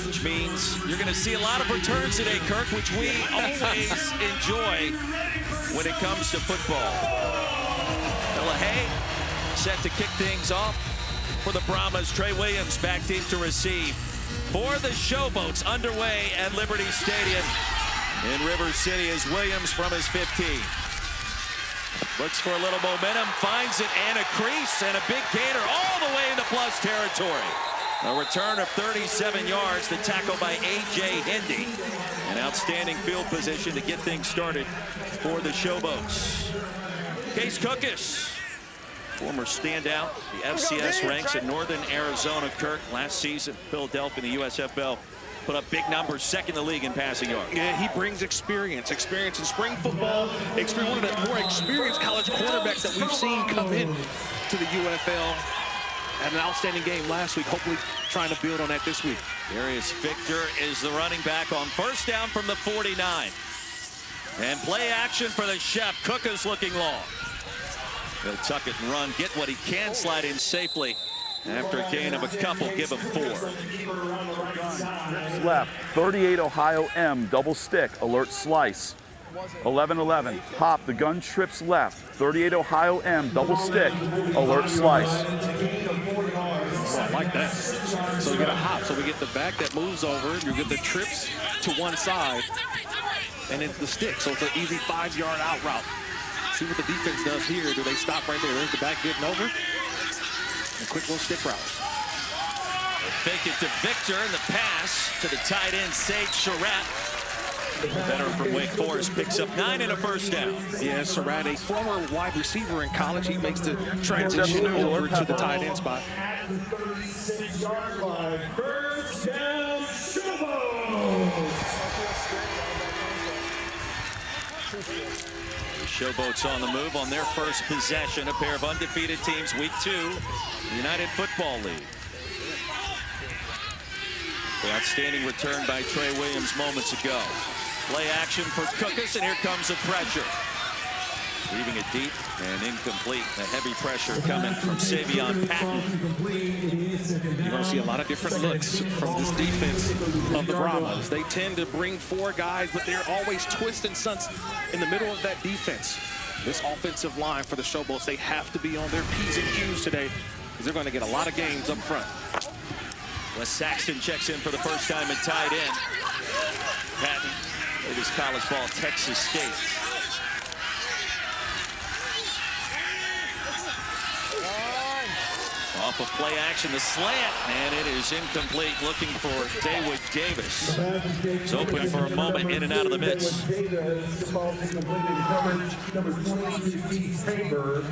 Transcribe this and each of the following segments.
which means you're going to see a lot of returns today, Kirk, which we always enjoy when it comes to football. Hay set to kick things off for the Brahmas. Trey Williams back deep to receive for the Showboats, underway at Liberty Stadium in River City as Williams from his 15. Looks for a little momentum, finds it, and a crease, and a big gainer all the way into plus territory. A return of 37 yards, the tackle by A.J. Hindi. An outstanding field position to get things started for the Showboats. Case Cookus, former standout, the FCS ranks in Northern Arizona. Kirk, last season, Philadelphia in the USFL, put up big numbers, second in the league in passing yards. Yeah, he brings experience in spring football, one of the more experienced college quarterbacks that we've seen come in to the UFL. Had an outstanding game last week, hopefully trying to build on that this week. Darius Victor is the running back on first down from the 49. And play action for the Chef. Cook is looking long. He'll tuck it and run, get what he can, slide in safely. After a gain of a couple, give him 4. Left, 38 Ohio M, double stick, alert slice. 11-11, hop, the gun trips left, 38 Ohio M, double stick, alert slice. Oh, I like that. So we get a hop, so we get the back that moves over, you get the trips to one side, and it's the stick, so it's an easy 5-yard out route. See what the defense does here. Do they stop right there? There's the back getting over. A quick little stick route. Fake it to Victor, and the pass to the tight end, Sage Surratt. The veteran from Wake Forest picks up 9 and a first down. Yeah, Surratt, a former wide receiver in college. He makes the transition over to the tight end spot. First down, Showboats. Showboats on the move on their first possession. A pair of undefeated teams, week 2, the United Football League. The outstanding return by Trey Williams moments ago. Play action for Cookus, and here comes the pressure. Leaving it deep and incomplete. The heavy pressure coming from Savion Patton. You're going to see a lot of different looks from this defense of the Brahmas. They tend to bring 4 guys, but they're always twists and stunts in the middle of that defense. This offensive line for the Showboats, they have to be on their P's and Q's today because they're going to get a lot of games up front. Wes Saxton checks in for the first time at tight end. Patton played his college ball at Texas State. Off of play action, the slant, and it is incomplete. Looking for Dawood Davis. It's open for a moment, in and out of the midst. Number 23, Tabor.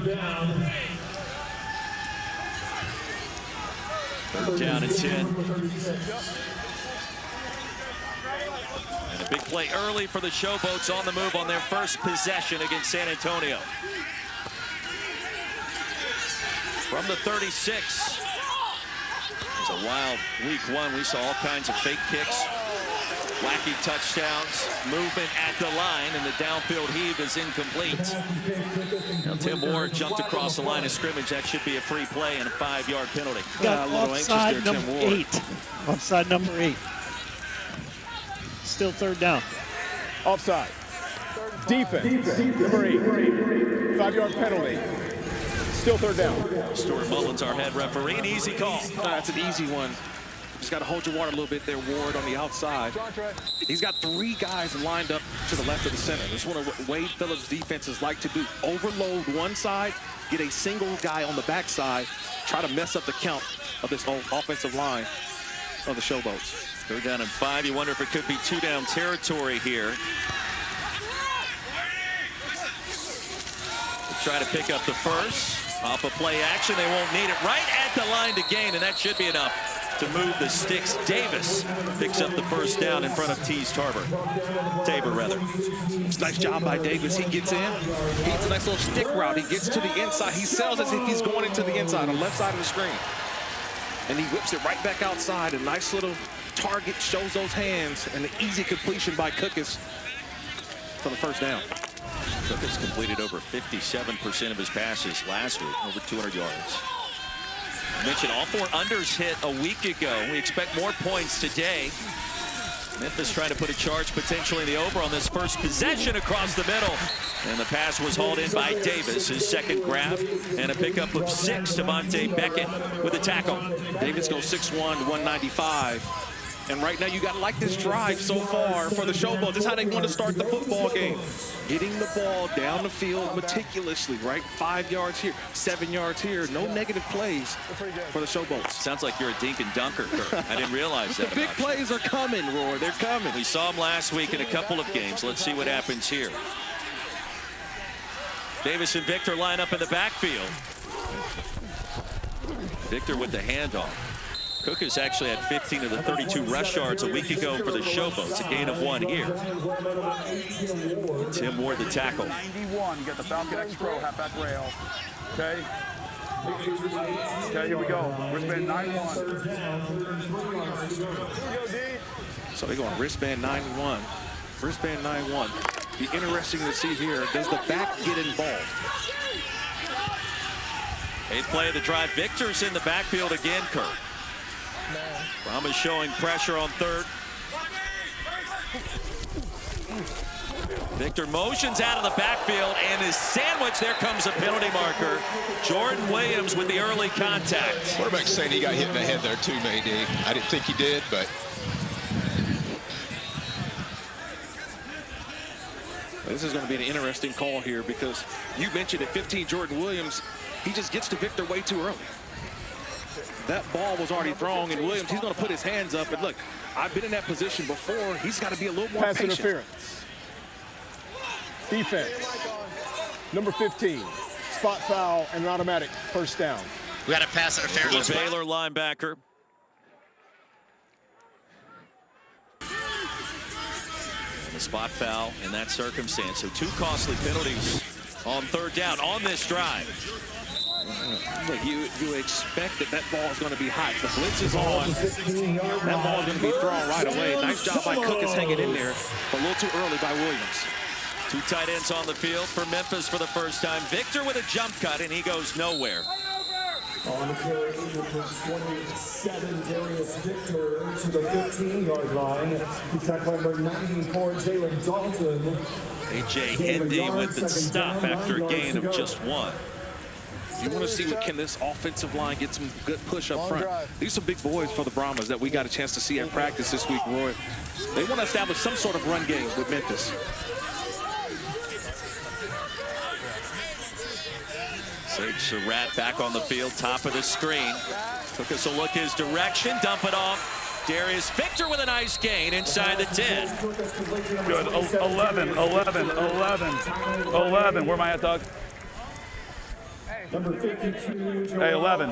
Down. Down and 10. And a big play early for the Showboats on the move on their first possession against San Antonio. From the 36. It was a wild week 1. We saw all kinds of fake kicks, wacky touchdowns, movement at the line, and the downfield heave is incomplete. Now Tim Ward jumped across the line of scrimmage. That should be a free play and a 5-yard penalty. Got offside number 8. Offside number 8. Still third down. Offside. Defense. Number 8. 5-yard penalty. Still third down. Stuart Mullins, our head referee. An easy call. That's an easy one. Just got to hold your water a little bit there, Ward, on the outside. He's got 3 guys lined up to the left of the center. That's one of what Wade Phillips' defenses like to do. Overload one side, get a single guy on the backside, try to mess up the count of this whole offensive line of the Showboats. 3rd down and 5. You wonder if it could be 2-down territory here. They'll try to pick up the first. Off of play action, they won't need it. Right at the line to gain, and that should be enough to move the sticks. Davis picks up the first down in front of Tabor rather. Nice job by Davis. He gets in. He gets a nice little stick route. He gets to the inside. He sells as if he's going into the inside on the left side of the screen. And he whips it right back outside. A nice little target, shows those hands, and an easy completion by Cookus for the first down. Cookus completed over 57% of his passes last week, over 200 yards. I mentioned all 4 unders hit a week ago. We expect more points today. Memphis trying to put a charge potentially in the over on this first possession across the middle. And the pass was hauled in by Davis, his second grab, and a pickup of 6. Devontae Beckett with a tackle. Davis goes 6'1", 195. And right now, you got to like this drive so far for the Showboats. This is how they want to start the football game. Getting the ball down the field meticulously, right? 5 yards here, 7 yards here. No negative plays for the Showboats. Sounds like you're a dink and dunker, Kirk. I didn't realize that. The big plays are coming, Roy. They're coming. We saw them last week in a couple of games. Let's see what happens here. Davis and Victor line up in the backfield. Victor with the handoff. Cook has actually had 15 of the 32 rush yards a week ago for the Showboats, a gain of 1 here. Tim Ward, the tackle. 91, you got the Falcon X Pro halfback rail. Okay. Okay, here we go. Wristband 91. So they're going wristband 91. Wristband 91. Be interesting to see here. Does the back get involved? 8th play of the drive. Victor's in the backfield again, Kirk. Brahmas showing pressure on 3rd. Victor motions out of the backfield and is sandwiched. There comes a penalty marker. Jordan Williams with the early contact. Quarterback's saying he got hit in the head there too, maybe. I didn't think he did, but. This is going to be an interesting call here because you mentioned at 15, Jordan Williams, he just gets to Victor way too early. That ball was already thrown, and Williams, he's going to put his hands up. And look, I've been in that position before. He's got to be a little more patient. Pass interference. Defense. Number 15. Spot foul and an automatic first down. We got a pass interference. The Baylor linebacker. And a spot foul in that circumstance. So 2 costly penalties on 3rd down on this drive. Look, you expect that ball is going to be hot. The blitz is on. That ball is going to be thrown right away. Nice job by Cook is hanging in there. A little too early by Williams. 2 tight ends on the field for Memphis for the first time. Victor with a jump cut, and he goes nowhere. On the carry, number 27, Darius Victor to the 15-yard line. He's tackled number 94, Jalen Dalton. A.J. Hendy with the stop after a gain of just 1. You want to see what can this offensive line get some good push up front. These are big boys for the Brahmas that we got a chance to see at practice this week, Roy. They want to establish some sort of run game with Memphis. Sage Surratt back on the field, top of the screen. Took us a look his direction, dump it off. Darius Victor with a nice gain inside the 10. Good. 11. Where am I at, Doug? Number 52. Hey, 11.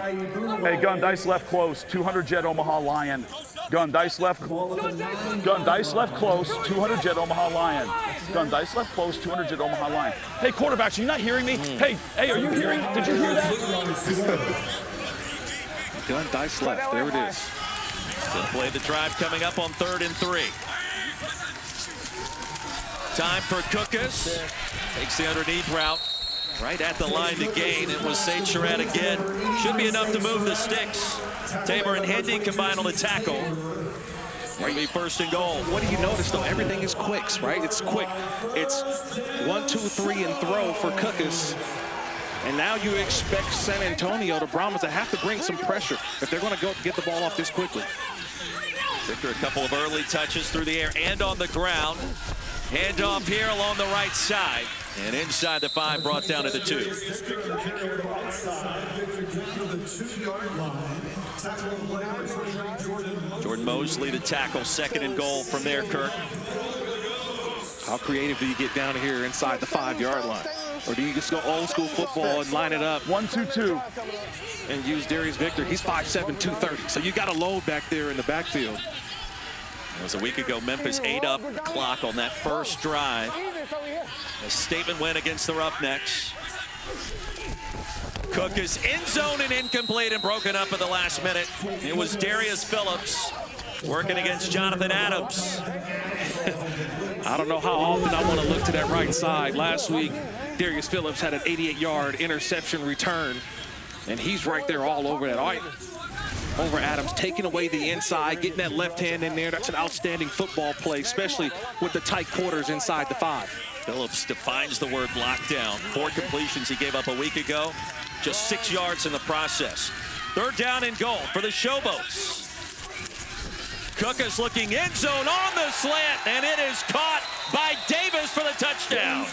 Hey, gun, dice left close. 200 Jet Omaha Lion. Gun, dice left. Gun, dice left close. 200 Jet Omaha Lion. Gun, dice left close. 200 Jet Omaha Lion. Hey, quarterbacks, are you not hearing me? Hey, are you hearing? Did you hear that? Gun, dice left. There it is. Still play the drive coming up on 3rd and 3. Time for Cookus. Takes the underneath route. Right at the line to gain. It was St. Surratt again. Should be enough to move the sticks. Tabor and Hendy combine on the tackle. Might be 1st and goal. What do you notice, though? Everything is quicks, right? It's quick. It's 1, 2, 3, and throw for Cookus. And now you expect San Antonio, the Brahmas, to have to bring some pressure if they're going to go get the ball off this quickly. Victor, a couple of early touches through the air and on the ground. Handoff here along the right side. And inside the 5, brought down to the 2. Jordan Mosley, the tackle, 2nd and goal from there, Kirk. How creative do you get down here inside the 5-yard line? Or do you just go old school football and line it up? 1-2-2. And use Darius Victor. He's 5'7", 230. So you got a load back there in the backfield. It was a week ago. Memphis ate up the clock on that first drive. A statement win against the Roughnecks. Cook is in zone and incomplete and broken up at the last minute. It was Darius Phillips working against Jonathan Adams. I don't know how often I want to look to that right side. Last week, Darius Phillips had an 88-yard interception return. And he's right there all over that. All right, over Adams, taking away the inside, getting that left hand in there. That's an outstanding football play, especially with the tight quarters inside the 5. Phillips defines the word lockdown. 4 completions he gave up a week ago. Just 6 yards in the process. 3rd down and goal for the Showboats. Cook is looking end zone on the slant, and it is caught by Davis for the touchdown.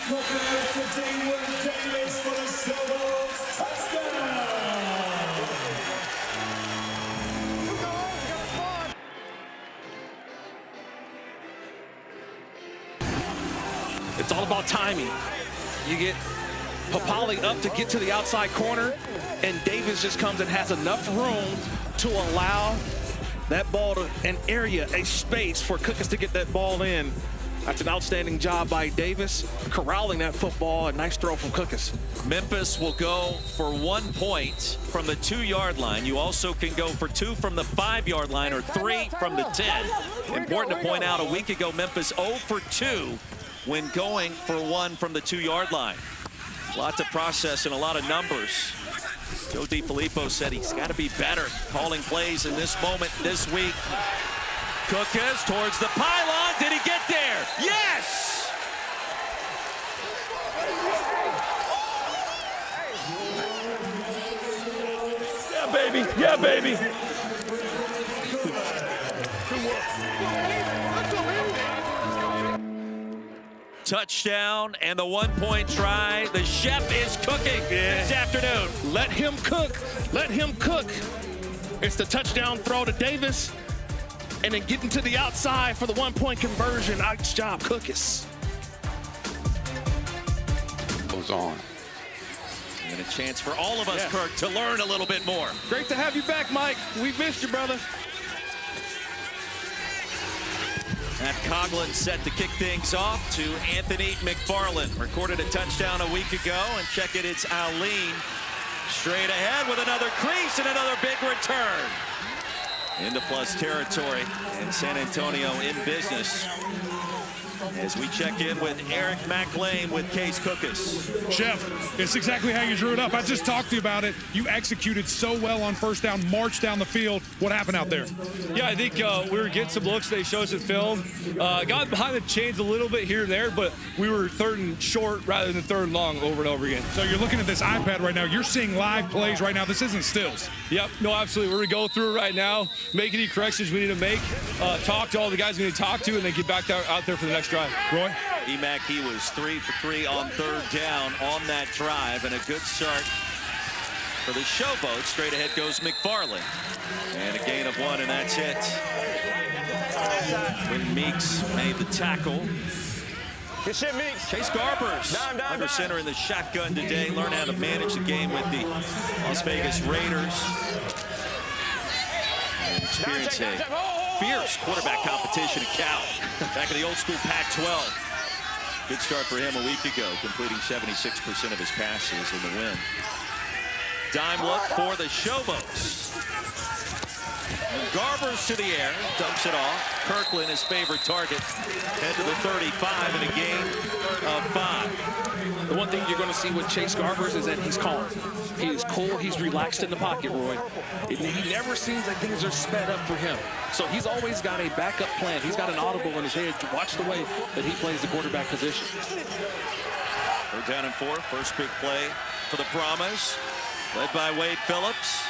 It's all about timing. You get Papali up to get to the outside corner, and Davis just comes and has enough room to allow that ball to an area, a space for Cookus to get that ball in. That's an outstanding job by Davis, corralling that football. A nice throw from Cookus. Memphis will go for 1 point from the 2-yard line. You also can go for 2 from the 5-yard line or 3 from the 10. Important to point out, a week ago, Memphis 0 for 2 when going for 1 from the 2-yard line. A lot to process and a lot of numbers. Joe DiFilippo said he's got to be better calling plays in this moment this week. Cookus towards the pylon. Did he get there? Yes! Yeah, baby. Yeah, baby. Touchdown and the 1-point try. The chef is cooking this afternoon. Let him cook. Let him cook. It's the touchdown throw to Davis, and then getting to the outside for the 1-point conversion. Nice job, Cookus. Goes on. And a chance for all of us, Kirk, to learn a little bit more. Great to have you back, Mike. We missed you, brother. Matt Coughlin set to kick things off to Anthony McFarland. Recorded a touchdown a week ago, and check it, it's Aline. Straight ahead with another crease and another big return. Into plus territory, and San Antonio in business. As we check in with Eric McLean with Case Cookus. Chef, it's exactly how you drew it up. I just talked to you about it. You executed so well on first down, marched down the field. What happened out there? Yeah, I think we were getting some looks. They showed us in film. Got behind the chains a little bit here and there, but we were 3rd and short rather than 3rd and long over and over again. So you're looking at this iPad right now. You're seeing live plays right now. This isn't stills. Yep, no, absolutely. We're going to go through it right now, make any corrections we need to make, talk to all the guys we need to talk to, and then get back out there for the next drive. Roy? Emack, he was 3 for 3 on 3rd down on that drive, and a good start for the Showboats. Straight ahead goes McFarland. And a gain of 1, and that's it. When Meeks made the tackle. Good shit, Meeks. Chase Garbers, under center in the shotgun today. Learn how to manage the game with the Las Vegas Raiders. And experience a fierce quarterback competition at Cal. Back in the old school Pac-12. Good start for him a week ago, completing 76% of his passes in the win. Dime look for the Showboats. And Garbers to the air, dumps it off. Kirkland, his favorite target, head to the 35 in a gain of 5. The one thing you're going to see with Chase Garbers is that he's calm. He is cool. He's relaxed in the pocket, Roy. He never seems like things are sped up for him. So he's always got a backup plan. He's got an audible in his head to watch the way that he plays the quarterback position. 3rd down and 4. First big play for the Brahmas, led by Wade Phillips.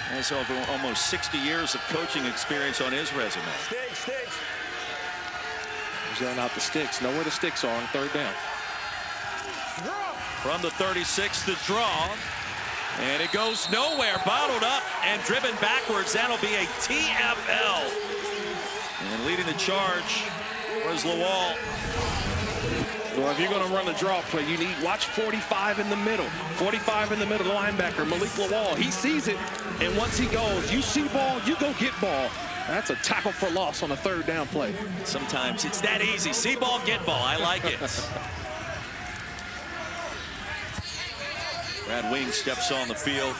Has over almost 60 years of coaching experience on his resume. Sticks. He's yelling out the sticks. Know where the sticks are on 3rd down. From the 36, the draw. And it goes nowhere. Bottled up and driven backwards. That'll be a TFL. And leading the charge was Lawal. Well, if you're going to run a draw play, you need watch 45 in the middle. 45 in the middle linebacker, Malik Lawal. He sees it, and once he goes, you see ball, you go get ball. That's a tackle for loss on a 3rd down play. Sometimes it's that easy. See ball, get ball. I like it. Brad Wing steps on the field.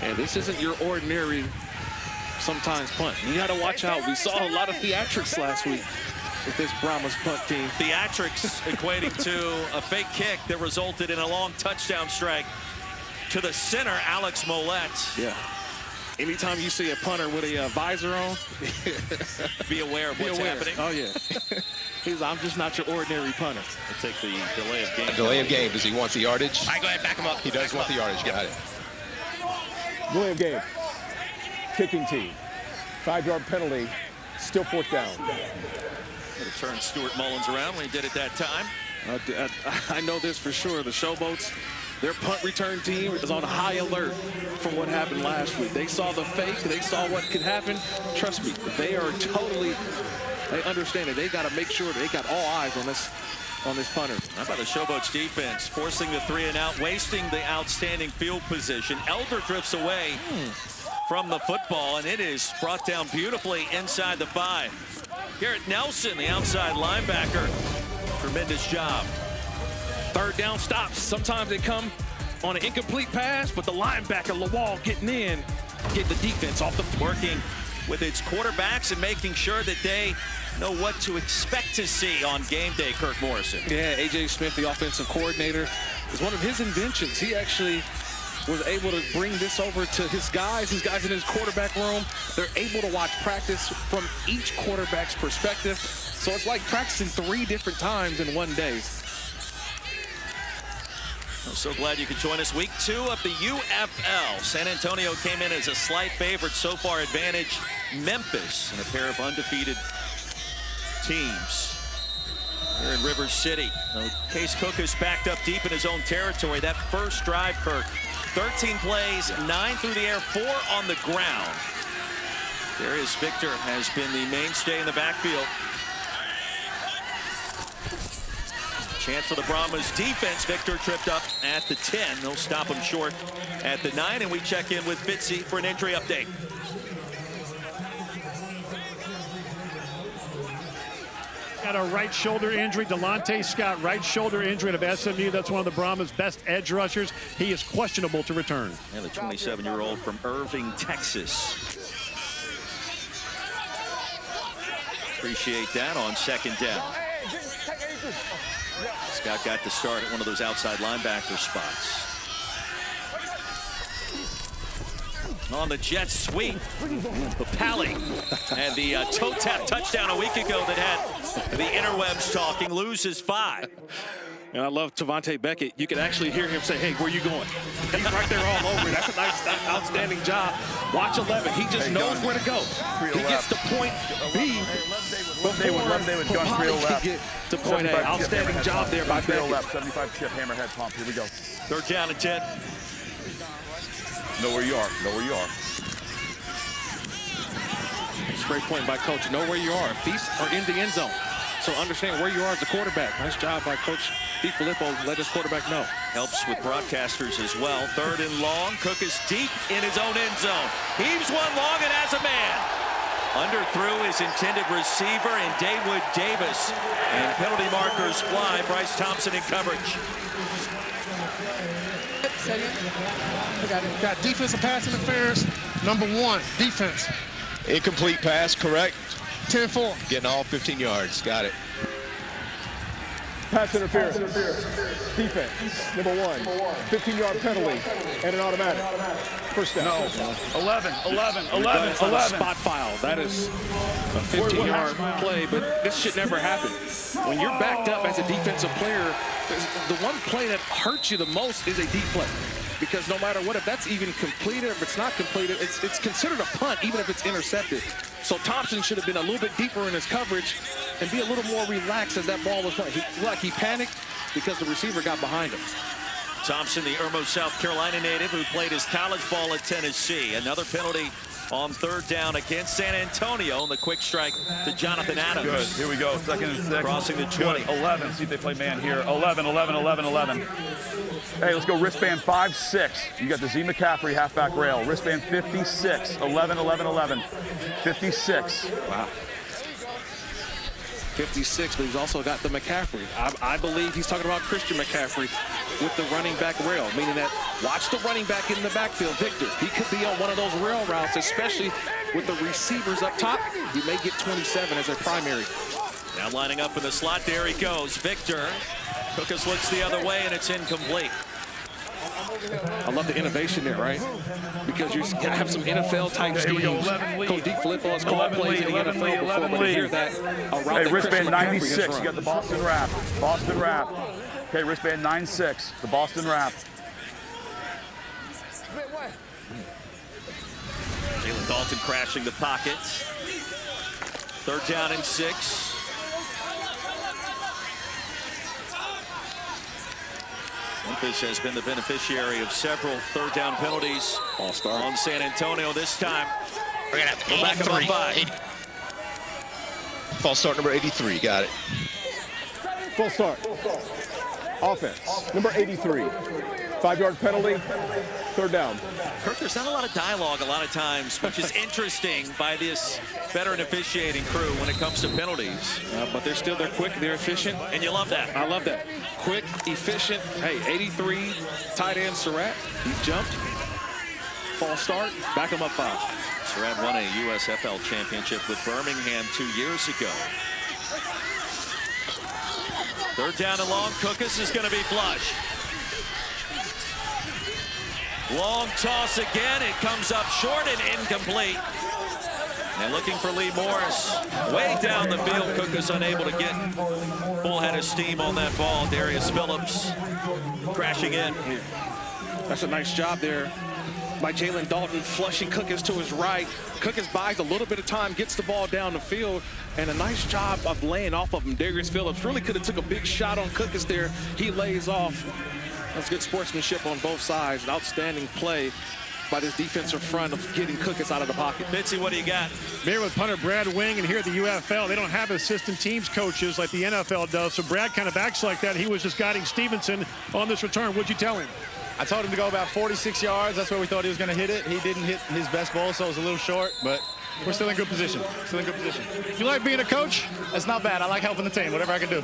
And this isn't your ordinary sometimes punt. You got to watch out. We saw a lot of theatrics last week. with this Brahmas punt team. Theatrics equating to a fake kick that resulted in a long touchdown strike to the center, Alex Mollett. Yeah. Anytime you see a punter with a visor on, be aware of what's happening. Oh, yeah. He's I'm just not your ordinary punter. I'll take the delay of game. Delay of game. Does he want the yardage? All right, go ahead, back him up. He does want the yardage. Got it. Delay of game. Kicking team. 5-yard penalty. Still 4th down. It turned Stuart Mullins around when he did it that time. I know this for sure. The Showboats, their punt return team is on high alert from what happened last week. They saw the fake. They saw what could happen. Trust me, they are totally, they understand it. They got to make sure they got all eyes on this punter. How about the Showboats defense forcing the 3-and-out, wasting the outstanding field position. Elder drifts away from the football, and it is brought down beautifully inside the 5. Garrett Nelson, the outside linebacker. Tremendous job. 3rd down stops. Sometimes they come on an incomplete pass, but the linebacker, Lawal, getting in, getting the defense off the working with its quarterbacks and making sure that they know what to expect to see on game day, Kirk Morrison. Yeah, A.J. Smith, the offensive coordinator, is one of his inventions. He actually was able to bring this over to his guys in his quarterback room. They're able to watch practice from each quarterback's perspective. So it's like practicing 3 different times in one day. I'm so glad you could join us. Week 2 of the UFL. San Antonio came in as a slight favorite. So far advantage Memphis and a pair of undefeated teams here in River City. Case Cook is backed up deep in his own territory. That first drive, Kirk, 13 plays, 9 through the air, 4 on the ground. Darius Victor has been the mainstay in the backfield. Chance for the Brahmas defense. Victor tripped up at the 10. They'll stop him short at the 9, and we check in with Fitzy for an injury update. Got a right shoulder injury. Delonte Scott, right shoulder injury of SMU. That's one of the Brahmas' best edge rushers. He is questionable to return. And the 27-year-old from Irving, Texas. Appreciate that on 2nd down. Scott got the start at one of those outside linebacker spots. On the Jets sweep, Papali and the toe tap touchdown a week ago that had the interwebs talking, loses 5. And I love Tavante Beckett. You can actually hear him say, hey, where you going? He's right there all over. That's a nice, outstanding job. Watch 11. He just knows where to go. He gets to point B. Love David Gunn, Get to point A. Outstanding job there by Beckett. 75 chip hammerhead pump. Here we go. 3rd down and 10. Know where you are. Know where you are. Great point by coach. Know where you are. Feet are in the end zone. So understand where you are as a quarterback. Nice job by Coach DiFilippo. Let his quarterback know. Helps with broadcasters as well. 3rd and long. Cook is deep in his own end zone. Heaves one long and has a man. Underthrew his intended receiver in Dawood Davis. And penalty markers fly. Bryce Thompson in coverage. Got defensive pass interference. Number 1, defense. Incomplete pass, correct. 10-4. Getting all 15 yards. Got it. Pass interference. Defense. Number 1. 15-yard penalty and an automatic. First down. No. 11. Spot foul. That is a 15-yard play, but this should never happen. When you're backed up as a defensive player, the one play that hurts you the most is a deep play. Because no matter what, if that's even completed, if it's not completed, it's considered a punt, even if it's intercepted. So Thompson should have been a little bit deeper in his coverage and be a little more relaxed as that ball was playing. He panicked because the receiver got behind him. Thompson, the Irmo, South Carolina native who played his college ball at Tennessee. Another penalty on 3rd down against San Antonio. And the quick strike to Jonathan Adams. Good. Here we go. 2nd and 6. Crossing the 20. Good. 11. See if they play man here. 11. Hey, let's go wristband 5-6. You got the Z McCaffrey halfback rail. Wristband 56. 11. 56. Wow. 56, but he's also got the McCaffrey. I believe he's talking about Christian McCaffrey with the running back rail, meaning that watch the running back in the backfield, Victor. He could be on one of those rail routes, especially with the receivers up top. He may get 27 as a primary. Now lining up in the slot. There he goes. Victor. Cookus looks the other way, and it's incomplete. I love the innovation there, right? Because you have some NFL-type schemes. Go deep flip balls, call plays in the NFL before, but to hear that Hey, wristband 96, you got the Boston wrap. Boston wrap. Okay, wristband 96, the Boston wrap. Jalen Dalton crashing the pockets. 3rd down and 6. Memphis has been the beneficiary of several 3rd down penalties on San Antonio this time. We're going to have Go back about 5. False start number 83. Got it. Full start. Offense, number 83. 5-yard penalty, 3rd down. Kirk, there's not a lot of dialogue a lot of times, which is interesting by this veteran officiating crew when it comes to penalties. But they're quick, they're efficient. And you love that. I love that. Quick, efficient. Hey, 83, tight end Surratt. He jumped. False start, back him up 5. Surratt won a USFL championship with Birmingham 2 years ago. 3rd down and long. Cookus is going to be flush. Long toss again. It comes up short and incomplete. And looking for Lee Morris. Way down the field. Cookus unable to get full head of steam on that ball. Darius Phillips crashing in. That's a nice job there by Jalen Dalton, flushing Cookus to his right. Cookus buys a little bit of time, gets the ball down the field, and a nice job of laying off of him. Darius Phillips really could have took a big shot on Cookus there. He lays off. That's good sportsmanship on both sides. An outstanding play by this defensive front of getting Cookus out of the pocket. Mitzi, what do you got? Here with punter Brad Wing, and here at the UFL, they don't have assistant teams coaches like the NFL does, so Brad kind of acts like that. He was just guiding Stevenson on this return. What'd you tell him? I told him to go about 46 yards. That's where we thought he was going to hit it. He didn't hit his best ball, so it was a little short, but we're still in good position. Still in good position. You like being a coach? That's not bad. I like helping the team, whatever I can do.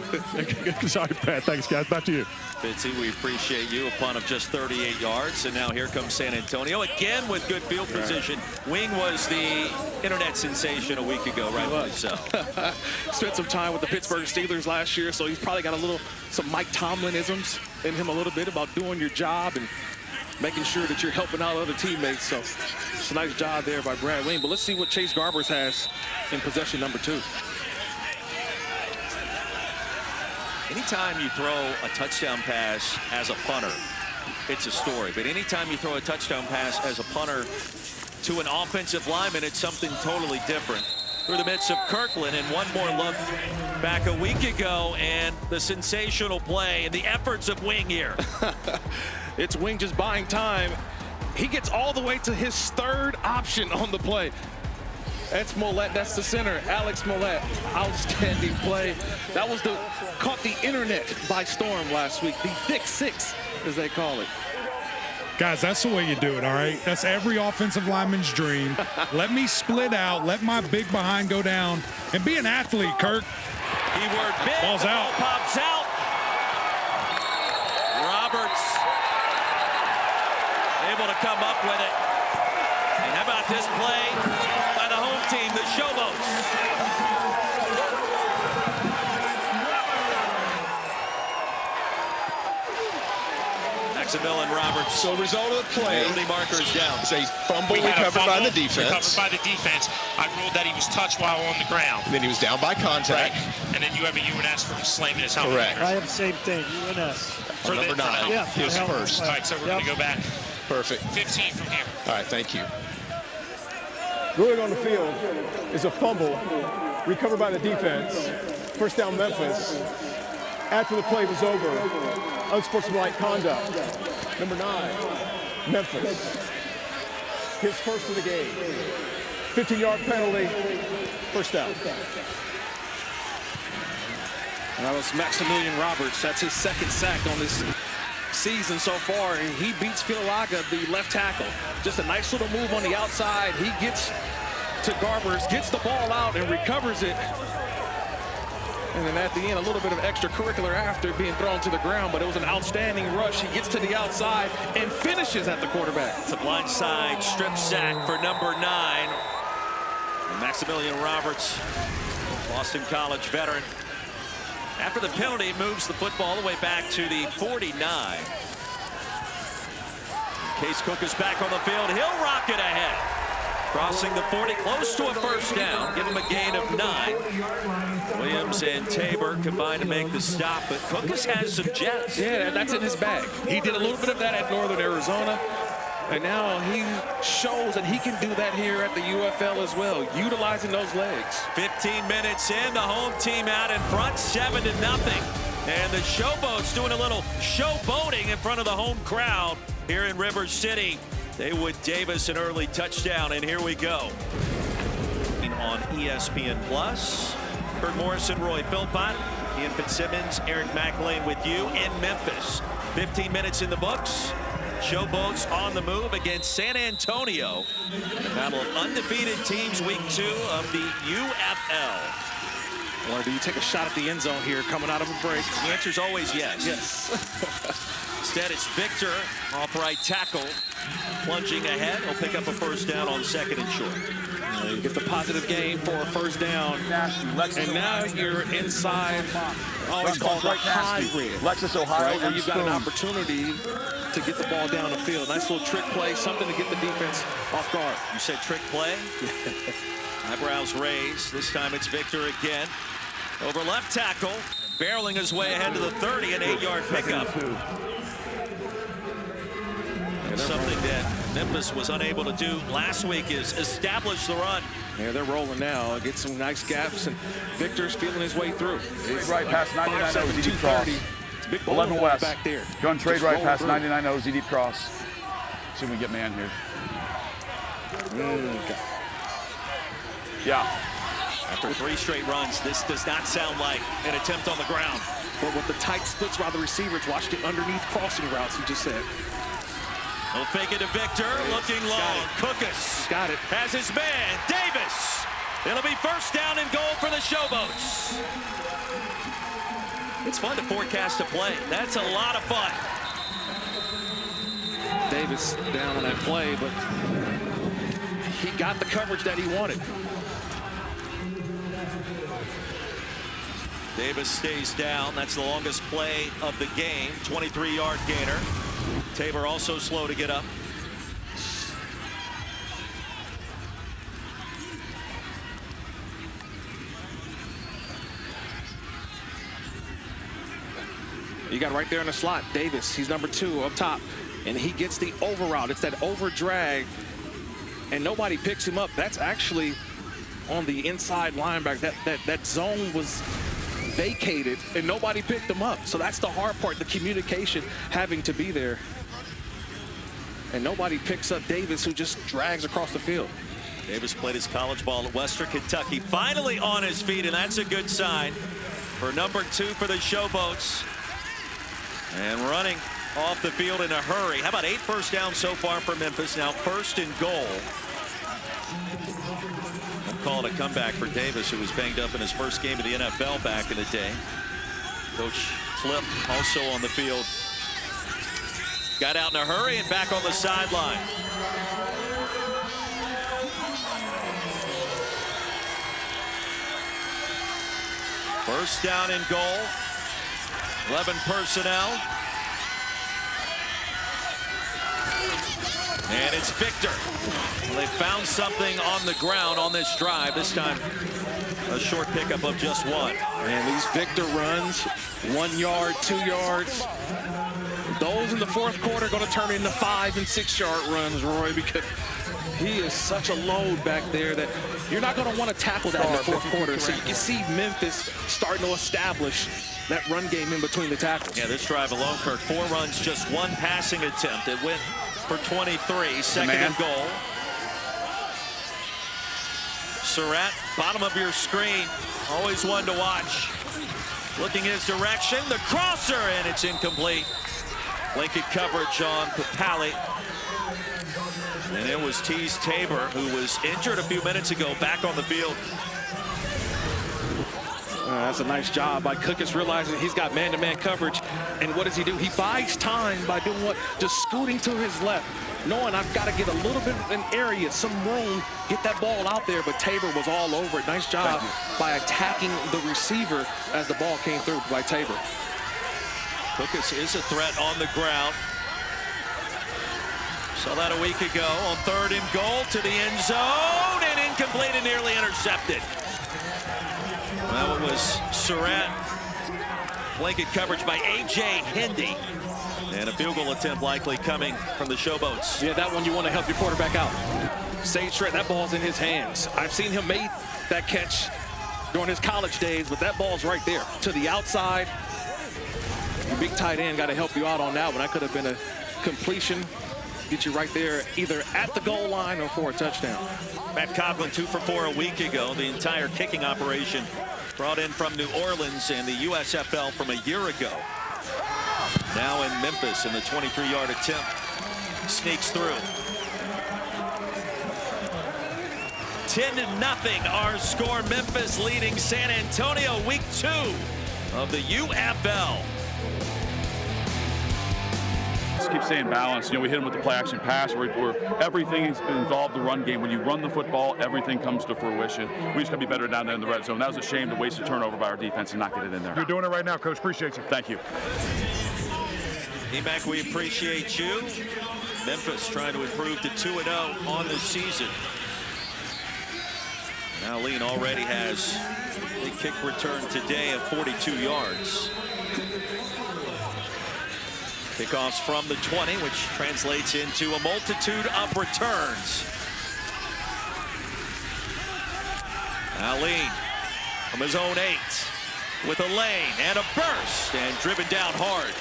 Sorry, Pat. Thanks, guys. Back to you. Fitzy, we appreciate you. A punt of just 38 yards, and now here comes San Antonio again with good field position. Wing was the internet sensation a week ago, rightfully so. Spent some time with the Pittsburgh Steelers last year, so he's probably got some Mike Tomlin-isms in him a little bit about doing your job and making sure that you're helping out other teammates. So it's a nice job there by Brad Wayne. But let's see what Chase Garbers has in possession number 2. Anytime you throw a touchdown pass as a punter, it's a story. But anytime you throw a touchdown pass as a punter to an offensive lineman, it's something totally different. Through the midst of Kirkland, and one more look back a week ago, and the sensational play and the efforts of Wing here. It's Wing just buying time. He gets all the way to his 3rd option on the play. That's Mollett, that's the center, Alex Mollett. Outstanding play. That was caught the internet by storm last week. The thick 6, as they call it. Guys, that's the way you do it, all right? That's every offensive lineman's dream. Let me split out, let my big behind go down, and be an athlete, Kirk. Keyword big. Ball's out. Ball pops out. Roberts able to come up with it. And how about this play by the home team, the Showboats? Maximilian Roberts. So result of the play. Penalty marker is down. It's a fumble recovered by the defense. Recovered by the defense. I ruled that he was touched while on the ground. Then he was down by contact. Right. And then you have a UNS for slamming his helmet. Correct. I have the same thing, UNS. For number 9, yeah, his first. All right, so we're going to go back. Perfect. 15 from here. All right, thank you. Going on the field is a fumble recovered by the defense. 1st down Memphis. After the play was over, unsportsmanlike conduct. Number 9, Memphis. His first of the game. 15-yard penalty, 1st down. And that was Maximilian Roberts. That's his 2nd sack on this season so far, and he beats Filaga, the left tackle. Just a nice little move on the outside. He gets to Garbers, gets the ball out, and recovers it. And then at the end, a little bit of extracurricular after being thrown to the ground, but it was an outstanding rush. He gets to the outside and finishes at the quarterback. It's a blindside strip sack for number 9. And Maximilian Roberts Boston College veteran. After the penalty, moves the football all the way back to the 49. Case Cook is back on the field. He'll rocket ahead. Crossing the 40, close to a first down. Give him a gain of 9. Williams and Tabor combined to make the stop, but Cook has some jets. Yeah, that's in his bag. He did a little bit of that at Northern Arizona, and now he shows that he can do that here at the UFL as well, utilizing those legs. 15 minutes in, the home team out in front, 7-0. And the Showboats doing a little showboating in front of the home crowd here in River City. They would Davis an early touchdown, and here we go. On ESPN Plus, Kurt Morrison, Roy Philpott, Ian Fitzsimmons, Eric McElwain with you in Memphis. 15 minutes in the books. Showboats on the move against San Antonio in a battle of undefeated teams, week 2 of the UFL. Or do you take a shot at the end zone here coming out of a break? The answer is always yes. Yes. Instead, it's Victor, off right tackle, plunging ahead. He'll pick up a first down on 2nd and short. You get the positive gain for a first down. And now you're inside. Oh, it's called a high red. Lexus, Ohio. Right, where you've got an opportunity to get the ball down the field. Nice little trick play, something to get the defense off guard. You said trick play? Eyebrows raised. This time it's Victor again. Over left tackle, barreling his way ahead to the 30, an 8-yard pickup. Something that Memphis was unable to do last week is establish the run. Yeah, they're rolling now. Get some nice gaps, and Victor's feeling his way through. Right past 99 deep cross. 11 West. Back there. Gun trade right past 99 OZ deep cross. See if we get man here. Yeah. After 3 straight runs, this does not sound like an attempt on the ground. But with the tight splits by the receivers, watch the underneath crossing routes, he just said. He'll fake it to Victor, looking long. Cookus got it. Has his man, Davis. It'll be first down and goal for the Showboats. It's fun to forecast a play. That's a lot of fun. Davis down on that play, but he got the coverage that he wanted. Davis stays down. That's the longest play of the game. 23-yard gainer. Tabor also slow to get up. You got right there in the slot, Davis. He's number 2 up top, and he gets the over route. It's that over drag, and nobody picks him up. That's actually on the inside linebacker. That zone was vacated, and nobody picked him up. So that's the hard part, the communication having to be there. And nobody picks up Davis, who just drags across the field. Davis played his college ball at Western Kentucky. Finally on his feet, and that's a good sign for number 2 for the Showboats. And running off the field in a hurry. How about 8 first downs so far for Memphis? Now 1st and goal. I'll call it a comeback for Davis, who was banged up in his first game of the NFL back in the day. Coach Cliff also on the field. Got out in a hurry and back on the sideline. First down and goal. 11 personnel. And it's Victor. Well, they found something on the ground on this drive. This time, a short pickup of just 1. And these Victor runs, 1 yard, 2 yards. Those in the 4th quarter are going to turn into 5- and 6-yard runs, Roy, because he is such a load back there that you're not going to want to tackle that in the 4th quarter. So you can see Memphis starting to establish that run game in between the tackles. Yeah, this drive alone, Kirk, 4 runs, just 1 passing attempt. It went for 23, 2nd and goal. Surratt, bottom of your screen, always one to watch. Looking his direction, the crosser, and it's incomplete. Blanket coverage on Papali. And it was Tease Tabor, who was injured a few minutes ago, back on the field. That's a nice job by Cookus, realizing he's got man-to-man coverage. And what does he do? He buys time by doing what? Just scooting to his left. knowing I've got to get a little bit of an area, some room, get that ball out there, but Tabor was all over it. Nice job by attacking the receiver as the ball came through by Tabor. Lucas is a threat on the ground. Saw that a week ago on 3rd and goal to the end zone, and incomplete and nearly intercepted. That one was Surratt. Blanket coverage by A.J. Hendy. And a field goal attempt likely coming from the Showboats. Yeah, that one you want to help your quarterback out. Sage Surratt, that ball's in his hands. I've seen him make that catch during his college days, but that ball's right there to the outside. Your big tight end got to help you out on that one. That could have been a completion. Get you right there either at the goal line or for a touchdown. Matt Coughlin 2 for 4 a week ago. The entire kicking operation brought in from New Orleans and the USFL from a year ago. Now in Memphis, and the 23-yard attempt sneaks through. 10-0 our score. Memphis leading San Antonio, week 2 of the UFL. Just keep staying balanced. You know, we hit them with the play action pass where everything is involved the run game. When you run the football, everything comes to fruition. We just got to be better down there in the red zone. That was a shame to waste a turnover by our defense and not get it in there. You're doing it right now, Coach. Appreciate you. Thank you. E-Mac, we appreciate you. Memphis trying to improve to 2-0 on the season. Now Lean already has a kick return today of 42 yards. Kickoffs from the 20, which translates into a multitude of returns. Now Lean from his own 8 with a lane and a burst and driven down hard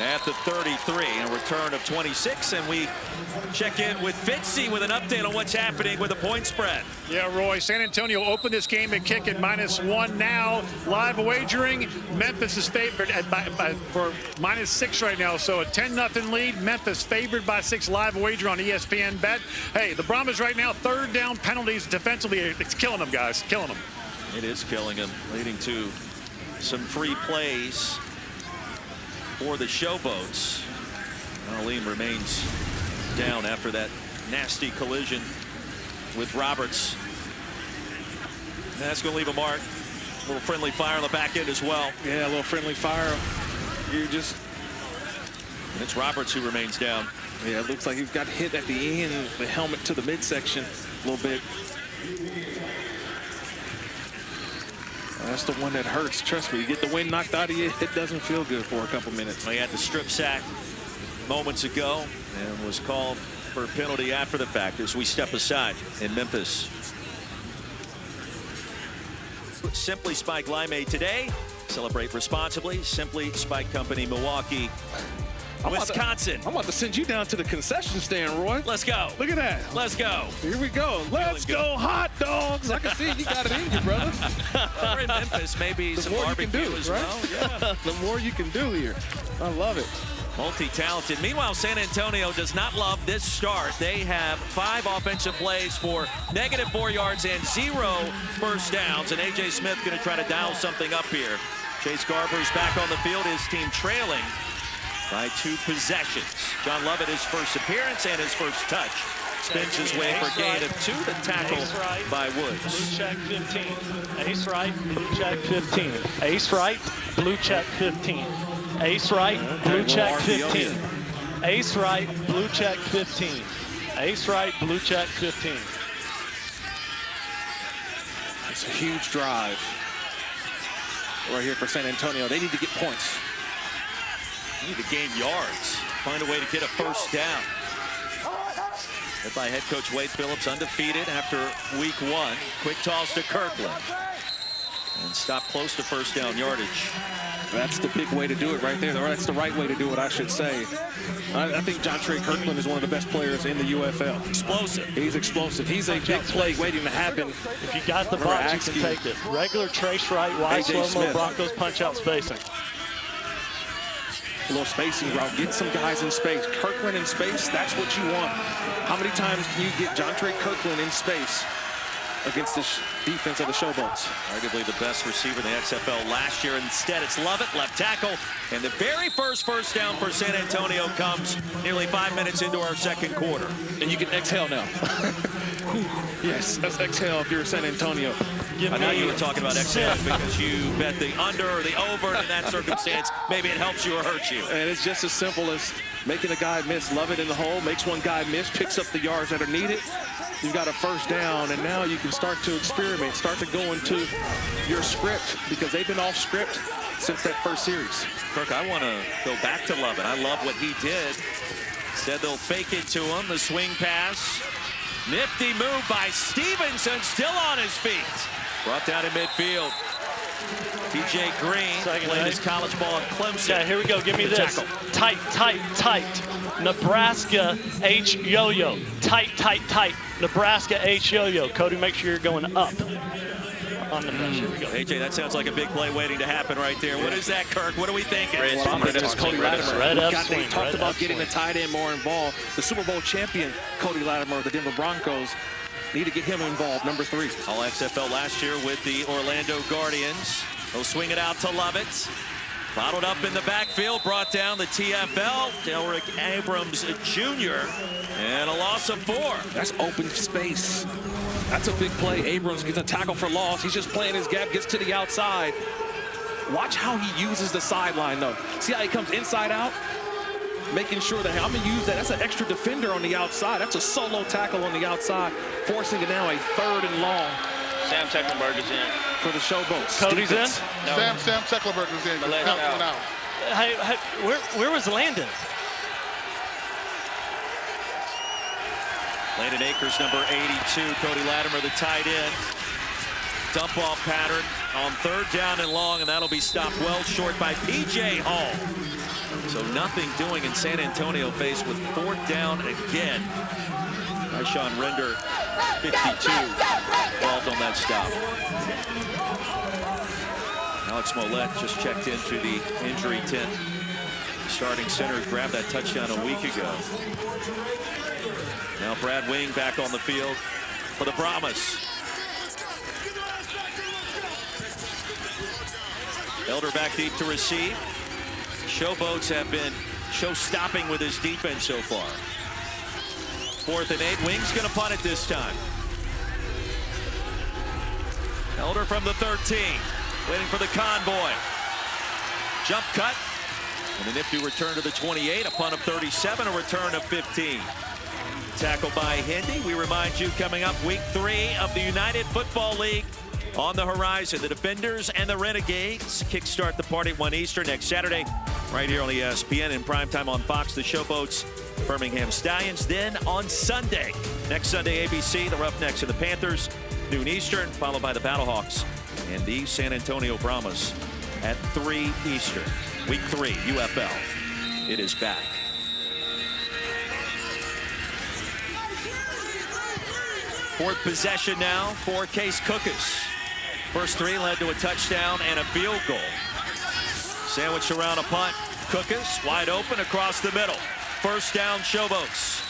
at the 33, and a return of 26. And we check in with Fitzy with an update on what's happening with the point spread. Yeah, Roy, San Antonio opened this game at kick at -1 now. Live wagering, Memphis is favored for -6 right now. So a 10-0 lead. Memphis favored by 6. Live wager on ESPN Bet. Hey, the Brahmas right now, 3rd down penalties defensively. It's killing them, guys. Killing them. It is killing them, leading to some free plays for the Showboats. Lean remains down after that nasty collision with Roberts. And that's going to leave a mark. A little friendly fire on the back end as well. Yeah, a little friendly fire. And it's Roberts who remains down. Yeah, it looks like he's got hit at the end, the helmet to the midsection a little bit. That's the one that hurts. Trust me, you get the wind knocked out of you, it doesn't feel good for a couple minutes. He had the strip sack moments ago and was called for a penalty after the fact as we step aside in Memphis. Simply Spike Limeade today. Celebrate responsibly. Simply Spike Company, Milwaukee, Wisconsin. I'm about to send you down to the concession stand, Roy. Let's go. Look at that. Let's go. Here we go. Let's go, hot dogs. I can see you got it in you, brother. We're in Memphis. Maybe some barbecue as well. Yeah. The more you can do here. I love it. Multi-talented. Meanwhile, San Antonio does not love this start. They have 5 offensive plays for -4 yards and 0 first downs. And A.J. Smith going to try to dial something up here. Chase Garber's back on the field. His team trailing by 2 possessions. John Lovett, his first appearance and his first touch. Spins his way for a gain of 2. The tackle by Woods. Blue check 15. Ace right, blue check 15. Ace right, blue check 15. Ace right, blue check 15. Ace right, blue check 15. Ace right, blue check 15. It's a huge drive right here for San Antonio. They need to get points. Need to gain yards. Find a way to get a first down. Led by head coach Wade Phillips, undefeated after week 1. Quick toss to Kirkland. And stop close to first down yardage. That's the big way to do it right there. That's the right way to do it, I should say. I think Jontre Kirkland is one of the best players in the UFL. Explosive. He's explosive. He's a big play waiting to happen. If you got the box, you can take it. Regular trace right, wide slow-mo Broncos punch-out spacing. A little spacing route. Get some guys in space. Kirkland in space, that's what you want. How many times can you get Jontre Kirkland in space against this defense of the Showboats. Arguably the best receiver in the XFL last year. Instead, it's Lovett, left tackle. And the very first down for San Antonio comes nearly 5 minutes into our second quarter. And you can exhale now. Yes, that's exhale if you're San Antonio. I know you were talking about exhale because you bet the under or the over, and in that circumstance, maybe it helps you or hurts you. And it's just as simple as making a guy miss. Lovett in the hole, makes one guy miss, picks up the yards that are needed. You've got a first down, and now you can start to experiment, start to go into your script, because they've been off script since that first series. Kirk, I want to go back to Lovett. I love what he did. Said they'll fake it to him, the swing pass. Nifty move by Stevenson, still on his feet. Brought down in midfield. TJ Green played his college ball at Clemson. Yeah, here we go. Give me this. Tight, tight, tight. Nebraska H yo-yo. Tight, tight, tight. Nebraska H yo-yo. Cody, make sure you're going up on the mesh. Here we go. AJ, that sounds like a big play waiting to happen right there. What is that, Kirk? What are we thinking? Cody Latimer. They talked about getting swing. the tight end more involved. The Super Bowl champion, Cody Latimer of the Denver Broncos, need to get him involved, number 3. All XFL last year with the Orlando Guardians. They'll swing it out to Lovett. Bottled up in the backfield, brought down the TFL, Delrick Abrams Jr., and a loss of 4. That's open space. That's a big play. Abrams gets a tackle for loss. He's just playing his gap, gets to the outside. Watch how he uses the sideline, though. See how he comes inside out? Making sure that, hey, I'm going to use that. That's an extra defender on the outside. That's a solo tackle on the outside, forcing it now a 3rd and long. Sam Tecklenburg is in. For the Showboats. Cody's in? No. Sam Tecklenburg is in. Out. Hey, where was Landon? Landon Akers, number 82. Cody Latimer, the tight end. Dump off pattern on 3rd down and long, and that'll be stopped well short by P.J. Hall. So nothing doing in San Antonio faced with 4th down again. Sean Render, 52, involved on that stop. Alex Mollett just checked into the injury tent. Starting center grabbed that touchdown a week ago. Now Brad Wing back on the field for the Brahmas. Elder back deep to receive. Showboats have been show-stopping with his defense so far. 4th and 8. Wing's going to punt it this time. Elder from the 13. Waiting for the convoy. Jump cut. And a nifty return to the 28. A punt of 37. A return of 15. Tackled by Hindi. We remind you, coming up week 3 of the United Football League on the horizon. The Defenders and the Renegades kickstart the party at 1 Eastern next Saturday. Right here on ESPN in primetime on Fox. The Showboats, Birmingham Stallions. Then on Sunday, next Sunday, ABC, the Roughnecks and the Panthers, noon Eastern, followed by the Battlehawks and the San Antonio Brahmas at 3 Eastern. Week 3, UFL. It is back. Fourth possession now for Case Cookus. First 3 led to a touchdown and a field goal. Sandwiched around a punt. Cookus wide open across the middle. First down, Showboats.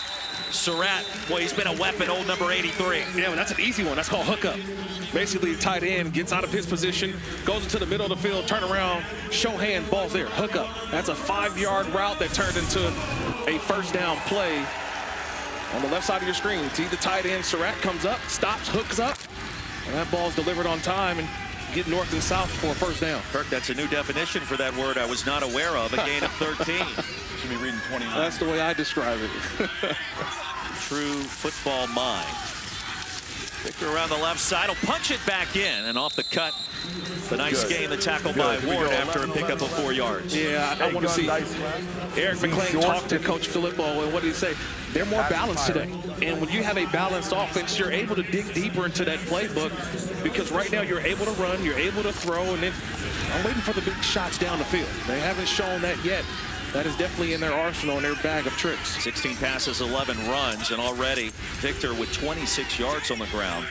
Surratt, boy, he's been a weapon, old number 83. Yeah, well, that's an easy one. That's called hookup. Basically, the tight end gets out of his position, goes into the middle of the field, turn around, show hand, ball's there, hookup. That's a 5-yard route that turned into a first down play. On the left side of your screen, see the tight end, Surratt comes up, stops, hooks up, and that ball's delivered on time and get north and south for a first down. Kirk, that's a new definition for that word I was not aware of. A gain of 13. Should be reading 29. That's the way I describe it. True football mind. Victor around the left side will punch it back in, and off the cut. The nice gain, the tackle by Ward after a pickup of 4 yards. Yeah, I want to see Eric McClain talk to Coach Filippo, and what did he say? They're more balanced today. And when you have a balanced offense, you're able to dig deeper into that playbook, because right now you're able to run, you're able to throw, and then I'm waiting for the big shots down the field. They haven't shown that yet. That is definitely in their arsenal, in their bag of tricks. 16 passes, 11 runs, and already Victor with 26 yards on the ground.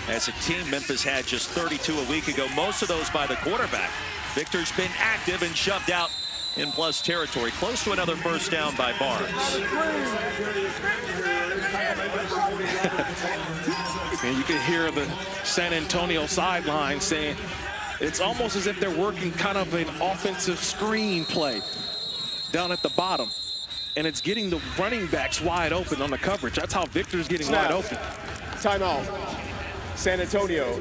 As a team, Memphis had just 32 a week ago, most of those by the quarterback. Victor's been active and shoved out in plus territory, close to another first down by Barnes. And you can hear the San Antonio sideline saying it's almost as if they're working kind of an offensive screen play down at the bottom. And it's getting the running backs wide open on the coverage. That's how Victor's getting wide open. Timeout. San Antonio.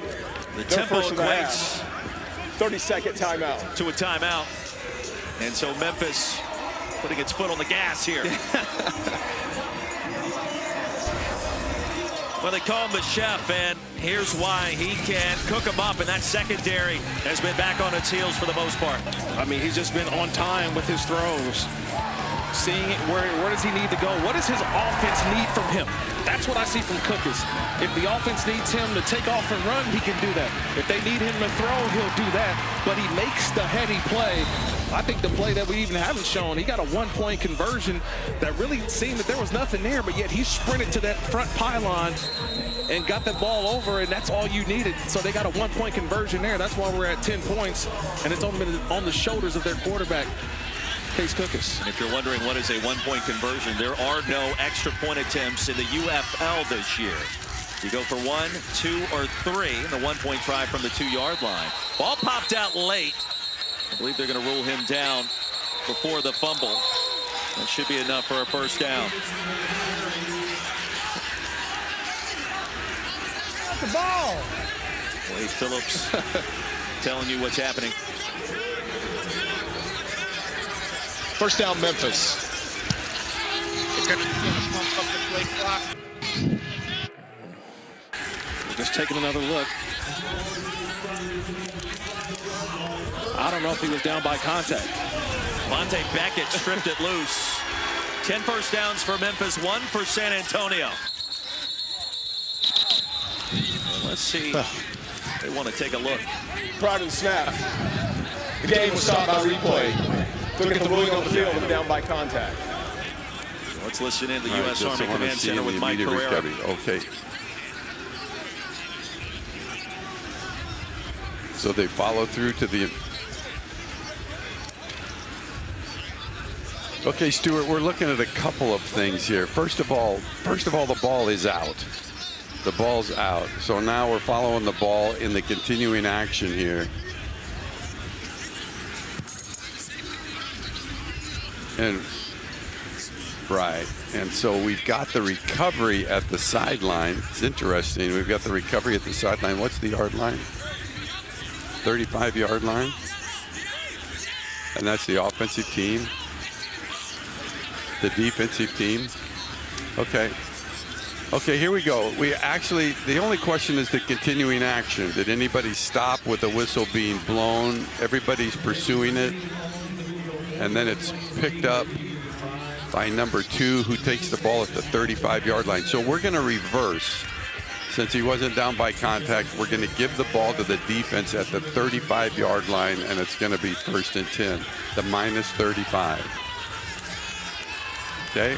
The tempo equates 30-second timeout. To a timeout. And so Memphis putting its foot on the gas here. Well, they call him the chef, and here's why. He can cook them up, and that secondary has been back on its heels for the most part. I mean, he's just been on time with his throws. Seeing it, where does he need to go? What does his offense need from him? That's what I see from Cook is if the offense needs him to take off and run, he can do that. If they need him to throw, he'll do that. But he makes the heady play. I think the play that we even haven't shown, he got a one-point conversion that really seemed that there was nothing there, but yet he sprinted to that front pylon and got the ball over, and that's all you needed. So they got a one-point conversion there. That's why we're at 10 points, and it's on the shoulders of their quarterback. Case Cookus. And if you're wondering what is a one-point conversion, there are no extra point attempts in the UFL this year. You go for 1, 2, or 3, and the one-point try from the 2-yard line. Ball popped out late. I believe they're going to rule him down before the fumble. That should be enough for a first down. The ball. Wade Phillips telling you what's happening. First down, Memphis. Just taking another look. I don't know if he was down by contact. Monte Beckett stripped it loose. 10 first downs for Memphis, 1 for San Antonio. Well, let's see. They want to take a look. Prior to the snap, the game was stopped by replay. Took it to ruling on the field and down by contact. Let's listen in to the U.S. Army Command Center with Mike Carrera. Okay. So they follow through to the... Okay, Stuart, we're looking at a couple of things here. First of all, the ball is out. The ball's out. So now we're following the ball in the continuing action here. And right, and so we've got the recovery at the sideline. It's interesting. We've got the recovery at the sideline. What's the yard line? 35-yard line. And that's the offensive team. The defensive team. Okay. Okay, here we go. We actually, the only question is the continuing action. Did anybody stop with the whistle being blown? Everybody's pursuing it. And then it's picked up by number 2, who takes the ball at the 35-yard line. So we're going to reverse. Since he wasn't down by contact, we're going to give the ball to the defense at the 35-yard line, and it's going to be 1st and 10, the minus 35. Okay.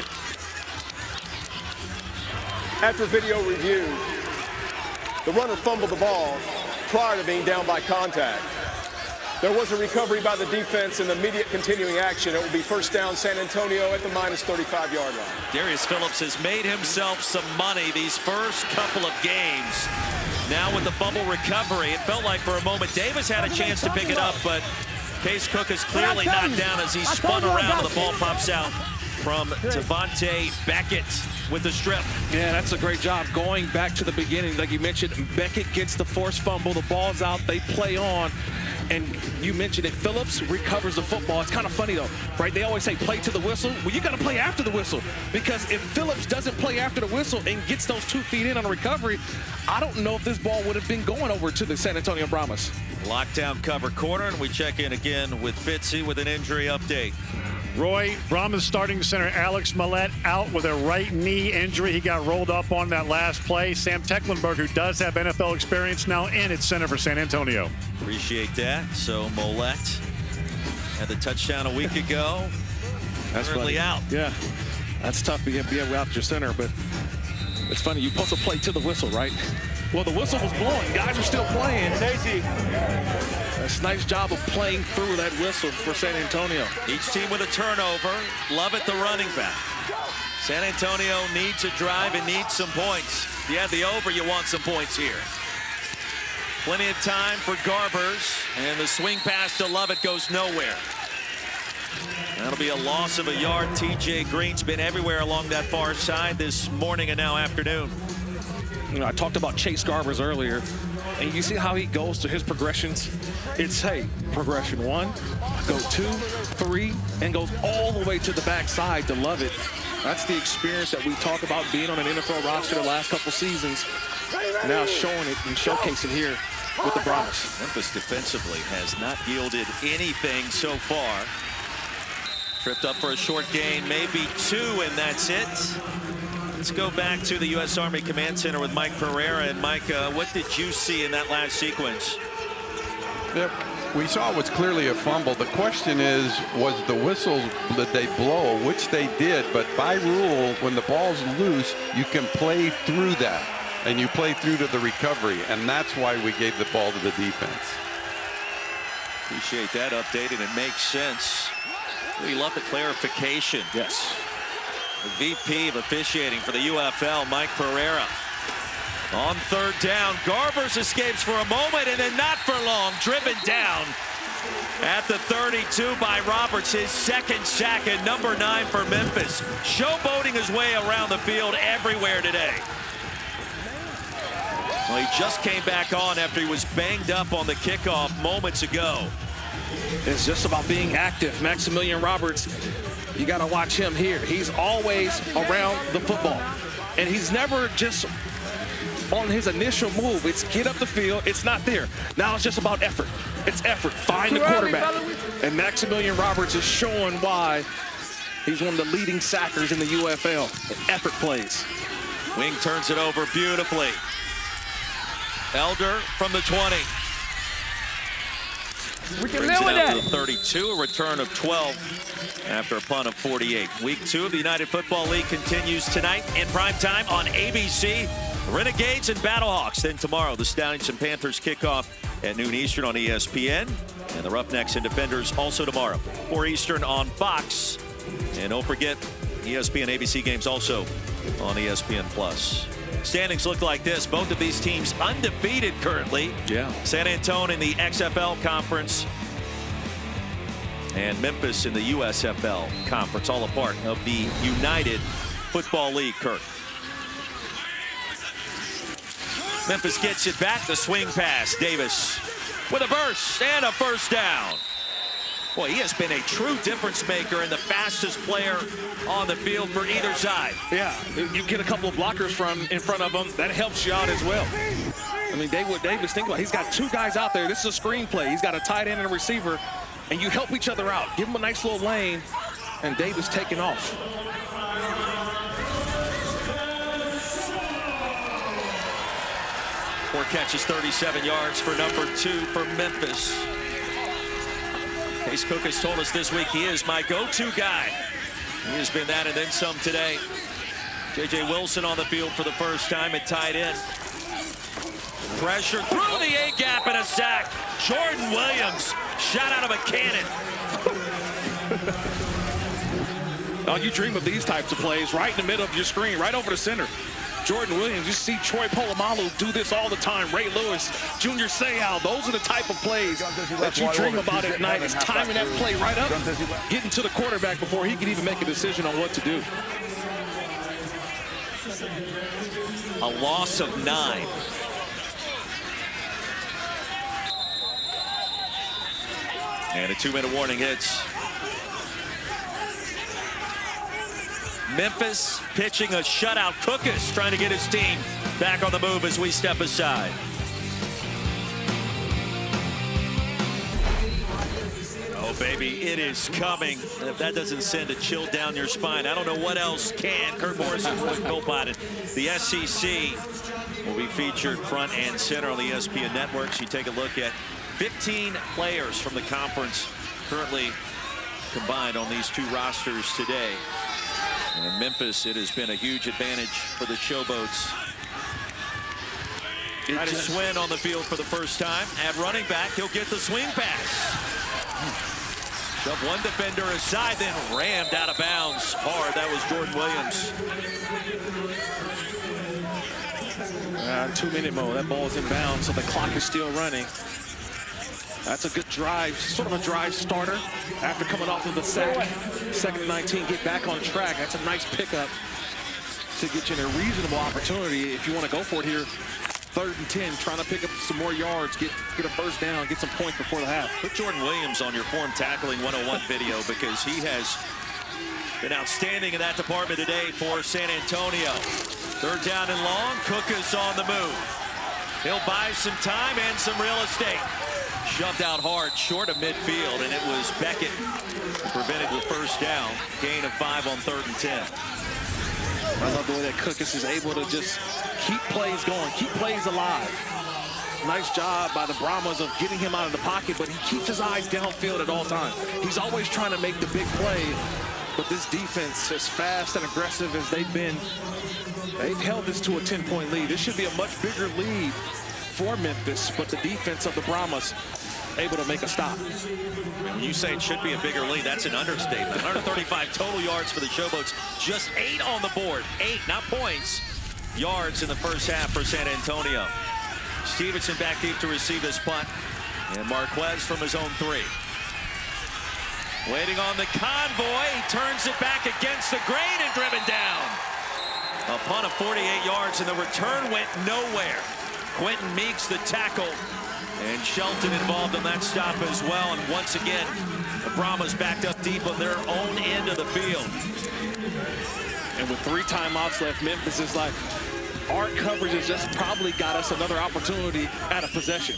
After video review, the runner fumbled the ball prior to being down by contact. There was a recovery by the defense in the immediate continuing action. It will be first down San Antonio at the minus 35-yard line. Darius Phillips has made himself some money these first couple of games. Now with the fumble recovery, it felt like for a moment Davis had a chance to pick it up, but Case Cook is clearly knocked down as he spun around and the ball pops out from Devontae Beckett with the strip. Yeah, that's a great job going back to the beginning. Like you mentioned, Beckett gets the forced fumble, the ball's out, they play on. And you mentioned it, Phillips recovers the football. It's kind of funny, though, right? They always say play to the whistle. Well, you got to play after the whistle, because if Phillips doesn't play after the whistle and gets those 2 feet in on a recovery, I don't know if this ball would have been going over to the San Antonio Brahmas. Lockdown cover corner, and we check in again with Fitzy with an injury update. Roy, Brahmas starting center Alex Millette out with a right knee injury. He got rolled up on that last play. Sam Tecklenburg, who does have NFL experience, now in at center for San Antonio. Appreciate that. So Millette had the touchdown a week ago. That's currently out. Yeah, that's tough being out your center, but it's funny. You're supposed to play to the whistle, right? Well, the whistle was blowing. Guys are still playing. That's a nice job of playing through that whistle for San Antonio. Each team with a turnover. Lovett, the running back. San Antonio needs a drive and needs some points. If you have the over, you want some points here. Plenty of time for Garbers, and the swing pass to Lovett goes nowhere. That'll be a loss of a yard. TJ Green's been everywhere along that far side this morning and now afternoon. You know, I talked about Chase Garbers earlier, and you see how he goes to his progressions. It's, hey, progression 1, go 2, 3, and goes all the way to the backside to Lovett. That's the experience that we talk about being on an NFL roster the last couple seasons. Now showing it and showcasing here with the Brahmas. Memphis defensively has not yielded anything so far. Tripped up for a short gain, maybe 2, and that's it. Let's go back to the U.S. Army Command Center with Mike Pereira. And Mike, what did you see in that last sequence? Yep. We saw it was clearly a fumble. The question is, was the whistle that they blow, which they did, but by rule, when the ball's loose, you can play through that, and you play through to the recovery, and that's why we gave the ball to the defense. Appreciate that update, and it makes sense. We love the clarification. Yes. The VP of officiating for the UFL, Mike Pereira. On third down, Garbers escapes for a moment and then not for long. Driven down at the 32 by Roberts, his second sack and number 9 for Memphis. Showboating his way around the field everywhere today. Well, he just came back on after he was banged up on the kickoff moments ago. It's just about being active. Maximilian Roberts, you got to watch him here. He's always around the football, and he's never just on his initial move. It's get up the field. It's not there. Now it's just about effort. It's effort. Find the quarterback. And Maximilian Roberts is showing why he's one of the leading sackers in the UFL. Effort plays. Wing turns it over beautifully. Elder from the 20. Brings it out to the 32, a return of 12 after a punt of 48. Week 2 of the United Football League continues tonight in primetime on ABC. Renegades and Battlehawks. Then tomorrow, the Stallions and Panthers kick off at noon Eastern on ESPN. And the Roughnecks and Defenders also tomorrow, 4 Eastern on Fox. And don't forget, ESPN ABC games also on ESPN+. Standings look like this. Both of these teams undefeated currently. Yeah. San Antonio in the XFL Conference and Memphis in the USFL Conference, all a part of the United Football League, Kirk. Memphis gets it back. The swing pass. Davis with a burst and a first down. Boy, he has been a true difference maker and the fastest player on the field for either side. Yeah, you get a couple of blockers from in front of him. That helps you out as well. I mean, Davis, think about it. He's got 2 guys out there. This is a screen play. He's got a tight end and a receiver, and you help each other out. Give him a nice little lane, and Davis taking off. Four catches, 37 yards for number 2 for Memphis. Case Cook has told us this week he is my go-to guy. He has been that and then some today. J.J. Wilson on the field for the first time at tight end. Pressure through the A-gap and a sack. Jordan Williams shot out of a cannon. Oh, you dream of these types of plays right in the middle of your screen, right over the center. Jordan Williams, you see Troy Polamalu do this all the time. Ray Lewis, Junior Seau, those are the type of plays that you dream about at night. It's timing that play right up, getting to the quarterback before he can even make a decision on what to do. A loss of 9. And a 2-minute warning hits. Memphis pitching a shutout. Cookus trying to get his team back on the move as we step aside. Oh, baby, it is coming. If that doesn't send a chill down your spine, I don't know what else can. Kurt Morrison co-pilot. The SEC will be featured front and center on the ESPN networks. You take a look at 15 players from the conference currently combined on these 2 rosters today. And in Memphis, it has been a huge advantage for the Showboats. Titus Swin on the field for the first time. At running back, he'll get the swing pass. Shoved one defender aside, then rammed out of bounds hard. That was Jordan Williams. 2-minute mode. That ball's in bounds, so the clock is still running. That's a good drive, sort of a drive starter. After coming off of the sack, 2nd and 19, get back on track. That's a nice pickup to get you in a reasonable opportunity if you want to go for it here. 3rd and 10, trying to pick up some more yards, get a first down, get some points before the half. Put Jordan Williams on your Form Tackling 101 video because he has been outstanding in that department today for San Antonio. 3rd down and long. Cook is on the move. He'll buy some time and some real estate. Shoved out hard, short of midfield, and it was Beckett who prevented the first down. Gain of 5 on 3rd and 10. I love the way that Cook is able to just keep plays going, keep plays alive. Nice job by the Brahmas of getting him out of the pocket, but he keeps his eyes downfield at all times. He's always trying to make the big play, but this defense, as fast and aggressive as they've been, they've held this to a 10-point lead. This should be a much bigger lead for Memphis, but the defense of the Brahmas able to make a stop. When you say it should be a bigger lead, that's an understatement. 135 total yards for the Showboats. Just 8 on the board. 8, not points. Yards in the first half for San Antonio. Stevenson back deep to receive this punt. And Marquez from his own 3. Waiting on the convoy. He turns it back against the grain and driven down. A punt of 48 yards, and the return went nowhere. Quentin Meeks the tackle, and Shelton involved in that stop as well. And once again, the Brahmas backed up deep on their own end of the field. And with 3 timeouts left, Memphis is like, our coverage has just probably got us another opportunity at a possession.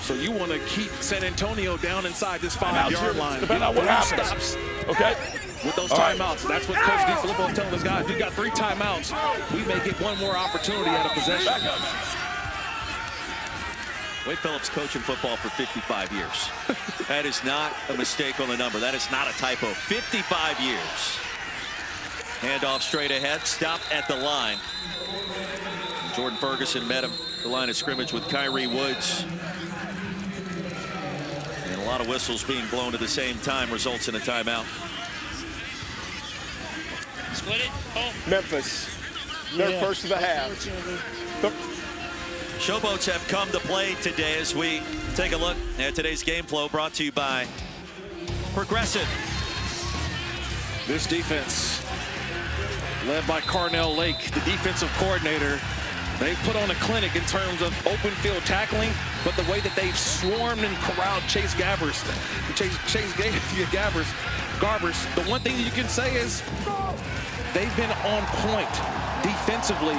So you want to keep San Antonio down inside this 5-yard line. Depending on what happens. Stops. Okay. With those timeouts, that's what Coach DeFilippo is telling us, guys. We got 3 timeouts. We may get one more opportunity at a possession. Wade Phillips coaching football for 55 years. That is not a mistake on the number. That is not a typo. 55 years. Handoff straight ahead. Stop at the line. Jordan Ferguson met him at the line of scrimmage with Kyrie Woods. And a lot of whistles being blown at the same time results in a timeout. Split it. Oh. Memphis, their first of the half. Showboats have come to play today as we take a look at today's game flow, brought to you by Progressive. This defense, led by Carnell Lake, the defensive coordinator, they put on a clinic in terms of open field tackling, but the way that they've swarmed and corralled Chase Garbers, the one thing you can say is they've been on point defensively,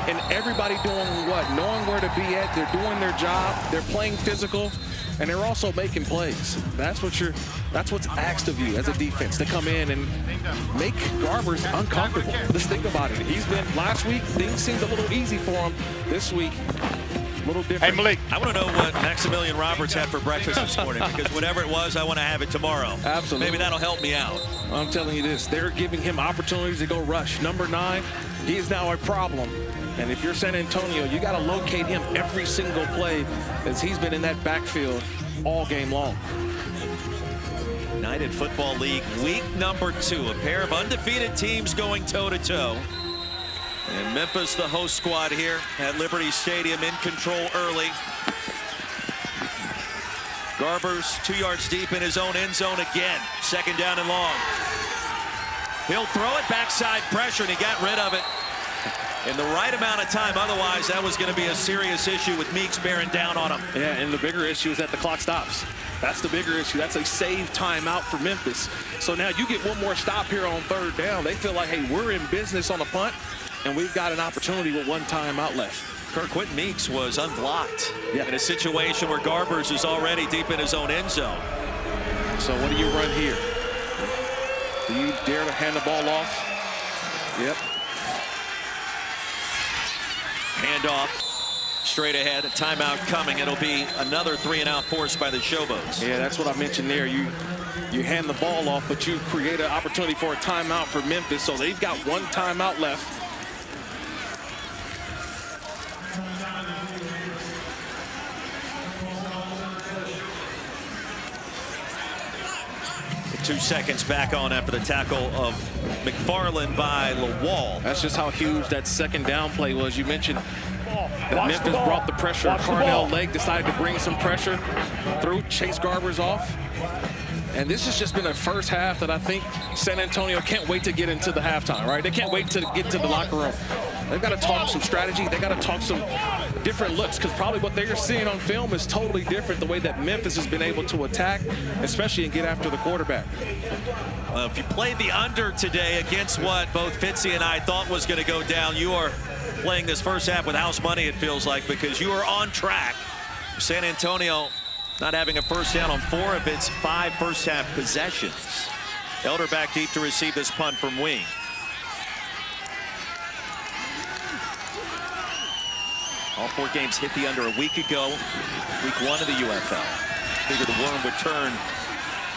and everybody doing what? Knowing where to be at. They're doing their job. They're playing physical, and they're also making plays. That's what's asked of you as a defense, to come in and make Garbers uncomfortable. Just think about it. He's been, last week, things seemed a little easy for him. This week, a little different. Hey, Malik. I want to know what Maximilian Roberts had for breakfast this morning, because whatever it was, I want to have it tomorrow. Absolutely. Maybe that'll help me out. I'm telling you this, they're giving him opportunities to go rush. Number 9, he is now a problem. And if you're San Antonio, you got to locate him every single play, as he's been in that backfield all game long. United Football League week number 2. A pair of undefeated teams going toe-to-toe. And Memphis, the host squad here at Liberty Stadium, in control early. Garbers 2 yards deep in his own end zone again. 2nd down and long. He'll throw it, backside pressure, and he got rid of it in the right amount of time. Otherwise, that was going to be a serious issue with Meeks bearing down on him. Yeah, and the bigger issue is that the clock stops. That's the bigger issue. That's a save timeout for Memphis. So now you get one more stop here on 3rd down. They feel like, hey, we're in business on a punt, and we've got an opportunity with 1 timeout left. Quentin Meeks was unblocked in a situation where Garbers is already deep in his own end zone. So what do you run here? Do you dare to hand the ball off? Yep. Handoff straight ahead. A timeout coming. It'll be another 3-and-out forced by the Showboats. Yeah, that's what I mentioned there. You hand the ball off, but you create an opportunity for a timeout for Memphis. So they've got 1 timeout left. 2 seconds back on after the tackle of McFarland by Lawal. That's just how huge that second down play was. You mentioned that Memphis brought the pressure. Carnell Lake decided to bring some pressure through. Chase Garber's off. And this has just been a first half that I think San Antonio can't wait to get into the halftime, right? They can't wait to get to the locker room. They've got to talk some strategy. They got to talk some different looks, because probably what they're seeing on film is totally different the way that Memphis has been able to attack, especially and get after the quarterback. Well, if you played the under today against what both Fitzy and I thought was going to go down, you are playing this first half with house money, it feels like, because you are on track. San Antonio not having a first down on 4 of its 5 first half possessions. Elder back deep to receive this punt from Wing. All 4 games hit the under a week ago, week 1 of the UFL. Figured the worm would turn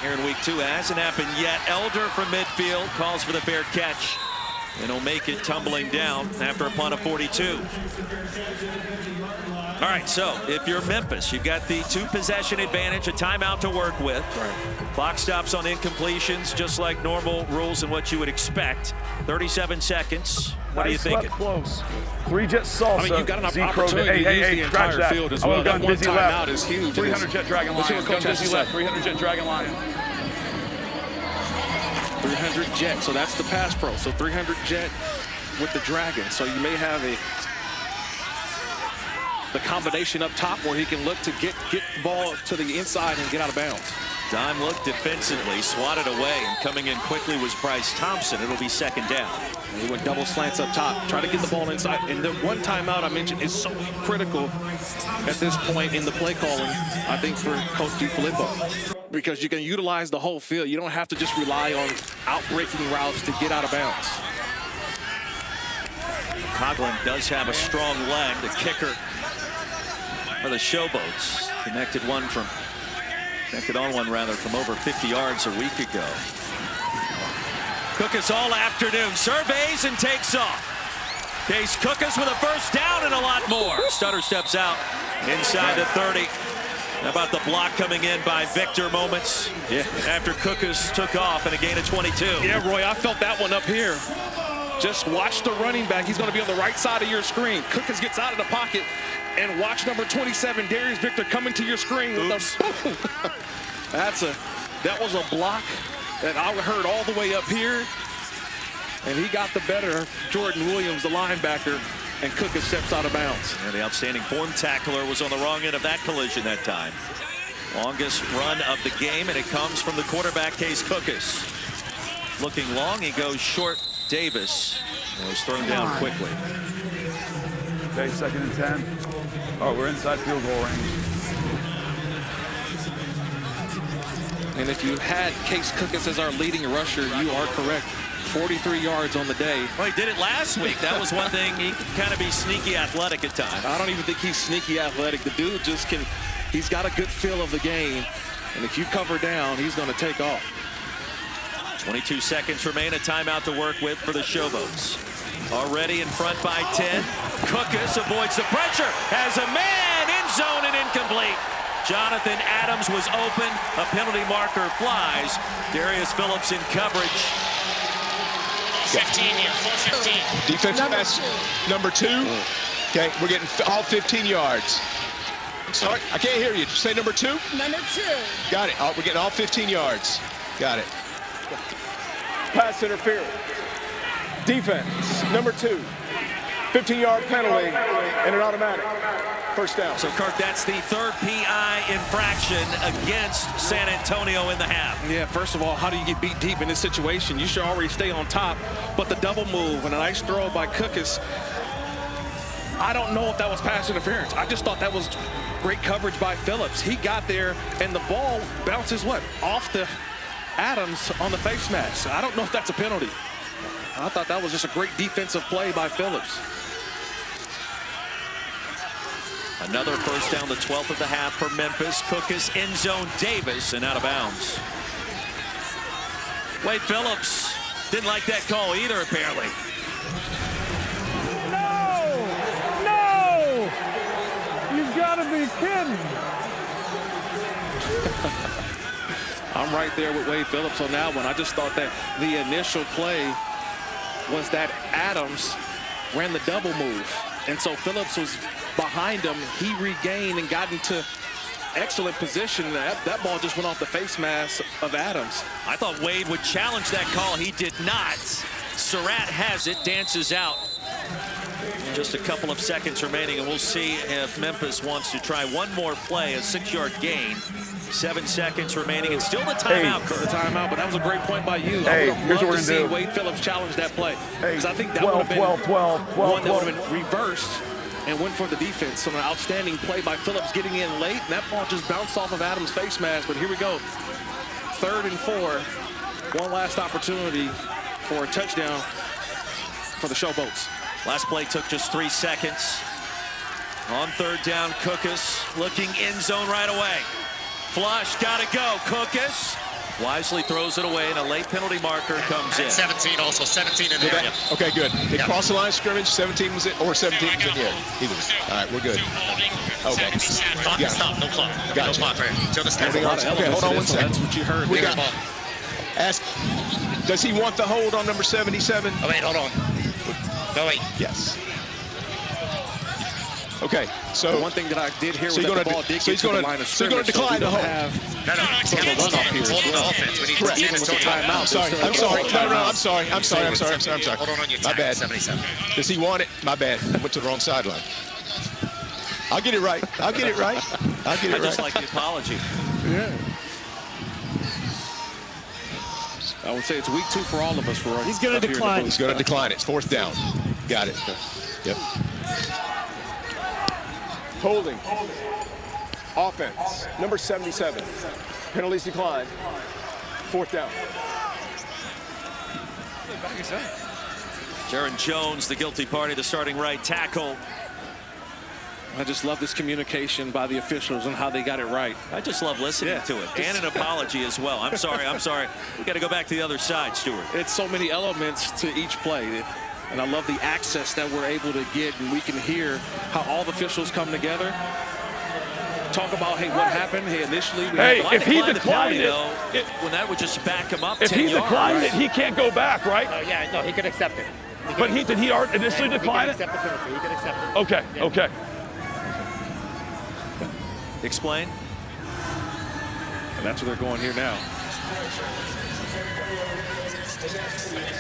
here in week 2. Hasn't happened yet. Elder from midfield calls for the fair catch, and he'll make it tumbling down after a punt of 42. All right, so if you're Memphis, you've got the 2 possession advantage, a timeout to work with. Right. Clock stops on incompletions, just like normal rules and what you would expect. 37 seconds. What are you thinking? Close. 3-jet salsa. I mean, you've got an opportunity to use the entire field as well. That one timeout is huge. 300-jet Dragon Lion. Gun Dizzy left. 300-jet Dragon Lion. 300 jet, so that's the pass pro. So 300 jet with the Dragon. So you may have the combination up top where he can look to get the ball to the inside and get out of bounds. Dime looked defensively, swatted away, and coming in quickly was Bryce Thompson. It'll be second down. And he went double slants up top, try to get the ball inside. And the one timeout I mentioned is so critical at this point in the play calling, I think, for Coach DiFilippo. Because you can utilize the whole field. You don't have to just rely on out-breaking routes to get out of bounds. Coughlin does have a strong leg. The kicker for the Showboats connected on one from over 50 yards a week ago. Cookus all afternoon surveys and takes off. Case Cookus with a first down and a lot more. Stutter steps out inside the 30. How about the block coming in by Victor moments after Cookus took off and a gain of 22. Yeah, Roy, I felt that one up here. Just watch the running back. He's going to be on the right side of your screen. Cookus gets out of the pocket, and watch number 27, Darius Victor, coming to your screen with a that was a block that I heard all the way up here, and he got the better of Jordan Williams, the linebacker, and Cookus steps out of bounds. And the outstanding form tackler was on the wrong end of that collision that time. Longest run of the game, and it comes from the quarterback, Case Cookus. Looking long, he goes short. Davis was thrown down quickly. Okay, 2nd and 10. Oh, we're inside field goal range. And if you had Case Cookus as our leading rusher, you are correct. 43 yards on the day. Well, he did it last week. That was one thing. He can kind of be sneaky athletic at times. I don't even think he's sneaky athletic. The dude just can, he's got a good feel of the game. And if you cover down, he's going to take off. 22 seconds remain, a timeout to work with for the Showboats. Already in front by 10. Cookus avoids the pressure, has a man in zone and incomplete. Jonathan Adams was open. A penalty marker flies. Darius Phillips in coverage. 15 here, full 15. Defensive pass number 2. Okay, we're getting all 15 yards. Sorry, I can't hear you. Did you say number 2? Number 2. Got it. We're getting all 15 yards. Got it. Pass interference. Defense, number 2. 15-yard penalty and an automatic. First down. So, Kirk, that's the 3rd PI infraction against San Antonio in the half. Yeah, first of all, how do you get beat deep in this situation? You should already stay on top. But the double move and a nice throw by Cookus, I don't know if that was pass interference. I just thought that was great coverage by Phillips. He got there, and the ball bounces off the Adams on the face mask. I don't know if that's a penalty. I thought that was just a great defensive play by Phillips. Another first down, the 12th of the half for Memphis. Cookus in zone, Davis, and out of bounds. Wade Phillips didn't like that call either, apparently. No! You've got to be kidding. I'm I'm right there with Wade Phillips on that one. I just thought that the initial play was that Adams ran the double move. And so Phillips was behind him. He regained and got into excellent position. That ball just went off the face mask of Adams. I thought Wade would challenge that call. He did not. Surratt has it, dances out. Just a couple of seconds remaining, and we'll see if Memphis wants to try one more play, a 6-yard gain. 7 seconds remaining, and still the timeout. The timeout, but that was a great point by you. Hey, I would here's have what loved to we're see gonna do. Wade Phillips challenge that play. Because I think that 12, would have been 12, one that would have been reversed and went for the defense. So an outstanding play by Phillips getting in late, and that ball just bounced off of Adams' face mask. But here we go. 3rd and 4. One last opportunity for a touchdown for the Showboats. Last play took just 3 seconds. On 3rd down, Cookus looking end zone right away. Flush, gotta go. Cookus wisely throws it away, and a late penalty marker comes in. 17 also, 17 in there. Okay, good. They crossed the line of scrimmage, 17 was it, or 17 was in the air. Either. All right, we're good. Okay. Stop, stop, no clock. Gotcha. No clock there. Till the snap. Okay, hold on 1 second. That's what you heard. We got, ask, does he want the hold on number 77? Oh, wait, hold on. No, wait. Yes. Okay, so the one thing that I did hear was so that the ball did get to the line of so you're scrimmage. going to decline the hold. No, sort of a runoff here as well. Correct. Even with the timeout. I'm sorry. I'm sorry. Hold on your My time, bad. 77. Does he want it? My bad. I went to the wrong sideline. I'll get it right. I'll get it right. I just like the apology. Yeah. I would say it's week 2 for all of us. He's going to decline. He's going to decline it. It's 4th down. Got it. Yep. Holding. Offense. Number 77. Penalties declined. 4th down. Jaron Jones, the guilty party, the starting right tackle. I just love this communication by the officials and how they got it right. I just love listening to it. And an apology as well. I'm sorry. We got to go back to the other side, Stuart. It's so many elements to each play. And I love the access that we're able to get, and we can hear how all the officials come together. Talk about, hey, what happened? Hey, initially we Hey, had if he declined it, when that would just back him up if 10 he yards. declined it, he can't go back, right? Yeah, no, he could accept it. But did he initially decline it? He could accept the penalty. He could accept it. Okay, Yeah. okay. Explain. And that's where they're going here now.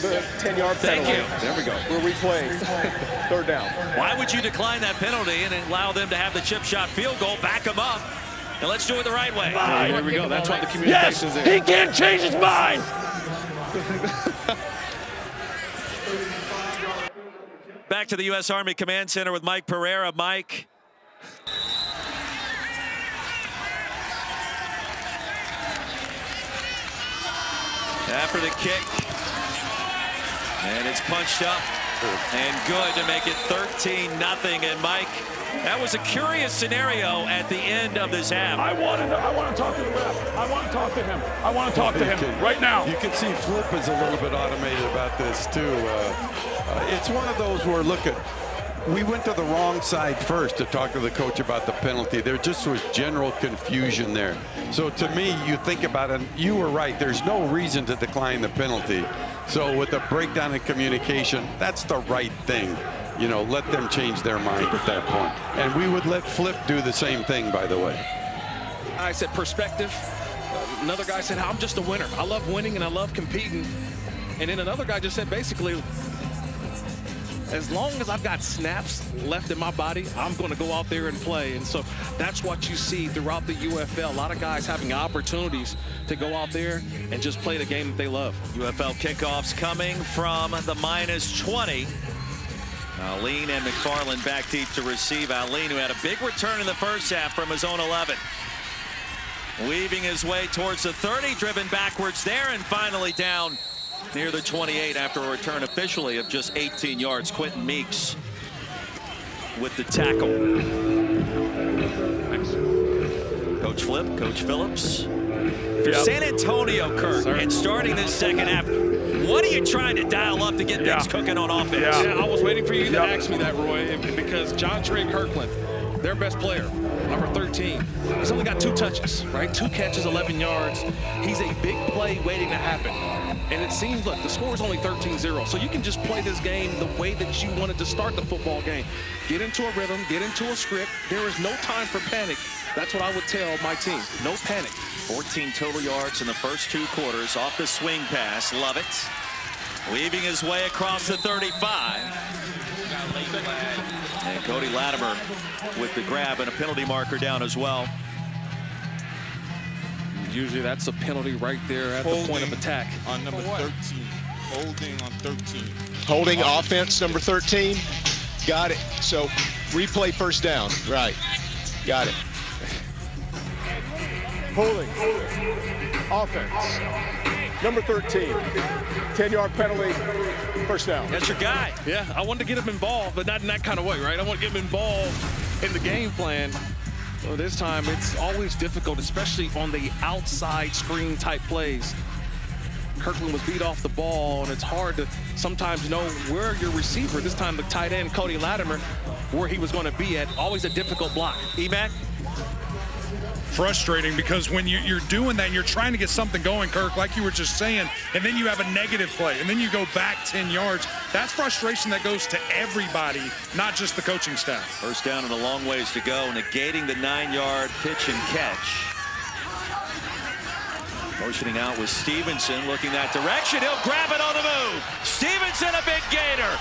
The 10-yard penalty. Thank you. There we go. We're replaying. 3rd down. Why would you decline that penalty and allow them to have the chip shot field goal, back them up, and let's do it the right way? There we go. That's why the communication's Yes, there. he can't change his mind. Back to the U.S. Army Command Center with Mike Pereira. Mike. After the kick, and it's punched up and good to make it 13-0. And Mike, that was a curious scenario at the end of this half. I want to talk to the ref. I want to talk to him. I want to talk to him right now. You can see Flip is a little bit automated about this too. It's one of those where, look at, we went to the wrong side first to talk to the coach about the penalty. There just was general confusion there. So to me, you think about it, you were right. There's no reason to decline the penalty. So with the breakdown in communication, that's the right thing. You know, let them change their mind at that point. And we would let Flip do the same thing, by the way. I said perspective. Another guy said, I'm just a winner. I love winning and I love competing. And then another guy just said, basically, as long as I've got snaps left in my body, I'm going to go out there and play. And so that's what you see throughout the UFL. A lot of guys having opportunities to go out there and just play the game that they love. UFL kickoffs coming from the -20. Alene and McFarland back deep to receive. Alene, who had a big return in the first half from his own 11. Weaving his way towards the 30, driven backwards there, and finally down near the 28 after a return officially of just 18 yards. Quentin Meeks with the tackle. Coach Flip, Coach Phillips. For San Antonio, Kirk, and starting this second half, what are you trying to dial up to get things cooking on offense? Yeah, I was waiting for you to ask me that, Roy, because John Trey Kirkland, their best player, number 13. He's only got 2 touches, right? 2 catches, 11 yards. He's a big play waiting to happen. And it seems, look, the score is only 13-0. So you can just play this game the way that you wanted to start the football game. Get into a rhythm, get into a script. There is no time for panic. That's what I would tell my team. No panic. 14 total yards in the first 2 quarters off the swing pass. Love it. Weaving his way across the 35. And Cody Latimer with the grab and a penalty marker down as well. Usually that's a penalty right there at the point of attack. On number 13. Holding on 13. Holding offense, number 13. Got it. So replay first down. Right. Got it. Holding. Offense. Number 13. 10-yard penalty. First down. That's your guy. Yeah, I wanted to get him involved, but not in that kind of way, right? I want to get him involved in the game plan. Well, this time it's always difficult, especially on the outside screen type plays. Kirkland was beat off the ball, and it's hard to sometimes know where your receiver, this time the tight end, Cody Latimer, where he was going to be at. Always a difficult block. E-Mac? Frustrating because when you're doing that, you're trying to get something going, Kirk, like you were just saying, and then you have a negative play, and then you go back 10 yards. That's frustration that goes to everybody, not just the coaching staff. First down and a long ways to go, negating the 9-yard pitch and catch. Motioning out with Stevenson, looking that direction. He'll grab it on the move. Stevenson, a big gainer.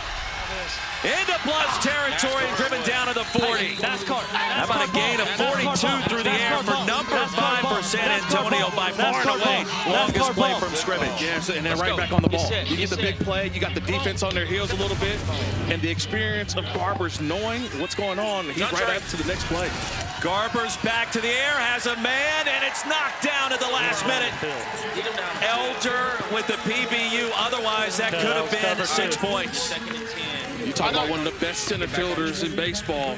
Into plus territory, driven down to the 40. How about a gain of 42 through the air for number 5 for San Antonio, by far and away longest play from scrimmage. Yes, and they're right back on the ball. You get the big play, you got the defense on their heels a little bit, and the experience of Garber's knowing what's going on. He's right up to the next play. Garber's back to the air, has a man, and it's knocked down at the last minute. Elder with the PBU, otherwise that could have been 6 points. You talk about one of the best center fielders in baseball.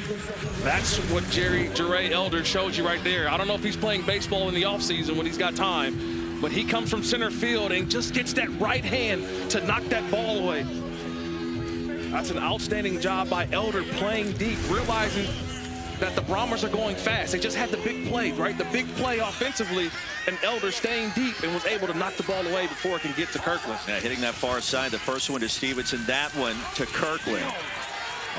That's what Jerry Elder shows you right there. I don't know if he's playing baseball in the offseason when he's got time, but he comes from center field and just gets that right hand to knock that ball away. That's an outstanding job by Elder, playing deep, realizing that the Brahmas are going fast. They just had the big play, right? The big play offensively, and Elder staying deep and was able to knock the ball away before it can get to Kirkland. Yeah, hitting that far side. The first one to Stevenson, that one to Kirkland.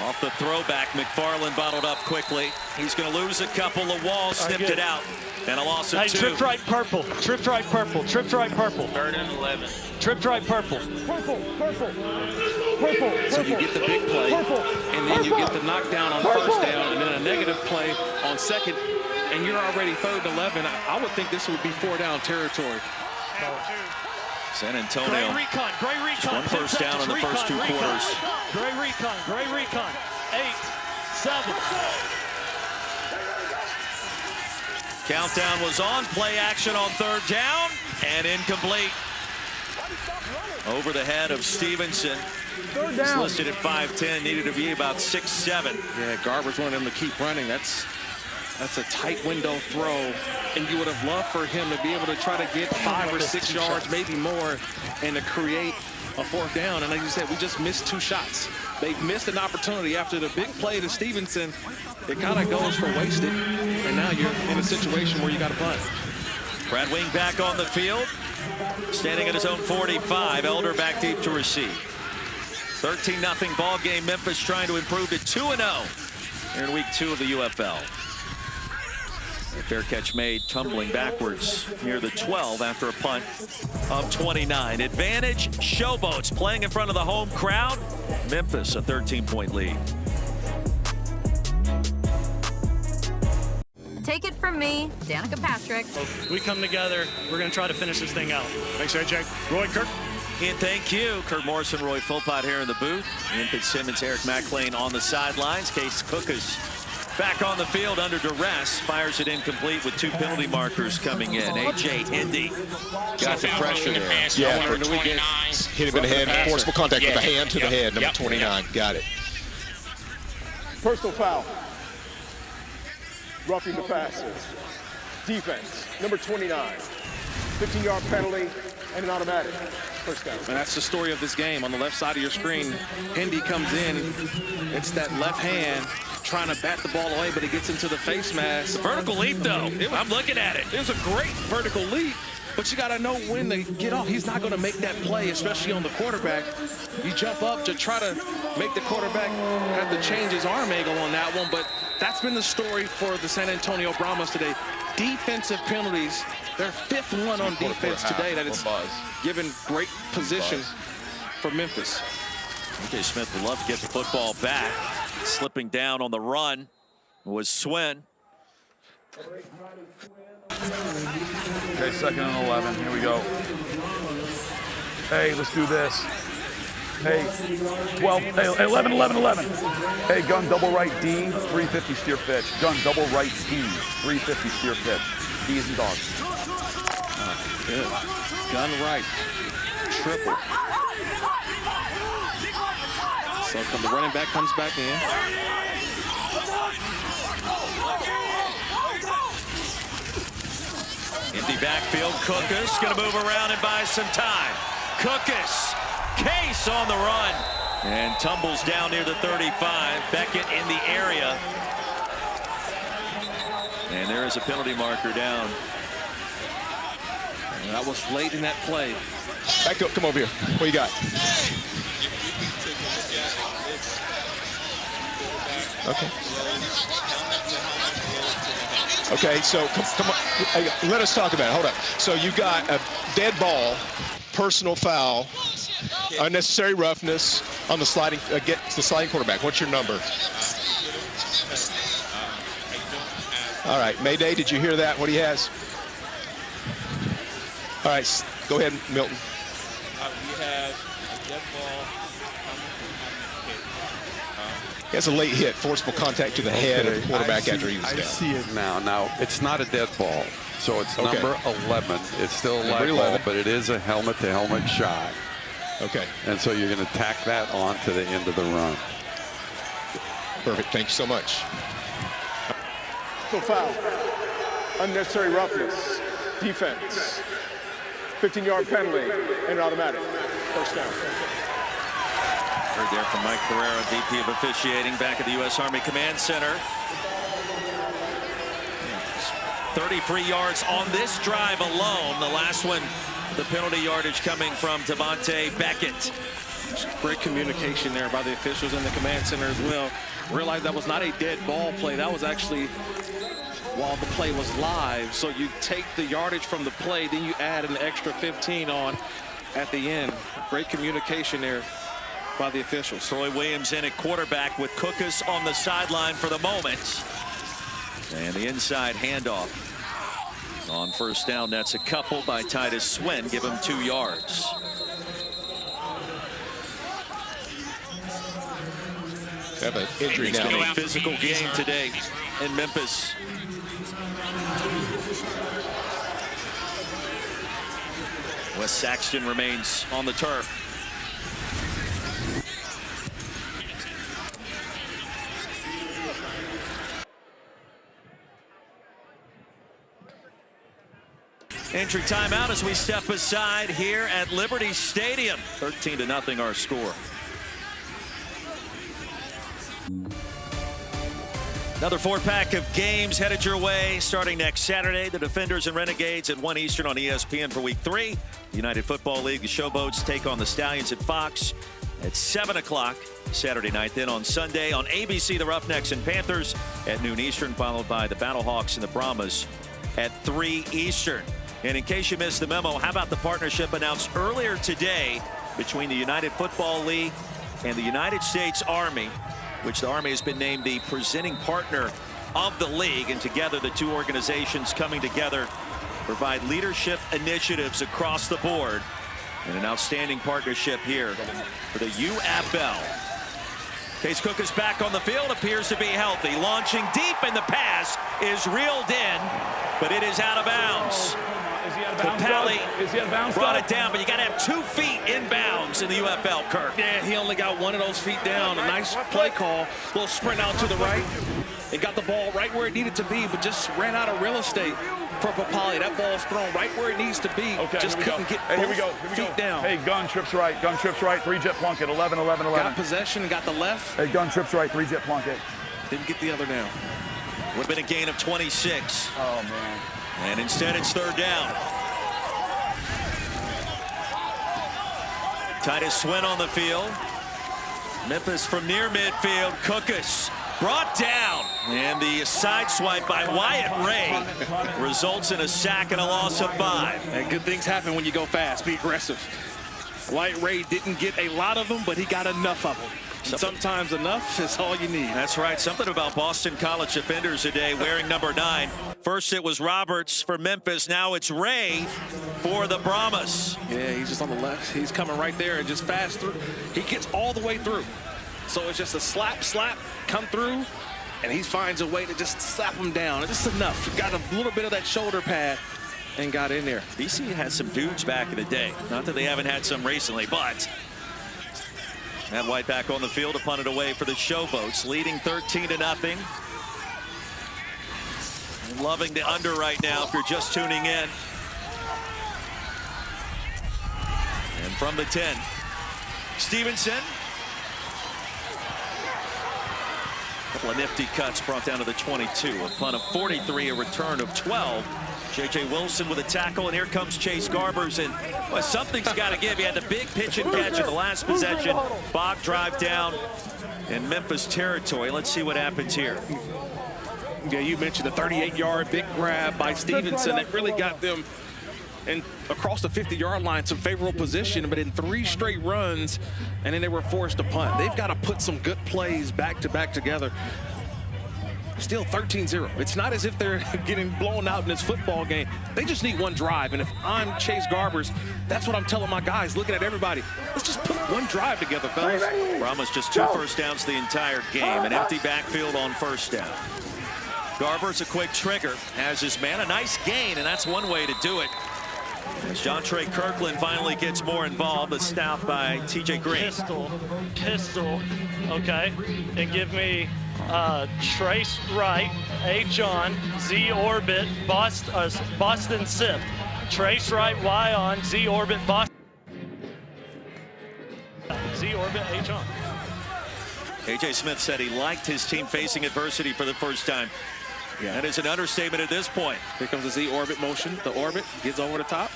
Off the throwback, McFarland bottled up quickly. He's going to lose a couple. The wall snipped it out. And a loss of 2. Tripped right purple. Tripped right purple. Tripped right purple. 3rd and 11. Tripped right purple. Purple. So you get the big play, and then you get the knockdown on first down, and then a negative play on second, and you're already 3rd and 11. I would think this would be 4-down territory. San Antonio. Great recon. One first down in the first 2 quarters. Great recon. 8, 7. Countdown was on. Play action on 3rd down, and incomplete. Over the head of Stevenson. 3rd He's down. listed at 5'10", needed to be about 6'7". Yeah, Garber's wanting him to keep running. That's a tight window throw, and you would have loved for him to be able to try to get 5 or 6 yards, maybe more, and to create a 4th down. And like you said, we just missed 2 shots. They missed an opportunity after the big play to Stevenson. It kind of goes for wasted, and now you're in a situation where you got to punt. Brad Wing back on the field, standing at his own 45. Elder back deep to receive. 13-0 ball game. Memphis trying to improve to 2-0 here in week 2 of the UFL. A fair catch made, tumbling backwards near the 12 after a punt of 29. Advantage, Showboats playing in front of the home crowd. Memphis a 13-point lead. Take it from me, Danica Patrick. We come together. We're going to try to finish this thing out. Thanks, AJ. Roy, Kirk. And thank you. Kurt Morrison, Roy Philpott here in the booth. Ian Fitzsimmons, Eric McLean on the sidelines. Case Cook is back on the field under duress. Fires it incomplete with 2 penalty markers coming in. A.J. Indy got the pressure there. Yeah, hit him in the head. Forcible contact with the hand to the head, number 29. Got it. Personal foul. Roughing the passer. Defense, number 29. 15-yard penalty and an automatic. First down. And that's the story of this game. On the left side of your screen, Indy comes in. It's that left hand trying to bat the ball away, but he gets into the face mask. Vertical leap, though. I'm looking at it. It was a great vertical leap, but you got to know when to get off. He's not going to make that play, especially on the quarterback. You jump up to try to make the quarterback have to change his arm angle on that one, but that's been the story for the San Antonio Brahmas today. Defensive penalties, their 5th one on defense today that it's given great position for Memphis. Okay, Smith would love to get the football back. Slipping down on the run was Swin. Okay, 2nd and 11. Here we go. Hey, let's do this. Hey, 12, hey, 11. Hey, gun double right D, 350 steer pitch. Gun double right D, 350 steer pitch. D's and dogs. Good. Gun right. Triple. So the running back comes back in. Empty backfield. Cookus going to move around and buy some time. Cookus. Case on the run. And tumbles down near the 35. Beckett in the area. And there is a penalty marker down. And that was late in that play. Back up. Come over here. What you got? Okay. Okay, so come on. Hey, let us talk about it. Hold up. So you got a dead ball, personal foul, unnecessary roughness on the sliding quarterback. What's your number? All right, Mayday, did you hear that? What he has? All right, go ahead, Milton. We have a dead ball. He has a late hit, forcible contact to the head of the quarterback after he was down. I see it now. Now, it's not a dead ball, so it's number 11. It's still a live ball, 11. but it is a helmet-to-helmet shot. Okay. And so you're going to tack that on to the end of the run. Perfect. Thank you so much. Foul. Unnecessary roughness. Defense. 15-yard penalty and automatic. First down. Heard there from Mike Pereira, VP of Officiating, back at the U.S. Army Command Center. 33 yards on this drive alone. The last one, the penalty yardage coming from Devontae Beckett. Great communication there by the officials in the command center as well. Realized that was not a dead ball play. That was actually while the play was live. So you take the yardage from the play, then you add an extra 15 on at the end. Great communication there by the officials. Troy Williams in at quarterback with Cookus on the sideline for the moment. And the inside handoff. On first down, that's a couple by Titus Swin. Give him 2 yards. Have an injury It's now. been a physical game today in Memphis. Wes Saxton remains on the turf. Entry timeout as we step aside here at Liberty Stadium. 13-0 our score. Another 4-pack of games headed your way starting next Saturday. The Defenders and Renegades at 1 Eastern on ESPN for Week 3. The United Football League, the Showboats, take on the Stallions at Fox at 7 o'clock Saturday night. Then on Sunday on ABC, the Roughnecks and Panthers at noon Eastern, followed by the Battlehawks and the Brahmas at 3 Eastern. And in case you missed the memo, how about the partnership announced earlier today between the United Football League and the United States Army, which the Army has been named the presenting partner of the league. And together, the two organizations coming together provide leadership initiatives across the board. And an outstanding partnership here for the UFL. Case Cook is back on the field, appears to be healthy. Launching deep, and the pass is reeled in, but it is out of bounds. Is he out of bounds? Is he out of bounds? Brought it down, but you got to have 2 feet in bounds in the UFL, Kirk. Yeah, he only got 1 of those feet down. A nice play call. Little sprint out to the right. It got the ball right where it needed to be, but just ran out of real estate for Papali. That ball's thrown right where it needs to be. Okay, just couldn't get both feet down. Hey, gun trips right. Gun trips right. 3-jet plunket. 11. Got possession, got the left. Hey, gun trips right. 3-jet plunket. Didn't get the other down. Would have been a gain of 26. Oh, man. And instead it's third down. Titus Swin on the field. Memphis from near midfield. Cookus brought down. And the side swipe by Wyatt Ray results in a sack and a loss of 5. And good things happen when you go fast. Be aggressive. Wyatt Ray didn't get a lot of them, but he got enough of them. Sometimes enough is all you need. That's right. Something about Boston College defenders today wearing number 9. First it was Roberts for Memphis. Now it's Ray for the Brahmas. Yeah, he's just on the left. He's coming right there and just fast through. He gets all the way through. So it's just a slap, come through, and he finds a way to just slap him down. It's just enough. Got a little bit of that shoulder pad and got in there. BC had some dudes back in the day. Not that they haven't had some recently, but Matt White back on the field to punt it away for the Showboats, leading 13-0. And loving the under right now if you're just tuning in. And from the 10, Stevenson. A couple of nifty cuts brought down to the 22. A punt of 43, a return of 12. J.J. Wilson with a tackle, and here comes Chase Garbers, and well, something's got to give. He had the big pitch and catch in the last possession. Bog drive down in Memphis territory. Let's see what happens here. Yeah, you mentioned the 38-yard big grab by Stevenson that really got them and across the 50-yard line, some favorable position, but in 3 straight runs, and then they were forced to punt. They've got to put some good plays back-to-back together. Still 13-0. It's not as if they're getting blown out in this football game. They just need one drive, and if I'm Chase Garbers, that's what I'm telling my guys, looking at everybody. Let's just put one drive together, fellas. Brahmas just 2 first downs the entire game. An empty backfield on first down. Garbers a quick trigger, has his man. A nice gain, and that's one way to do it. As John Trey Kirkland finally gets more involved, a stop by T.J. Green. Pistol, okay, and give me Trace Right, H on, Z orbit, Boston Sip. Trace Right, Y on, Z orbit, Boston. Z orbit, H on. A.J. Smith said he liked his team facing adversity for the first time. Yeah. That is an understatement at this point. Here comes the Z orbit motion. The orbit gets over the top.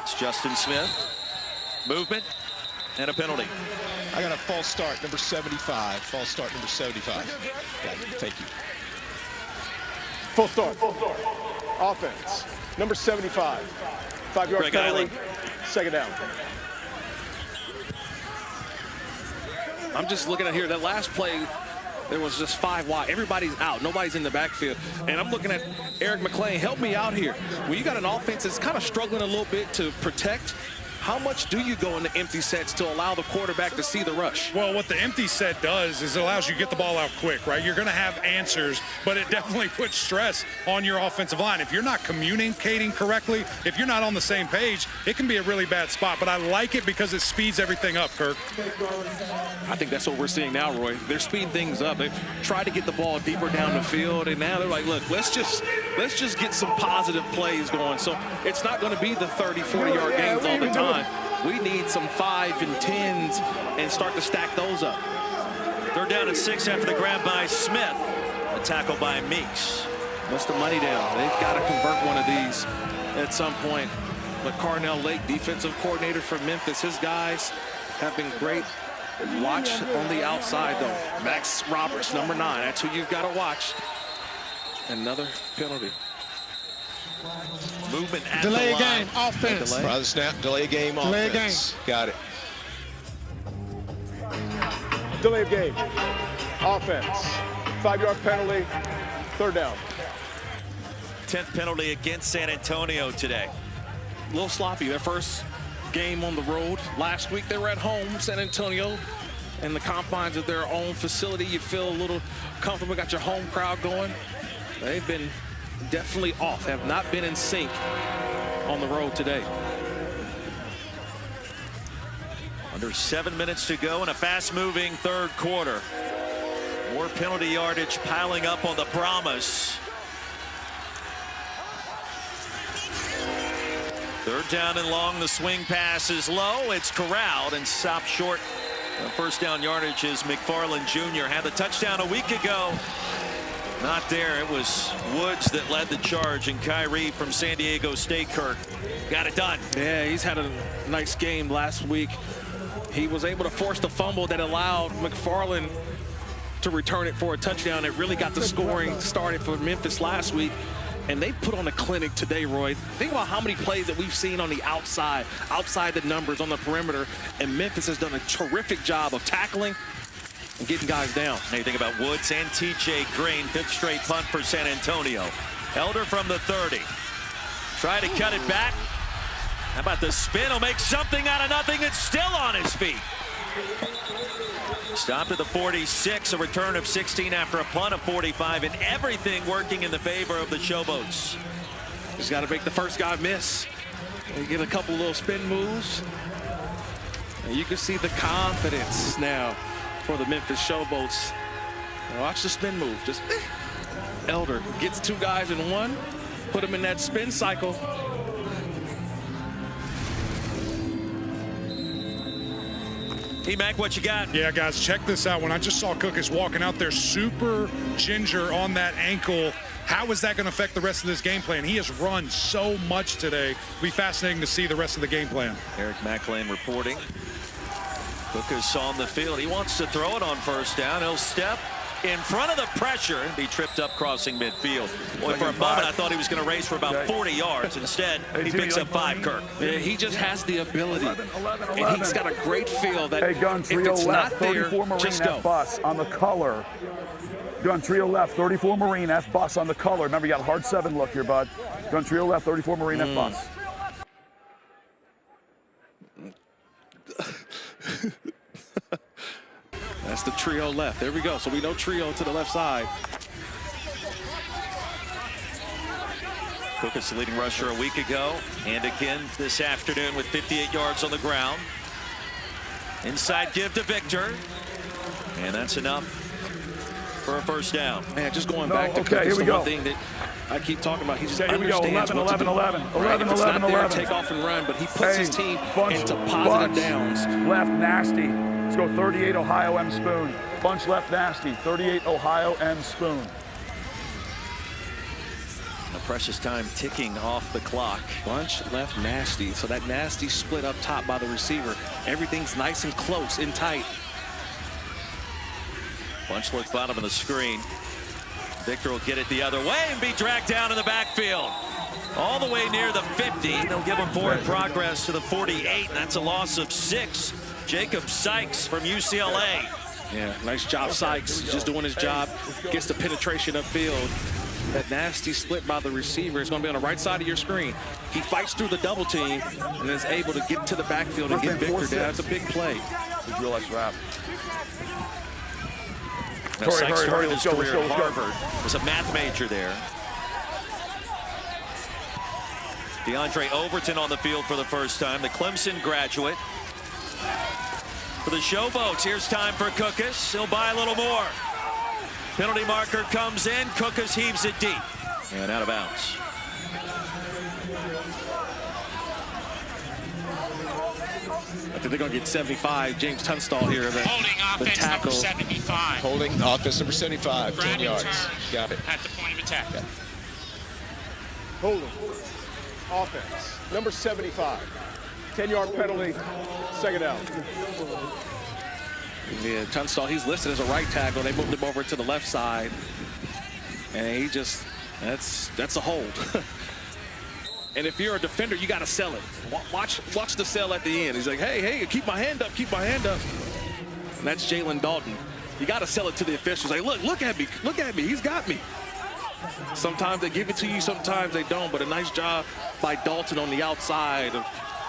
It's Justin Smith. Movement and a penalty. I got a false start, number 75. False start, number 75. Got it. Thank you. Full start. Offense, number 75. 5-yard penalty. Second down. I'm just looking at here. That last play, there was just 5 wide. Everybody's out. Nobody's in the backfield. And I'm looking at Eric McLean. Help me out here. When you got an offense that's kind of struggling a little bit to protect, how much do you go into empty sets to allow the quarterback to see the rush? Well, what the empty set does is it allows you to get the ball out quick, right? You're going to have answers, but it definitely puts stress on your offensive line. If you're not communicating correctly, if you're not on the same page, it can be a really bad spot. But I like it because it speeds everything up, Kirk. I think that's what we're seeing now, Roy. They're speeding things up. They try to get the ball deeper down the field, and now they're like, look, let's just get some positive plays going. So it's not going to be the 30, 40-yard gains all the time. We need some 5 and 10s and start to stack those up. Third down and 6 after the grab by Smith. A tackle by Meeks. What's the money down? They've got to convert one of these at some point. But Carnell Lake, defensive coordinator for Memphis, his guys have been great. Watch on the outside, though. Max Roberts, number 9. That's who you've got to watch. Another penalty. Movement at delay the line. Game, offense. Delay. Snap, delay game, delay offense. Game. Got it. Delay of game. Offense. 5-yard penalty. Third down. 10th penalty against San Antonio today. A little sloppy. Their first game on the road. Last week they were at home, San Antonio, in the confines of their own facility. You feel a little comfortable. Got your home crowd going. They've been definitely off, have not been in sync on the road today. Under 7 minutes to go in a fast-moving third quarter. More penalty yardage piling up on the Brahmas. Third down and long. The swing pass is low. It's corralled and stopped short First down yardage is McFarland Jr. Had the touchdown a week ago. Not there. It was Woods that led the charge, and Kyrie from San Diego State, Kirk, got it done. Yeah, he's had a nice game last week. He was able to force the fumble that allowed McFarland to return it for a touchdown. It really got the scoring started for Memphis last week. And they put on a clinic today, Roy. Think about how many plays that we've seen on the outside the numbers on the perimeter. And Memphis has done a terrific job of tackling and getting guys down. Now you think about Woods and TJ Green, 5th straight punt for San Antonio. Elder from the 30. Try to cut it back. How about the spin? He'll make something out of nothing. It's still on his feet. Stopped at the 46, a return of 16 after a punt of 45, and everything working in the favor of the Showboats. Just got to make the first guy miss. And get a couple little spin moves. And you can see the confidence now for the Memphis Showboats. Now watch the spin move. Just Elder gets 2 guys in one, put them in that spin cycle. T-Mac, what you got? Yeah, guys, check this out. When I just saw Cookus walking out there, super ginger on that ankle. How is that going to affect the rest of this game plan? He has run so much today. It'll be fascinating to see the rest of the game plan. Eric Macklin reporting. Cookus on the field. He wants to throw it on first down. He'll step in front of the pressure and be tripped up crossing midfield. Boy, for a moment, I thought he was going to race for about 40 yards. Instead, he picks up 5, Kirk. Yeah, he just has the ability. 11. And he's got a great feel that Gun if trio it's left, not there, 34 Marine just F go. bus on the color. Gun trio left, 34 Marine F bus on the color. Remember, you got a hard 7 look here, bud. Gun trio left, 34 Marine F bus. That's the trio left. There we go. So we know trio to the left side. Cookus, the leading rusher a week ago, and again this afternoon with 58 yards on the ground. Inside give to Victor, and that's enough for a first down. Man, just going back to Cookus, the one thing that I keep talking about, he just understands what to do. 11. If it's not there, take off and run, but he puts his team into positive downs. Left nasty. Let's go 38 Ohio M Spoon. Bunch left nasty. 38 Ohio M Spoon. A precious time ticking off the clock. Bunch left nasty. So that nasty split up top by the receiver. Everything's nice and close and tight. Bunch look bottom of the screen. Victor will get it the other way and be dragged down in the backfield. All the way near the 50. They'll give him forward progress to the 48. And that's a loss of 6. Jacob Sykes from UCLA. Yeah, nice job, Sykes. He's just doing his job. Gets the penetration upfield. That nasty split by the receiver is going to be on the right side of your screen. He fights through the double team and is able to get to the backfield and get Victor down. That's a big play. Just real nice wrap. Now, Sykes started his career at Harvard. Was a math major there. DeAndre Overton on the field for the first time, the Clemson graduate. For the Showboats, here's time for Cookus. He'll buy a little more. Penalty marker comes in. Cookus heaves it deep. And out of bounds. I think they're going to get 75. James Tunstall here. Holding offense number 75. Holding offense number 75, 10 yards. Got it. At the point of attack. Holding offense number 75. 10-yard penalty, second down. Yeah, Tunstall, he's listed as a right tackle. They moved him over to the left side. And he just, that's a hold. And if you're a defender, you got to sell it. Watch the sell at the end. He's like, hey, keep my hand up, keep my hand up. And that's Jalen Dalton. You got to sell it to the officials. Like, look at me, he's got me. Sometimes they give it to you, sometimes they don't. But a nice job by Dalton on the outside of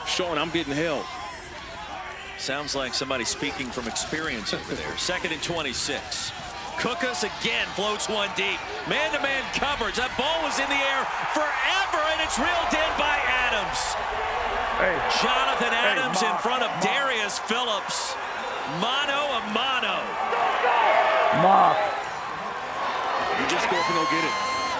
showing I'm getting held. Sounds like somebody speaking from experience over there. 2nd and 26. Cookus again floats one deep. Man-to-man coverage. That ball was in the air forever, and it's reeled in by Adams. Jonathan Adams in front of Darius Phillips. Mano a mano. You just go up and go get it.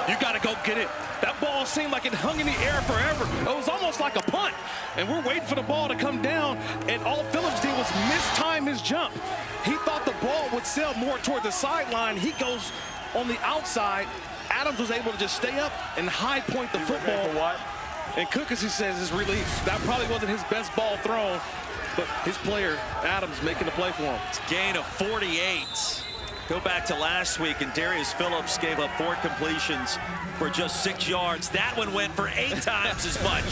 You got to go get it. That ball seemed like it hung in the air forever. It was almost like a punt. And we're waiting for the ball to come down, and all Phillips did was miss time time his jump. He thought the ball would sail more toward the sideline. He goes on the outside. Adams was able to just stay up and high point the football. And Cook, as he says, is relief. That probably wasn't his best ball thrown, but his player, Adams, making the play for him. It's a gain of 48. Go back to last week, and Darius Phillips gave up 4 completions for just 6 yards. That one went for 8 times as much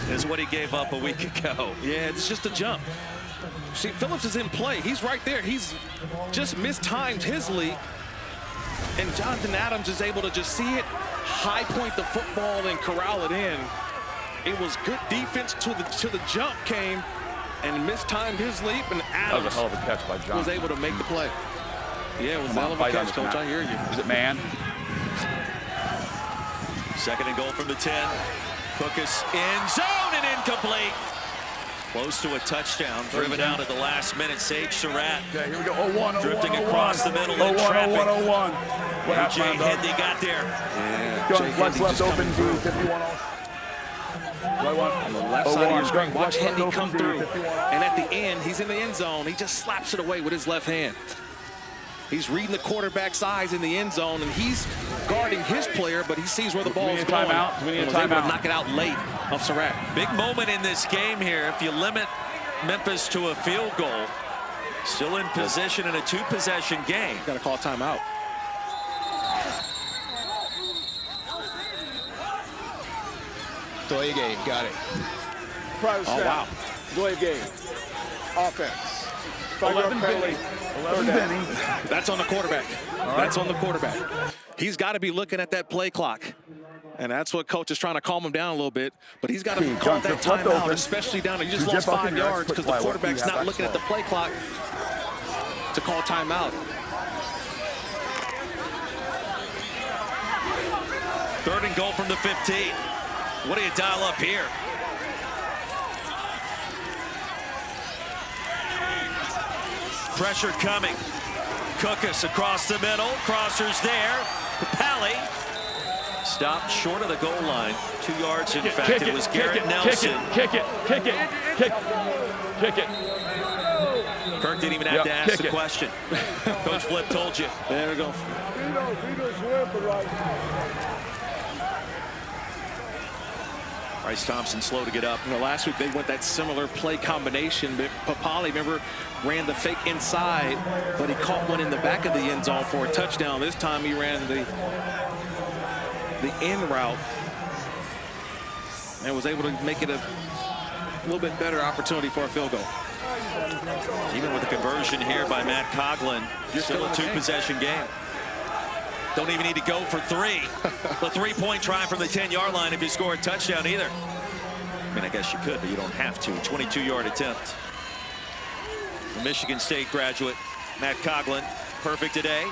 as what he gave up a week ago. Yeah, it's just a jump. See, Phillips is in play. He's right there. He's just mistimed his leap. And Jonathan Adams is able to just see it, high point the football, and corral it in. It was good defense till the jump came, and mistimed his leap, and Adams that was a hell of a catch by John. was able to make the play. Yeah, it was a hell of a catch, Coach. I hear you. Is it man? Second and goal from the 10. Cookus in zone and incomplete. Close to a touchdown, driven out at the last minute. Sage Surratt. Okay, here we go. 0-1, drifting across the middle in traffic. 0-1. AJ Hendy got there. Yeah, Gun flex left open to 51. Right one. On the left side of your screen, watch Hendy come through. And at the end, he's in the end zone. He just slaps it away with his left hand. He's reading the quarterback's eyes in the end zone, and he's guarding his player, but he sees where the ball is going. Do we need a Was able to timeout? knock it out late of Surratt. Big moment in this game here. If you limit Memphis to a field goal, still in position in a 2-possession game. Got to call timeout. Delay game, got it. Private Oh, snap. wow. Delay game. Offense. 11 Vinny. 11 Vinny. That's on the quarterback. That's on the quarterback. He's got to be looking at that play clock. And that's what coach is trying to calm him down a little bit. But he's got to call that timeout, especially down there. You just lost 5 yards because the quarterback's not looking at the play clock to call timeout. Third and goal from the 15. What do you dial up here? Pressure coming. Cookus across the middle. Crossers there. Pally stopped short of the goal line. 2 yards, in fact. It was Garrett Nelson. Kick it. Kirk didn't even have to ask the question. Coach Flip told you. There we go. Bryce Thompson slow to get up. You know, last week they went that similar play combination, but Papali, remember, ran the fake inside, but he caught one in the back of the end zone for a touchdown. This time he ran the in route and was able to make it a little bit better opportunity for a field goal. Even with the conversion here by Matt Coughlin, still a 2-possession game. Don't even need to go for 3. The 3-point try from the 10-yard line if you score a touchdown either. I mean, I guess you could, but you don't have to. 22-yard attempt. The Michigan State graduate, Matt Coughlin, perfect today.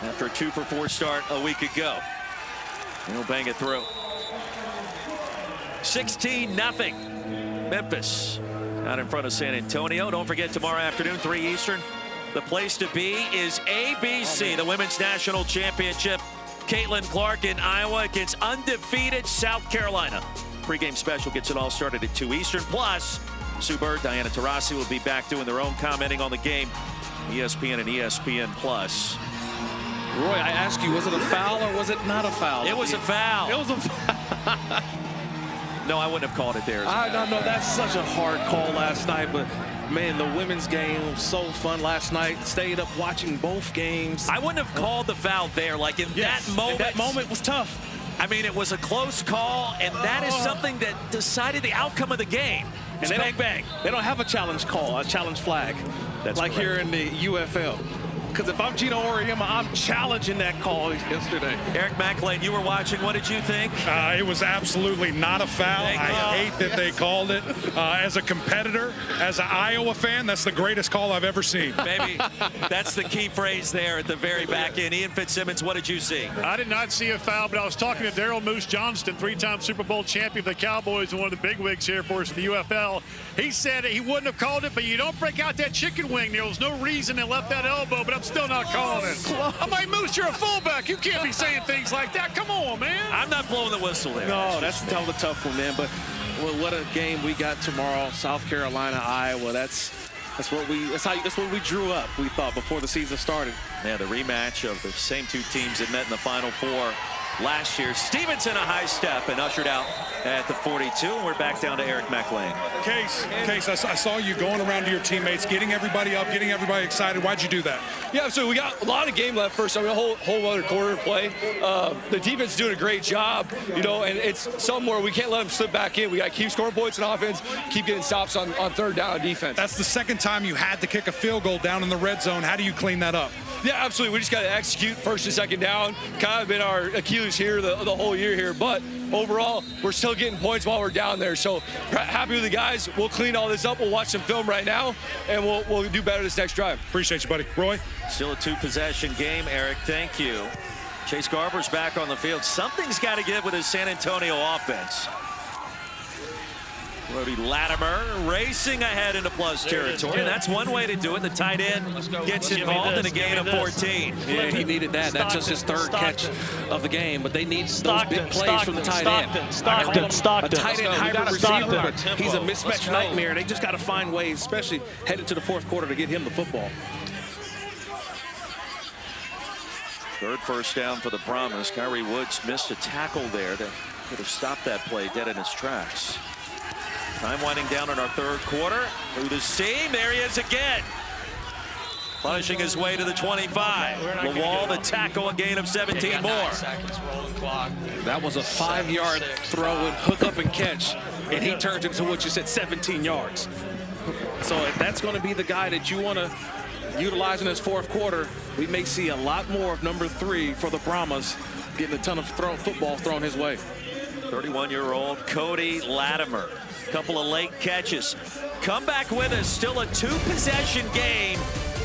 After a 2-for-4 start a week ago. And he'll bang it through. 16-0. Memphis out in front of San Antonio. Don't forget, tomorrow afternoon, 3 Eastern. The place to be is ABC, the Women's National Championship. Caitlin Clark in Iowa against undefeated South Carolina. Pre-game special gets it all started at 2 Eastern. Plus, Sue Bird, Diana Taurasi will be back doing their own commenting on the game. ESPN and ESPN Plus. Roy, I ask you, was it a foul or was it not a foul? It was a foul. It was a foul. No, I wouldn't have called it there. I don't know. That's such a hard call last night, but man, the women's game was so fun last night. Stayed up watching both games. I wouldn't have called the foul there. Like in that moment. That moment was tough. I mean, it was a close call, and that is something that decided the outcome of the game. And they bang, bang. They don't have a challenge call, a challenge flag. That's like correct. here in the UFL. Because if I'm Gino Auriemma, I'm challenging that call yesterday. Eric McLean, you were watching. What did you think? It was absolutely not a foul. I hate that they called it. As a competitor, as an Iowa fan, that's the greatest call I've ever seen. Maybe that's the key phrase there at the very back end. Ian Fitzsimmons, what did you see? I did not see a foul, but I was talking to Daryl Moose Johnston, 3-time Super Bowl champion of the Cowboys and one of the big wigs here for us in the UFL. He said he wouldn't have called it, but you don't break out that chicken wing. There was no reason they left that elbow, but I'm still not calling it. I'm like, Moose, you're a fullback. You can't be saying things like that. Come on, man. I'm not blowing the whistle there. No, that's a tough one, man. But Well, what a game we got tomorrow. South Carolina, Iowa. That's what we drew up, we thought, before the season started. Yeah, the rematch of the same two teams that met in the Final Four last year. Stevenson a high step and ushered out at the 42. And we're back down to Eric McLean. Case, I saw you going around to your teammates, getting everybody up, getting everybody excited. Why'd you do that? Yeah, so we got a lot of game left first. I mean, a whole other quarter to play. The defense is doing a great job, you know, and it's somewhere we can't let them slip back in. We got to keep scoring points in offense, keep getting stops on third down on defense. That's the second time you had to kick a field goal down in the red zone. How do you clean that up? Yeah, absolutely. We just got to execute first and second down. Kind of been our Achilles here the whole year here. But overall, we're still getting points while we're down there. So happy with the guys. We'll clean all this up. We'll watch some film right now, and we'll do better this next drive. Appreciate you, buddy. Roy? Still a two-possession game, Eric. Thank you. Chase Garber's back on the field. Something's got to give with his San Antonio offense. Brody Latimer racing ahead into plus territory. And that's one way to do it. The tight end gets involved in a gain of 14. Yeah, he needed that. That's just his third catch of the game. But they need those big plays from the tight end. Stockton. A tight end hybrid receiver, but he's a mismatch nightmare. They just got to find ways, especially headed to the fourth quarter, to get him the football. Third first down for the Brahmas. Kyrie Woods missed a tackle there that could have stopped that play dead in its tracks. Time winding down in our third quarter. Through the seam, there he is again. Punishing his way to the 25. Lawal, the tackle, a gain of 17 more. That was a 5-yard throw and hook up and catch, and he turns into what you said, 17 yards. So if that's going to be the guy that you want to utilize in this fourth quarter, we may see a lot more of number 3 for the Brahmas, getting a ton of football thrown his way. 31-year-old Cody Latimer. Couple of late catches. Come back with us. Still a two-possession game.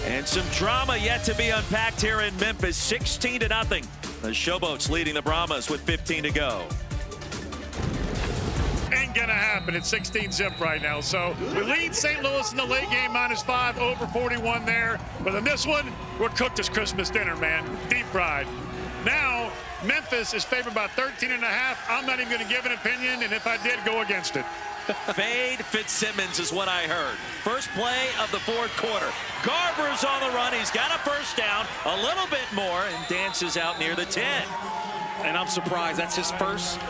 And some drama yet to be unpacked here in Memphis. 16-0. The Showboats leading the Brahmas with 15 to go. Ain't gonna happen. It's 16-zip right now. So we lead St. Louis in the late game, -5, over 41 there. But in this one, we're cooked as Christmas dinner, man. Deep fried. Now, Memphis is favored by 13.5. I'm not even gonna give an opinion, and if I did, go against it. Fade Fitzsimmons is what I heard. First play of the fourth quarter. Garber's on the run. He's got a first down, a little bit more, and dances out near the 10. And I'm surprised that's his first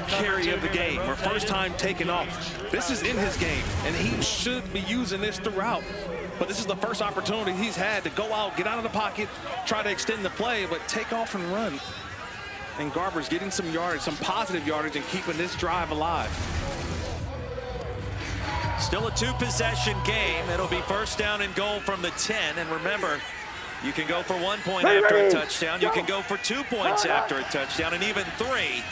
carry of the game, or first time taking off. This is in his game, and he should be using this throughout. But this is the first opportunity he's had to go out, get out of the pocket, try to extend the play, but take off and run. And Garber's getting some yardage, some positive yardage, and keeping this drive alive. Still a two-possession game. It'll be first down and goal from the 10. And remember, you can go for 1 point after a touchdown. You can go for 2 points after a touchdown, and even 3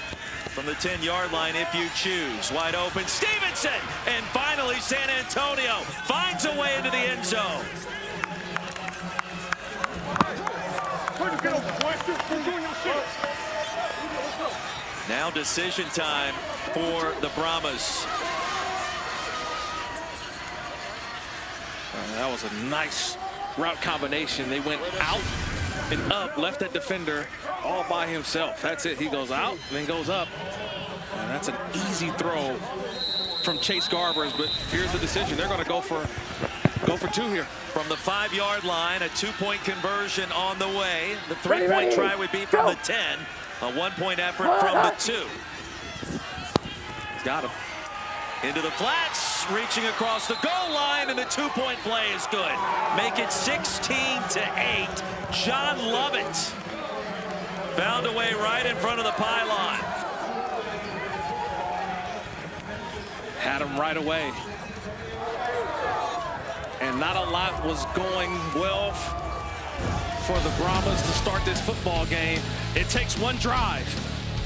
from the 10-yard line if you choose. Wide open, Stevenson! And finally, San Antonio finds a way into the end zone. Now decision time for the Brahmas. That was a nice route combination. They went out and up, left that defender all by himself. That's it. He goes out and then goes up. And that's an easy throw from Chase Garber's, but here's the decision. They're going to go for 2 here. From the 5-yard line, a 2-point conversion on the way. The 3-point try would be from the 10. A 1-point effort from the 2. He's got him. Into the flats, reaching across the goal line, and the 2-point play is good. Make it 16-8. John Lovett found a way right in front of the pylon. Had him right away. And not a lot was going well for the Brahmas to start this football game. It takes one drive.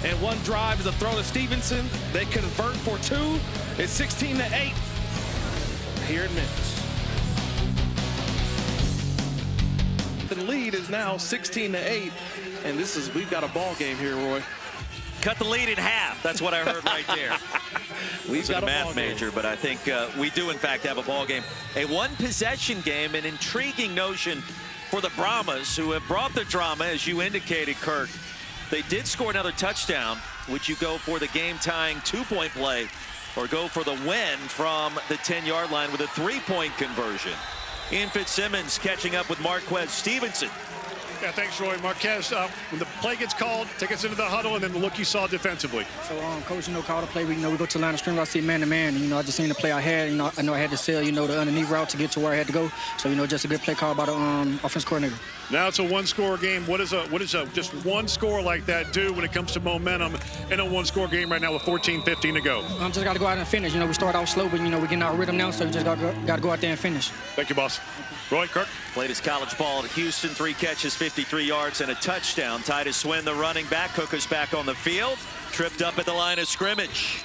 And one drive is a throw to Stevenson. They convert for 2. It's 16-8 here in Memphis. The lead is now 16-8, and we've got a ball game here, Roy. Cut the lead in half. That's what I heard right there. We've got a math major, but I think we do in fact have a ball game. A one-possession game, an intriguing notion for the Brahmas, who have brought the drama, as you indicated, Kirk. They did score another touchdown, which you go for the game-tying 2-point play or go for the win from the 10-yard line with a 3-point conversion. Ian Fitzsimmons catching up with Marquez Stevenson. Yeah, thanks, Roy. Marquez, when the play gets called, take us into the huddle, and then the look you saw defensively. So, Coach, called a play. We go to the line of scrimmage. I see man-to-man. I just seen the play I had. I know I had to sell, the underneath route to get to where I had to go. So, just a good play call by the offense coordinator. Now it's a one-score game. What does just one score like that do when it comes to momentum in a one-score game right now with 14-15 to go? Just got to go out and finish. We start out slow, but, we're getting our rhythm now, so we just got to go out there and finish. Thank you, boss. Roy, Kirk. Played his college ball at Houston, 3 catches, 53 yards, and a touchdown. Titus Swin, the running back. Hooker's back on the field. Tripped up at the line of scrimmage.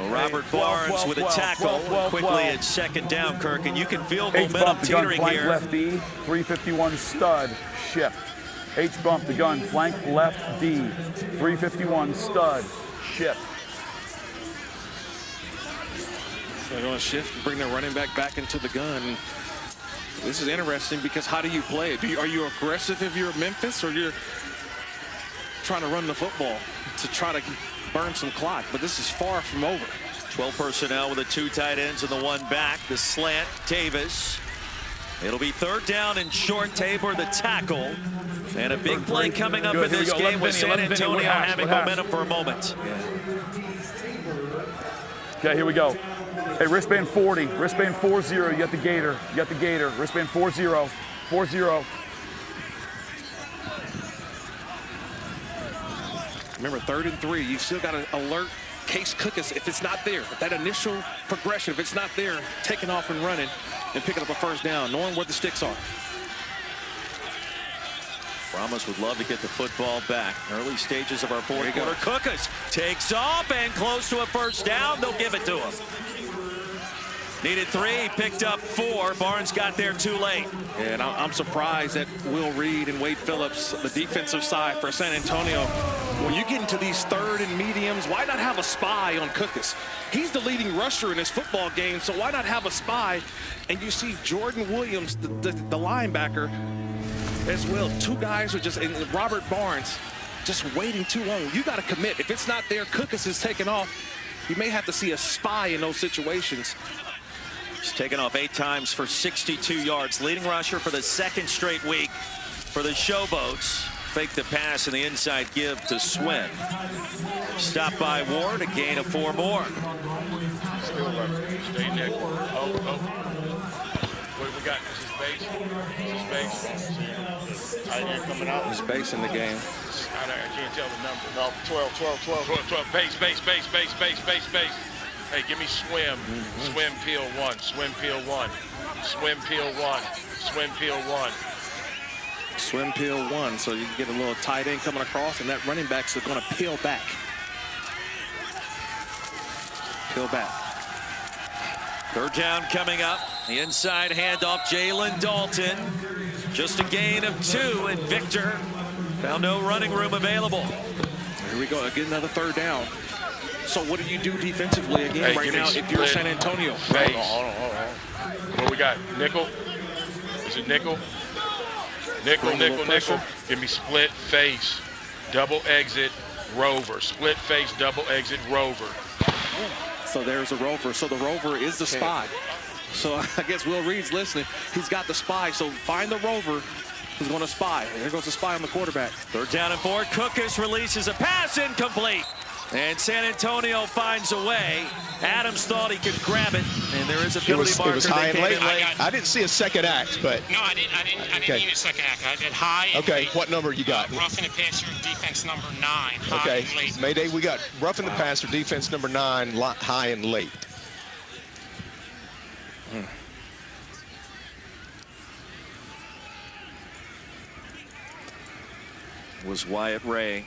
Robert Barnes with a tackle quickly at second down, Kirk, and you can feel momentum teetering here. Left D, 351 stud, ship. H-bump the gun, flank left D, 351 stud, ship. So they're going to shift and bring their running back into the gun. This is interesting because how do you play it? Are you aggressive if you're Memphis, or you're trying to run the football to try to burn some clock? But this is far from over. 12 personnel with the 2 tight ends and the 1 back. The slant, Tavis. It'll be 3rd down and short. Tabor the tackle. And a big play coming up in this game with San Antonio having momentum for a moment. Okay, here we go. Hey, wristband 40, wristband 40, you got the gator, wristband 40, 40. Remember, 3rd and 3, you've still got to alert Case Cookus if it's not there. That initial progression, if it's not there, taking off and running and picking up a 1st down, knowing where the sticks are. Brahmas would love to get the football back. Early stages of our 4th quarter. Cookus takes off and close to a 1st down. They'll give it to him. Needed 3, picked up 4. Barnes got there too late. And I'm surprised that Will Reed and Wade Phillips, the defensive side for San Antonio, when you get into these 3rd and mediums, why not have a spy on Cookus? He's the leading rusher in this football game, so why not have a spy? And you see Jordan Williams, the linebacker, as well. 2 guys are just, and Robert Barnes, just waiting too long. You got to commit. If it's not there, Cookus is taking off. You may have to see a spy in those situations. He's taken off 8 times for 62 yards. Leading rusher for the 2nd straight week for the Showboats. Fake the pass and the inside give to Swin. Stopped by Ward, a gain of 4 more. Still running. Stay neck. What do we got? This is base. This is base. Tight end coming out. There's base in the game. I can't tell the number. No, 12. Base. Hey, give me swim. Swim peel 1. Swim peel 1. Swim peel 1. Swim peel 1. Swim peel 1. So you can get a little tight end coming across, and that running back's going to peel back. Peel back. 3rd down coming up. The inside handoff, Jalen Dalton. Just a gain of 2, and Victor found no running room available. Here we go. Get another 3rd down. So what do you do defensively again right now if you're San Antonio? Hold on. What we got? Nickel? Is it nickel? Nickel. Give me split face, double exit, rover. Split face, double exit, rover. So there's a rover. So the rover is the spy. So I guess Will Reed's listening. He's got the spy. So find the rover who's going to spy. There goes the spy on the quarterback. 3rd down and 4. Cookus releases a pass, incomplete. And San Antonio finds a way. Adams thought he could grab it, and there is a penalty marker. It was high and late. I didn't see a second act, but no, I didn't need a second act. I did high. And okay, late. What number you got? Roughing the passer, defense number 9. High okay, and late. Mayday, we got roughing the passer, defense number 9, high and late. Was Wyatt Ray.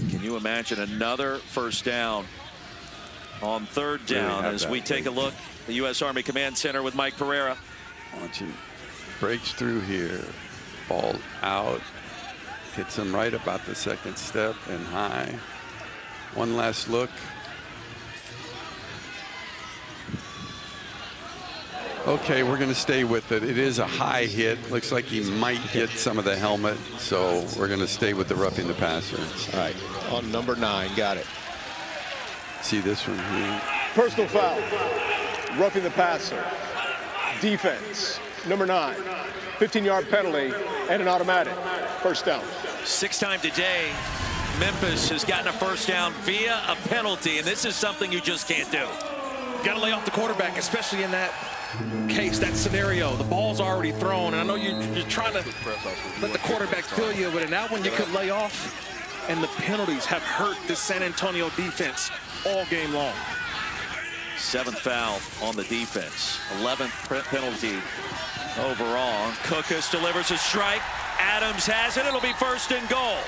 Can you imagine another 1st down on 3rd down as we take a look at the U.S. Army Command Center with Mike Pereira. Watching, breaks through here, ball out, hits him right about the 2nd step and high. One last look. Okay, we're going to stay with it. It is a high hit. Looks like he might hit some of the helmet, so we're going to stay with the roughing the passer. All right, on number 9, got it. See this one here? Personal foul, roughing the passer, defense, number 9, 15-yard penalty, and an automatic. First down. 6th time today, Memphis has gotten a first down via a penalty, and this is something you just can't do. Got to lay off the quarterback, especially in that case, that scenario. The ball's already thrown, and I know you're trying to let the quarterback feel you, but in that one you could lay off, and the penalties have hurt this San Antonio defense all game long. 7th foul on the defense, 11th penalty overall. Cookus delivers a strike. Adams has it. It'll be 1st and goal.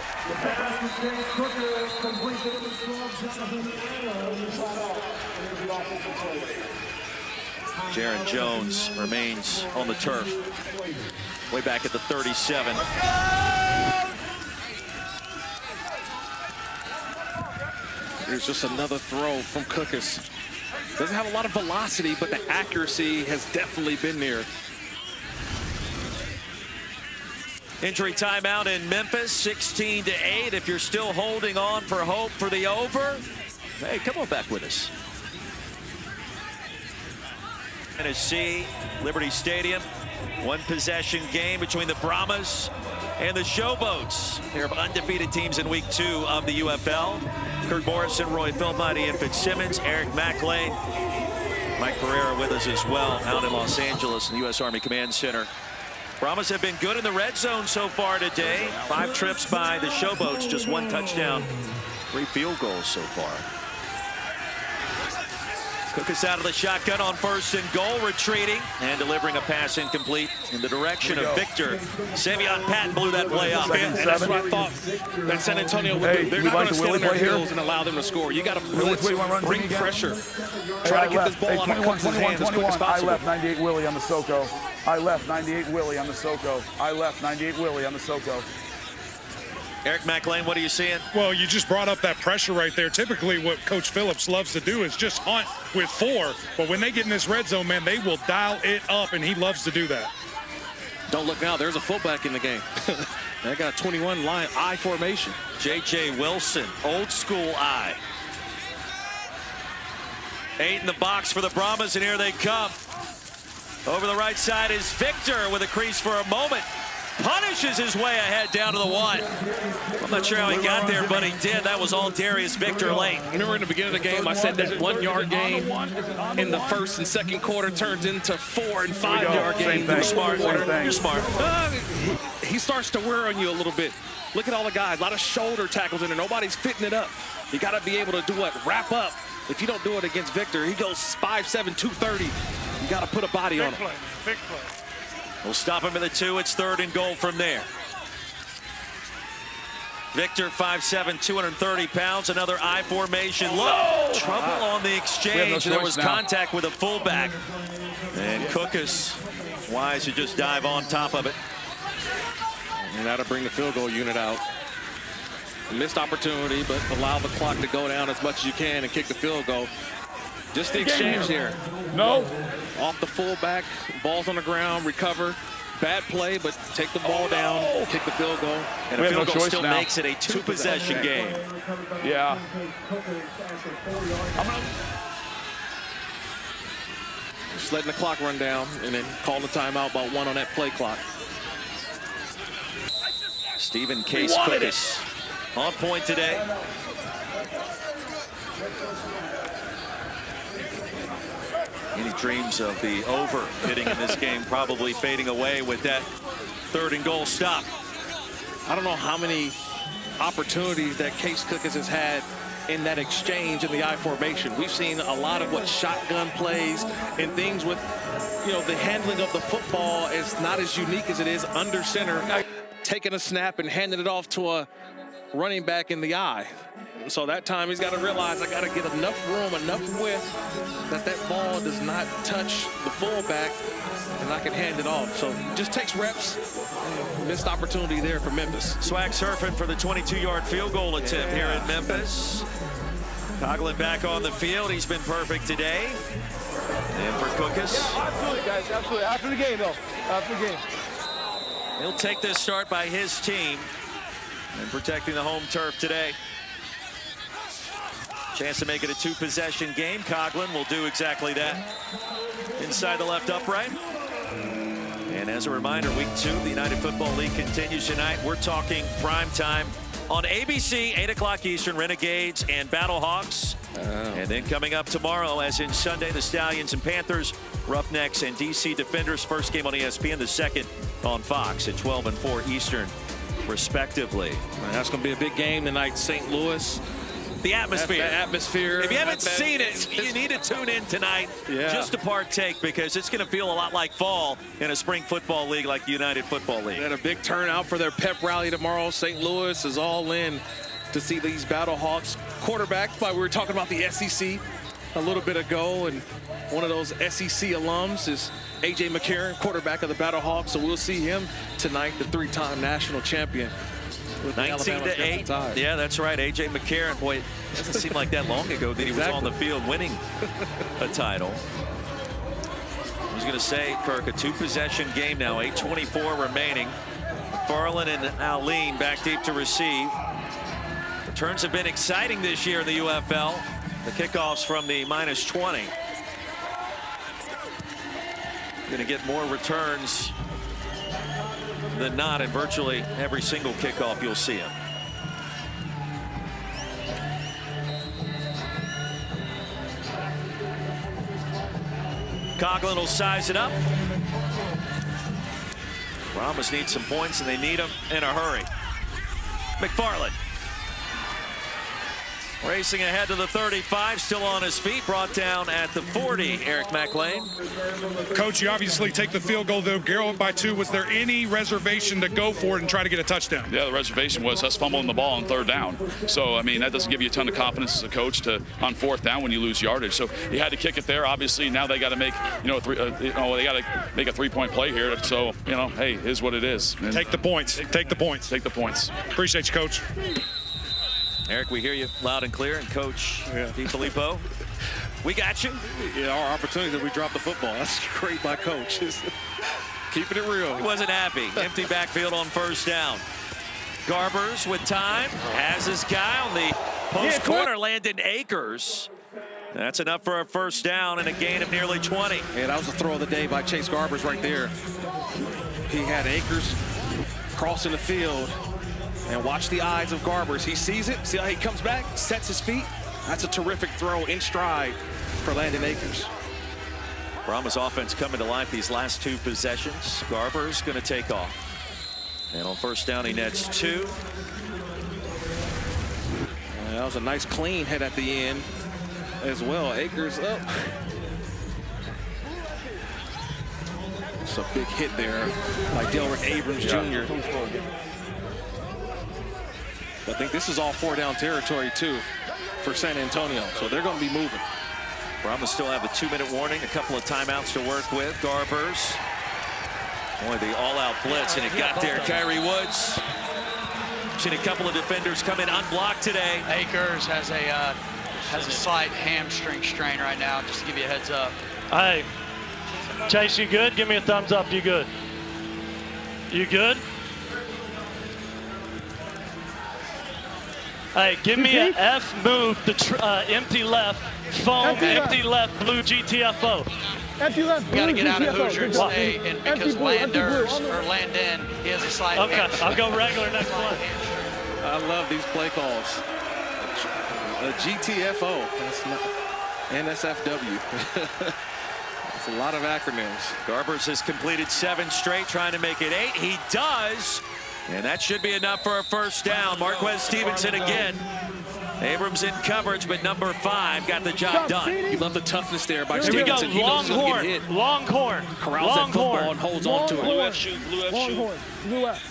Jaron Jones remains on the turf. Way back at the 37. Here's just another throw from Cookus. Doesn't have a lot of velocity, but the accuracy has definitely been there. Injury timeout in Memphis, 16-8. If you're still holding on for hope for the over, hey, come on back with us. Tennessee, Liberty Stadium, 1-possession game between the Brahmas and the Showboats. Pair of undefeated teams in week 2 of the UFL. Kurt Morrison, Roy Philpott, Ian Fitzsimmons, Eric McLean, Mike Pereira with us as well out in Los Angeles in the U.S. Army Command Center. Brahmas have been good in the red zone so far today. 5 trips by the Showboats, just 1 touchdown, 3 field goals so far. Cookus out of the shotgun on 1st and goal, retreating and delivering a pass incomplete in the direction of Victor. Savion Patton blew that play up. And that's what I thought that San Antonio would do. They're not going to stand on their heels and allow them to score. You got to bring pressure. Try to get this ball out of Cookus' hands as quick as possible. I left 98 Willie on the Soko. I left 98 Willie on the Soko. I left 98 Willie on the Soko. Eric McLean, what are you seeing? Well, you just brought up that pressure right there. Typically what Coach Phillips loves to do is just hunt with 4. But when they get in this red zone, man, they will dial it up, and he loves to do that. Don't look now. There's a fullback in the game. They got a 21 line I formation. J.J. Wilson, old school I. 8 in the box for the Brahmas, and here they come. Over the right side is Victor with a crease for a moment. Punishes his way ahead down to the 1. I'm not sure how he got there, but he did. That was all Darius Victor late. Remember in the beginning of the game, I said that 1-yard gain in the 1st and 2nd quarter turns into 4- and 5-yard gains. You're smart. You're smart. He starts to wear on you a little bit. Look at all the guys. A lot of shoulder tackles in there. Nobody's fitting it up. You got to be able to do what? Wrap up. If you don't do it against Victor, he goes 5'7", 230. You got to put a body on him. Big play. We'll stop him at the 2. It's 3rd and goal from there. Victor, 5'7", 230 pounds. Another I formation. Look, trouble on the exchange. There was contact with a fullback. And Cookus, wise to just dive on top of it. And that'll bring the field goal unit out. Missed opportunity, but allow the clock to go down as much as you can and kick the field goal. Just the exchange here. No. Off the fullback, ball's on the ground, recover. Bad play, but take the ball down, kick the field goal. And a field goal still makes it a 2-possession game. Yeah. Just letting the clock run down and then calling the timeout about 1 on that play clock. Stephen Case Cookus on point today. Any dreams of the over hitting in this game probably fading away with that 3rd and goal stop. I don't know how many opportunities that Case Cookus has had in that exchange in the I formation. We've seen a lot of shotgun plays and things with, the handling of the football is not as unique as it is under center, taking a snap and handing it off to a running back in the I. So that time he's got to realize I got to get enough room, enough width that ball does not touch the fullback and I can hand it off. So it just takes reps. Missed opportunity there for Memphis. Swag surfing for the 22-yard field goal attempt here in Memphis. Coughlin back on the field. He's been perfect today. And for Cookus. Yeah, absolutely, guys. Absolutely. After the game, though. After the game. He'll take this start by his team and protecting the home turf today. Chance to make it a 2-possession game. Coughlin will do exactly that. Inside the left upright. And as a reminder, week 2 of the United Football League continues tonight. We're talking prime time on ABC, 8 o'clock Eastern, Renegades and Battlehawks. And then coming up tomorrow, as in Sunday, the Stallions and Panthers, Roughnecks and DC Defenders. First game on ESPN, the second on Fox at 12 and 4 Eastern, respectively. That's going to be a big game tonight, St. Louis. The atmosphere. The atmosphere. If you haven't seen it, you need to tune in tonight just to partake, because it's going to feel a lot like fall in a spring football league like the United Football League. They had a big turnout for their pep rally tomorrow. St. Louis is all in to see these Battlehawks quarterbacked by, we were talking about the SEC a little bit ago, and one of those SEC alums is A.J. McCarron, quarterback of the Battlehawks. So we'll see him tonight, the 3-time national champion. 19-8. Yeah, that's right. A.J. McCarron. Boy, it doesn't seem like that long ago that he was on the field winning a title. I was going to say, Kirk, a 2-possession game now, 8:24 remaining. Farland and Alleen back deep to receive. Returns have been exciting this year in the UFL. The kickoffs from the -20. Going to get more returns than not, in virtually every single kickoff you'll see him. Coughlin will size it up. Brahmas needs some points, and they need them in a hurry. McFarland racing ahead to the 35, still on his feet, brought down at the 40, Eric McLean. Coach, you obviously take the field goal, though. Go up by 2. Was there any reservation to go for it and try to get a touchdown? Yeah, the reservation was us fumbling the ball on 3rd down. So, I mean, that doesn't give you a ton of confidence as a coach on 4th down when you lose yardage. So you had to kick it there. Obviously, now they got to make, they got to make a 3-point play here. So, hey, it is what it is. And take the points. Take the points. Take the points. Appreciate you, Coach. Eric, we hear you loud and clear, and Coach DiFilippo, we got you. Yeah, our opportunity that we dropped the football. That's great by Coach. Keeping it real. He wasn't happy. Empty backfield on 1st down. Garbers with time, has his guy on the post corner, Landon Akers. That's enough for a 1st down and a gain of nearly 20. Yeah, that was the throw of the day by Chase Garbers right there. He had Akers crossing the field. And watch the eyes of Garbers. He sees it. See how he comes back, sets his feet. That's a terrific throw in stride for Landon Akers. Brahmas offense coming to life these last 2 possessions. Garber's going to take off. And on 1st down, he nets 2. That was a nice clean hit at the end as well. Akers up. It's a big hit there by Delrick Abrams Jr. I think this is all 4-down territory, too, for San Antonio. So they're going to be moving. Brahmas still have a 2-minute warning, a couple of timeouts to work with. Garbers. Boy, the all-out blitz, and it got there. Kyrie Woods. Seen a couple of defenders come in unblocked today. Akers has a slight hamstring strain right now, just to give you a heads up. Hey, Chase, you good? Give me a thumbs up. You good? You good? Hey, give me an F move, the empty left, foam, empty left, blue GTFO. Empty left, blue You got to get out of Hoosier and GTFO. stay in, because Landers or Landon, he has a slight hamstring. I'll go regular next one. I love these play calls. A GTFO, that's not NSFW. That's a lot of acronyms. Garbers has completed 7 straight, trying to make it 8. He does. And that should be enough for a 1st down. Marquez Stevenson again. Abrams in coverage, but number 5 got the job done. You love the toughness there by Here we go, Stevenson. Longhorn. Corrals that football and holds on to it. Blue F shoot, blue F shoot.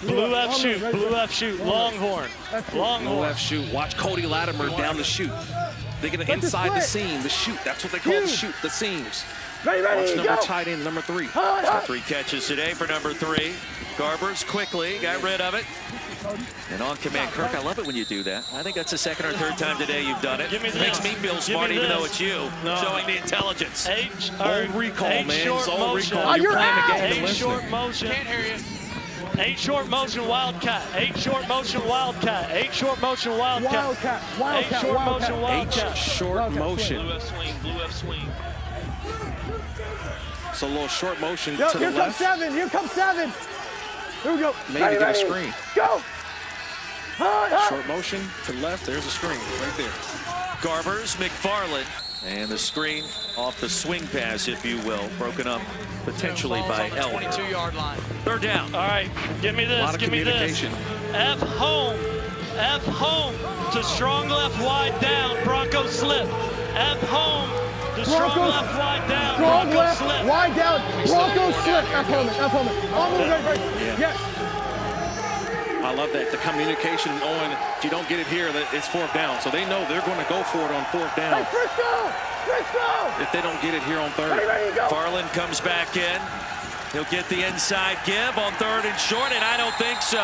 Blue F shoot, blue F shoot, Longhorn. Blue F shoot. Watch Cody Latimer down the chute. They're going to inside the seam, the chute. That's what they call the chute, the seams. Watch number tight end, number 3. 3 catches today for number 3. Garbers quickly got rid of it. And on command, Kirk, I love it when you do that. I think that's the second or third time today you've done it. Makes me feel smart, even though it's you showing the intelligence. Old recall, man. Short Old motion. recall. You're playing the game. 8 short motion. Can't hear you. 8 short motion wildcat. 8 short motion wildcat. 8 short motion wildcat. 8 short motion wildcat. 8 short motion. Blue F swing, blue F swing. So a little short motion Yo, to the here left. comes 7. Here comes 7. Here we go. Maybe get a screen. Go. Short motion to the left. There's a screen right there. Garbers, McFarland, and the screen off the swing pass, if you will, broken up potentially by Elmer. 22-yard line. 3rd down. All right, give me this. A lot of Give me this. communication. F home to strong left wide down. Bronco slip. F home to strong left wide down. Strong Bronco left, slip. wide down. Bronco slip. F home. Almost right. Yes. I love that. The communication on, if you don't get it here, it's 4th down. So they know they're going to go for it on 4th down. Hey, Frisco! If they don't get it here on 3rd. Farland comes back in. He'll get the inside give on 3rd and short, and I don't think so.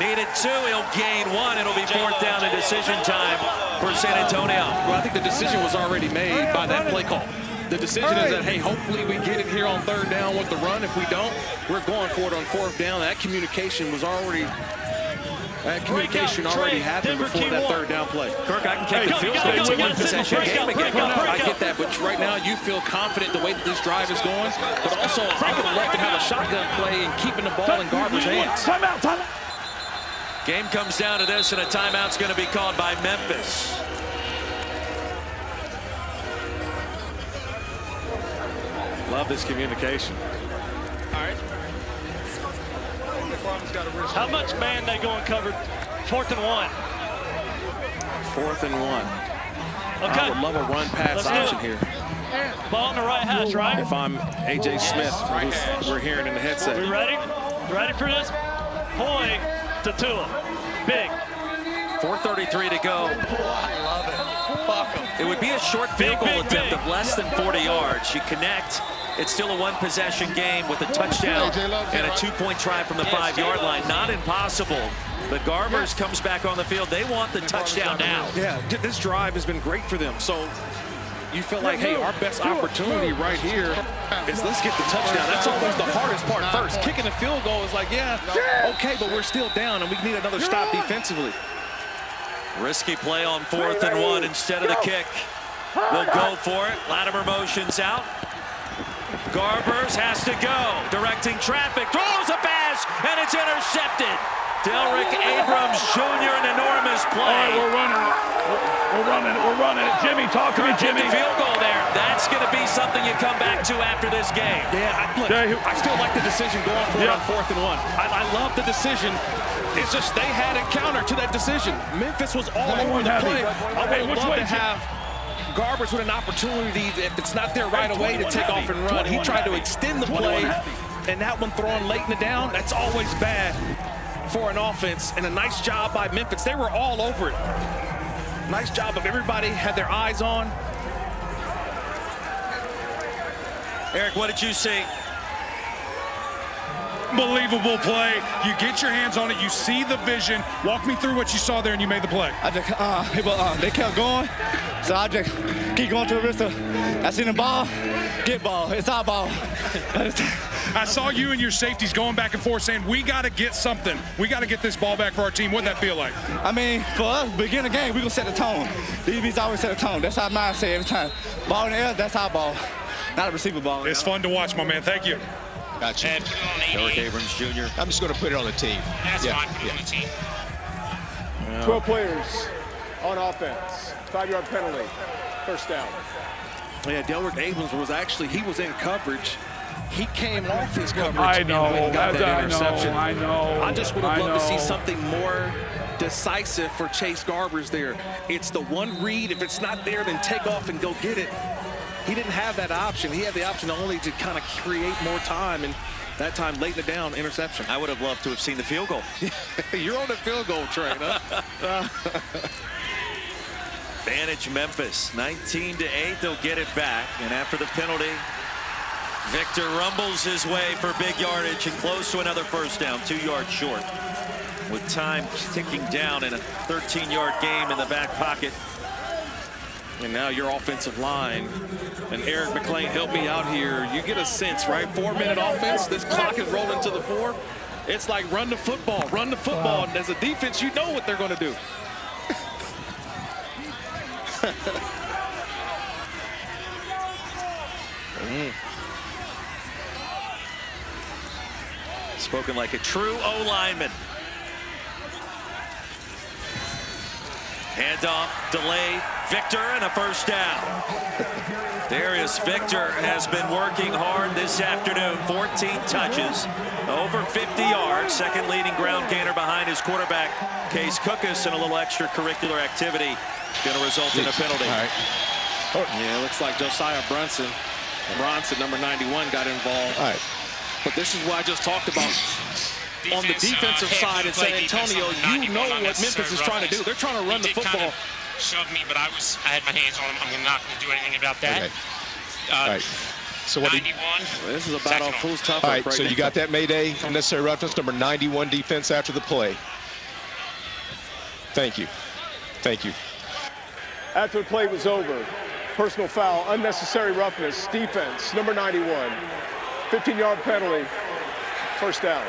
Needed 2, he'll gain 1. It'll be 4th down and decision time for San Antonio. Well, I think the decision was already made by that play call. The decision is that, hey, hopefully we get it here on 3rd down with the run. If we don't, we're going for it on 4th down. That communication was already happened before that 3rd down play. Kirk, I can kick the field goal. It's a 1-possession game again. I get that, but right now you feel confident the way that this drive is going. But also, I would love to have a shotgun play and keeping the ball in Garber's hands. Timeout. Game comes down to this, and a timeout's going to be called by Memphis. Love this communication. All right. How much man they going covered? 4th and 1. 4th and 1. Okay. I would love a run pass option here. Ball in the right hash, right? If I'm A.J. Smith, who's we're hearing in the headset. We ready? Ready for this? Hoy to Tua. Big. 4:33 to go. I love it. Fuck 'em. It would be a short field goal attempt of less than 40 yards. You connect. It's still a 1-possession game with a touchdown and a 2-point try from the 5-yard line. Not impossible. But Garbers comes back on the field. They want the touchdown now. Yeah, this drive has been great for them. So you feel like, hey, our best opportunity right here is let's get the touchdown. That's always the hardest part first. Kicking the field goal is like, yeah, okay, but we're still down, and we need another stop defensively. Risky play on 4th and 1 instead of the kick. They'll go for it. Latimer motions out. Garbers has to go. Directing traffic. Throws a pass, and it's intercepted. Delrick Abrams Jr., an enormous play. All right, we're running it. We're running it. Jimmy, talk to me, Jimmy. The field goal there. That's going to be something you come back to after this game. Yeah, I still like the decision going for it on 4th and 1. I love the decision. It's just they had a counter to that decision. Memphis was all over the play. I would love to have Garbers with an opportunity, if it's not there right away, to take off and run. He tried to extend the play, and that one thrown late in the down, that's always bad for an offense. And a nice job by Memphis. They were all over it. Nice job of everybody had their eyes on. Eric, what did you see? Unbelievable play. You get your hands on it. You see the vision. Walk me through what you saw there and you made the play. I just, they kept going, so I just keep going to the wrist. I seen the ball, get ball. It's our ball. I saw you and your safeties going back and forth saying, we got to get something. We got to get this ball back for our team. What'd that feel like? I mean, for us, beginning of the game, we're going to set the tone. DBs always set the tone. That's our mindset every time. Ball in the air, that's our ball, not a receiver ball. It's fun to watch, my man. Thank you. Gotcha. Delrick Abrams Jr. I'm just going to put it on the team. That's fine. Put it on the team. 12 players on offense. 5-yard penalty. First down. Yeah, Delrick Abrams was actually, he was in coverage. He came off his coverage I know. and got that interception. I know. I just would have loved to see something more decisive for Chase Garbers there. It's the one read. If it's not there, then take off and go get it. He didn't have that option. He had the option only to kind of create more time, and that time late in the down, interception. I would have loved to have seen the field goal. You're on the field goal train, huh? Advantage Memphis, 19-8. They'll get it back, and after the penalty, Victor rumbles his way for big yardage and close to another first down, 2 yards short. With time ticking down in a 13-yard game in the back pocket. And now your offensive line. And Eric McLean, help me out here. You get a sense, right? 4-minute offense. This clock is rolling to the 4. It's like run the football, run the football. And as a defense, you know what they're going to do. Spoken like a true O-lineman. Handoff, delayed, Victor, and a first down. Darius Victor has been working hard this afternoon. 14 touches, over 50 yards. Second leading ground gainer behind his quarterback, Case Cookus, and a little extracurricular activity going to result in a penalty. All right. Yeah, it looks like Josiah Bronson, number 91, got involved. All right. But this is what I just talked about. On the defensive side in San Antonio, you know what Memphis is trying to do. They're trying to run the football. Shoved me, but I had my hands on him. I'm not going to do anything about that. Okay. All right. So what 91. This is a battle of who's tougher. All right, so you got that Mayday, unnecessary roughness, number 91 defense after the play. Thank you. Thank you. After the play was over, personal foul, unnecessary roughness, defense, number 91. 15-yard penalty, first down.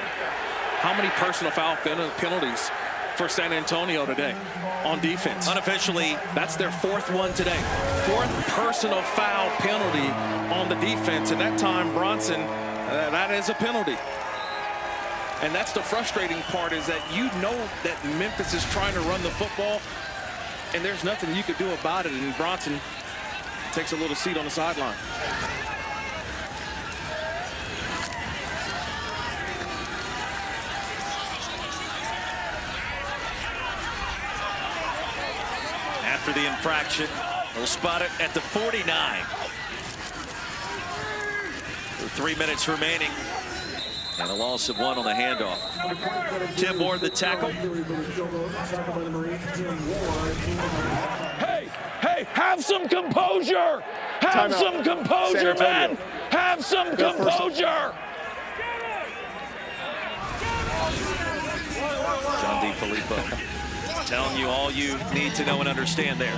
How many personal foul penalties for San Antonio today on defense? Unofficially, that's their 4th one today. 4th personal foul penalty on the defense, and that time Bronson, that is a penalty. And that's the frustrating part, is that you know that Memphis is trying to run the football, and there's nothing you could do about it, and Bronson takes a little seat on the sideline. After the infraction, we'll spot it at the 49. 3 minutes remaining. And a loss of 1 on the handoff. Tim Ward, the tackle. Hey, have some composure. Have some composure, man. Have some composure. John DiFilippo telling you all you need to know and understand there.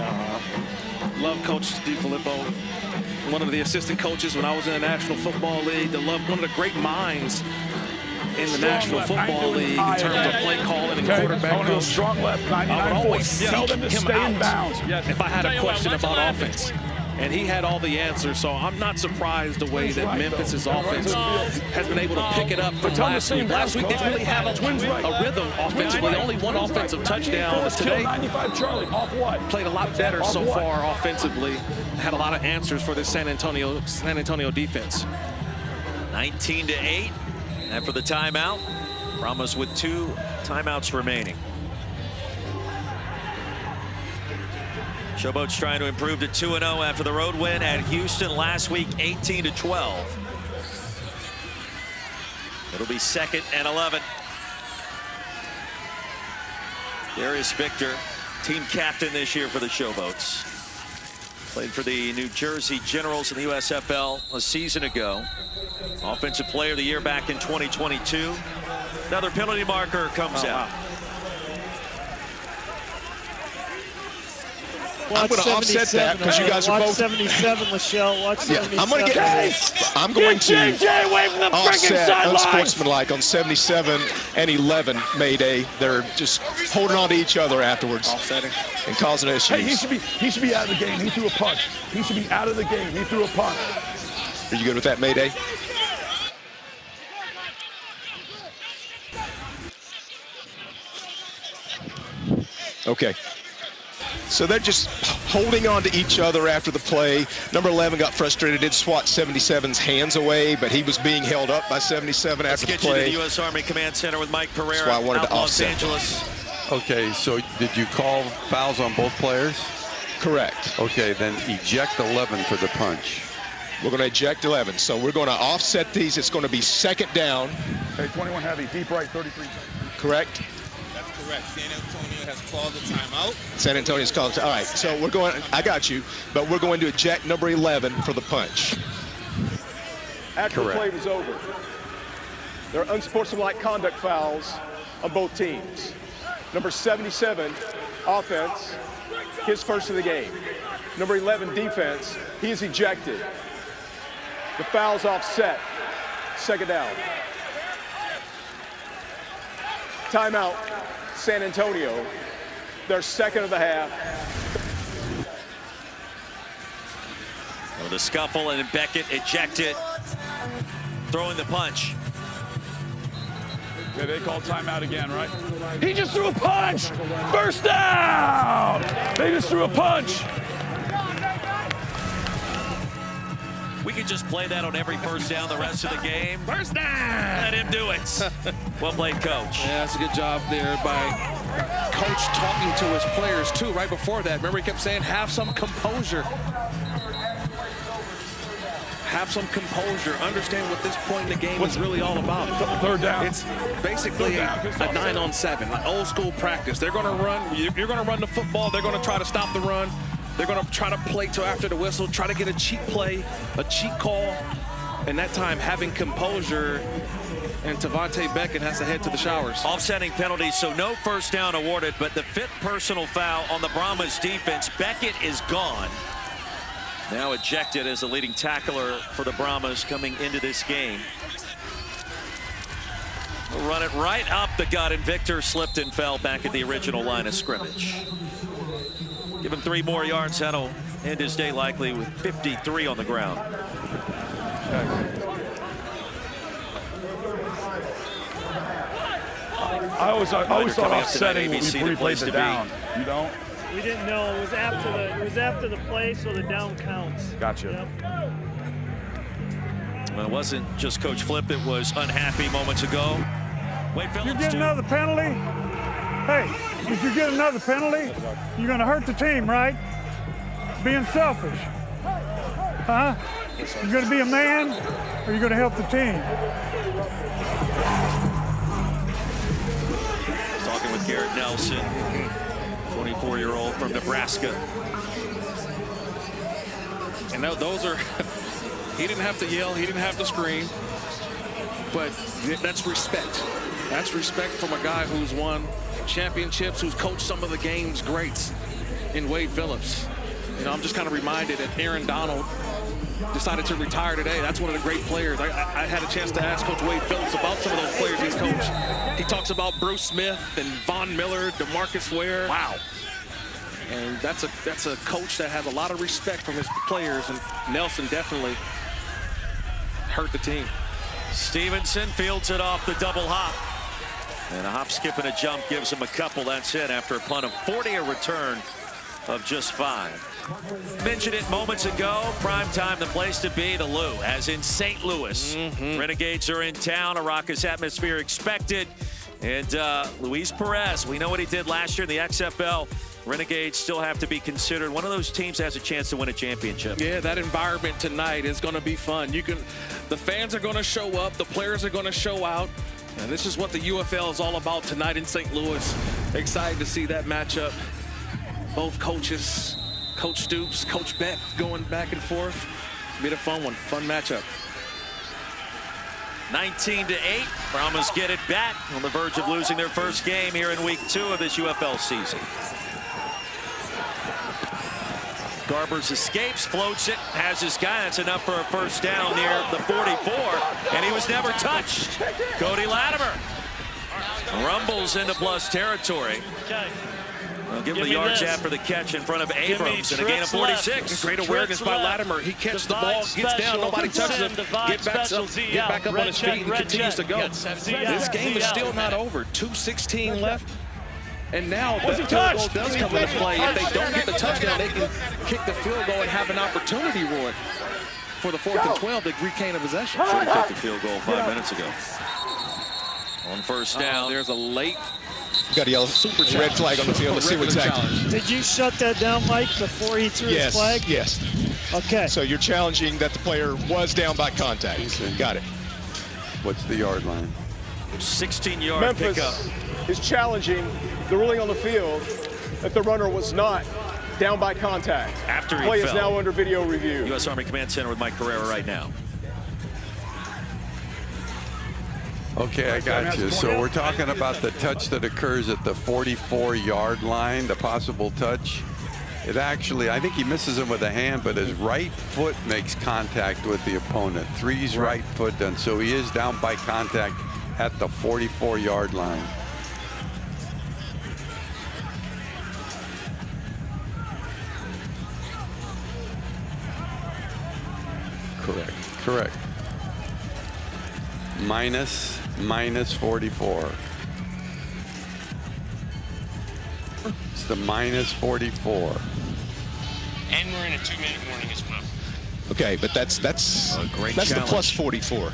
Love Coach DiFilippo, one of the assistant coaches when I was in the National Football League. One of the great minds in the National Football League in terms of play calling and quarterback coach. Strong left, 99 I would always seek Tell them to him stay in out bounds. if I had a question about offense. And he had all the answers, so I'm not surprised the way that Memphis' offense has been able to pick it up from last week. Last week, they didn't really have a rhythm offensively, only 1 offensive touchdown. Today, played a lot better so far offensively. Had a lot of answers for this San Antonio defense. 19-8 after the timeout. Brahmas with 2 timeouts remaining. Showboats trying to improve to 2-0 after the road win at Houston last week, 18-12. It'll be 2nd and 11. Darius Victor, team captain this year for the Showboats. Played for the New Jersey Generals in the USFL a season ago. Offensive Player of the Year back in 2022. Another penalty marker comes out. I'm going to offset that because you guys are both. 77, Michelle. Watch 77. I'm going to JJ away from the offset sideline. unsportsmanlike on 77 and 11 Mayday. They're just holding on to each other afterwards. Offsetting. And causing issues. Hey, he should be out of the game. He threw a punch. He should be out of the game. He threw a punch. Are you good with that, Mayday? Okay. So they're just holding on to each other after the play. Number 11 got frustrated, did swat 77's hands away, but he was being held up by 77 after the play. Let's get you to the U.S. Army Command Center with Mike Pereira. That's why I wanted to Los offset Angeles. Okay, so did you call fouls on both players? Correct. Okay, then eject 11 for the punch. We're going to eject 11. So we're going to offset these. It's going to be 2nd down. Hey, 21 heavy, deep right, 33. Correct. Correct. San Antonio has called the timeout. San Antonio's called. All right, so we're going. I got you, but we're going to eject number 11 for the punch. After the play was over, there are unsportsmanlike conduct fouls on both teams. Number 77, offense, his first of the game. Number 11, defense, he is ejected. The foul's offset. Second down. Timeout, San Antonio. Their second of the half. Well, the scuffle and Beckett ejected, throwing the punch. Yeah, they call timeout again, right? He just threw a punch! First down! They just threw a punch! We could just play that on every first down the rest of the game. First down! Let him do it. Well played, Coach. Yeah, that's a good job there by Coach talking to his players, too, right before that. Remember, he kept saying, have some composure. Have some composure. Understand what this point in the game is really all about. Third down. It's basically a 9-on-7, an old school practice. They're going to run. You're going to run the football. They're going to try to stop the run. They're going to try to play till after the whistle, try to get a cheat play, a cheat call. And that time, having composure, and Tavante Beckett has to head to the showers. Offsetting penalties, so no first down awarded, but the 5th personal foul on the Brahmas defense. Beckett is gone. Now ejected as the leading tackler for the Brahmas coming into this game. We'll run it right up the gut, and Victor slipped and fell back at the original line of scrimmage. Give him 3 more yards. That'll end his day likely with 53 on the ground. I always thought offsetting when we replayed the down. You don't? We didn't know. It was after the play, so the down counts. Gotcha. Yep. Well, it wasn't just Coach Flip that was unhappy moments ago. Wade Phillips, you get another penalty. Hey, if you get another penalty, you're going to hurt the team, right? Being selfish. Huh? You're going to be a man, or you're going to help the team? Talking with Garrett Nelson, 24-year-old from Nebraska. And now those are, he didn't have to yell, he didn't have to scream, but that's respect. That's respect from a guy who's won championships, who's coached some of the game's greats in Wade Phillips. You know, I'm just kind of reminded that Aaron Donald decided to retire today. That's one of the great players. I had a chance to ask Coach Wade Phillips about some of those players he's coached. He talks about Bruce Smith and Von Miller, DeMarcus Ware. Wow. And that's a coach that has a lot of respect from his players, and Nelson definitely hurt the team. Stevenson fields it off the double hop. And a hop, skip, and a jump gives him a couple. That's it after a punt of 40, a return of just 5. Mentioned it moments ago. Prime time, the place to be, the Lou, as in St. Louis. Renegades are in town. A raucous atmosphere expected. And Luis Perez, we know what he did last year in the XFL. Renegades still have to be considered one of those teams that has a chance to win a championship. Yeah, that environment tonight is going to be fun. The fans are going to show up. The players are going to show out. And this is what the UFL is all about tonight in St. Louis. Excited to see that matchup. Both coaches, Coach Stoops, Coach Beck, going back and forth. Be a fun one, fun matchup. 19-8, Brahmas get it back on the verge of losing their first game here in week 2 of this UFL season. Garbers escapes, floats it, has his guy. That's enough for a first down near the 44, and he was never touched. Cody Latimer rumbles into plus territory. Well, give him the yards after the catch in front of Abrams and a gain of 46. Great awareness by Latimer. He catches the ball, gets down, nobody touches him, get back up on his feet, and continues to go. This game is still not over. 2:16 left. And now the field goal does come into play. If they don't get the touchdown, they can kick the field goal and have an opportunity, Roy, for the 4th and 12 to regain a possession. Should have kicked the field goal 5 minutes ago. On first down. There's a late. You got a yellow red flag on the field. Let's see what exactly. Did you shut that down, Mike, before he threw his flag? Yes. Okay. So you're challenging that the player was down by contact. Got it. What's the yard line? 16-yard pickup. is challenging the ruling on the field that the runner was not down by contact. After he play fell. is now under video review. U.S. Army Command Center with Mike Pereira right now. Okay, I got you. So we're talking about the touch that occurs at the 44-yard line, the possible touch. It actually, I think he misses him with a hand, but his right foot makes contact with the opponent. Three's right foot done, so he is down by contact at the 44-yard line. Correct. Minus 44. It's the minus 44. And we're in a 2-minute warning as well. Okay, but that's the plus 44.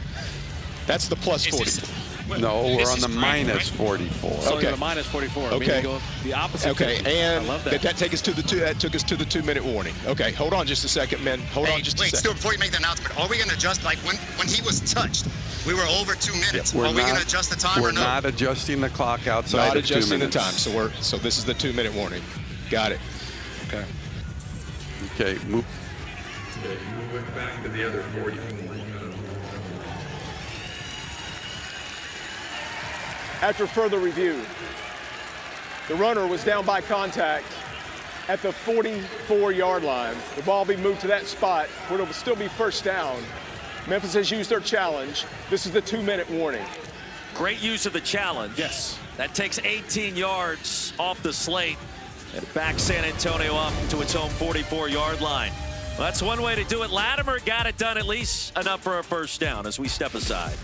That's the plus 40. No, we're on the minus 44. Okay, the minus 44. Okay, go the opposite. Okay, and I love that. that take us to the that took us to the 2-minute warning. Okay, hold on just a second, man. Hold on just a second. Wait, Stuart, before you make the announcement, are we going to adjust, like when he was touched, we were over 2 minutes. Yeah, are we going to adjust the time or no? We're not adjusting the clock outside Not of 2 adjusting the minutes. time, so this is the 2-minute warning. Got it. Okay. Okay, move. Okay, move it back to the other 44. After further review, the runner was down by contact at the 44-yard line. The ball will be moved to that spot where it will still be first down. Memphis has used their challenge. This is the 2-minute warning. Great use of the challenge. Yes. That takes 18 yards off the slate and backs San Antonio up to its own 44-yard line. Well, that's one way to do it. Latimer got it done at least enough for a first down as we step aside.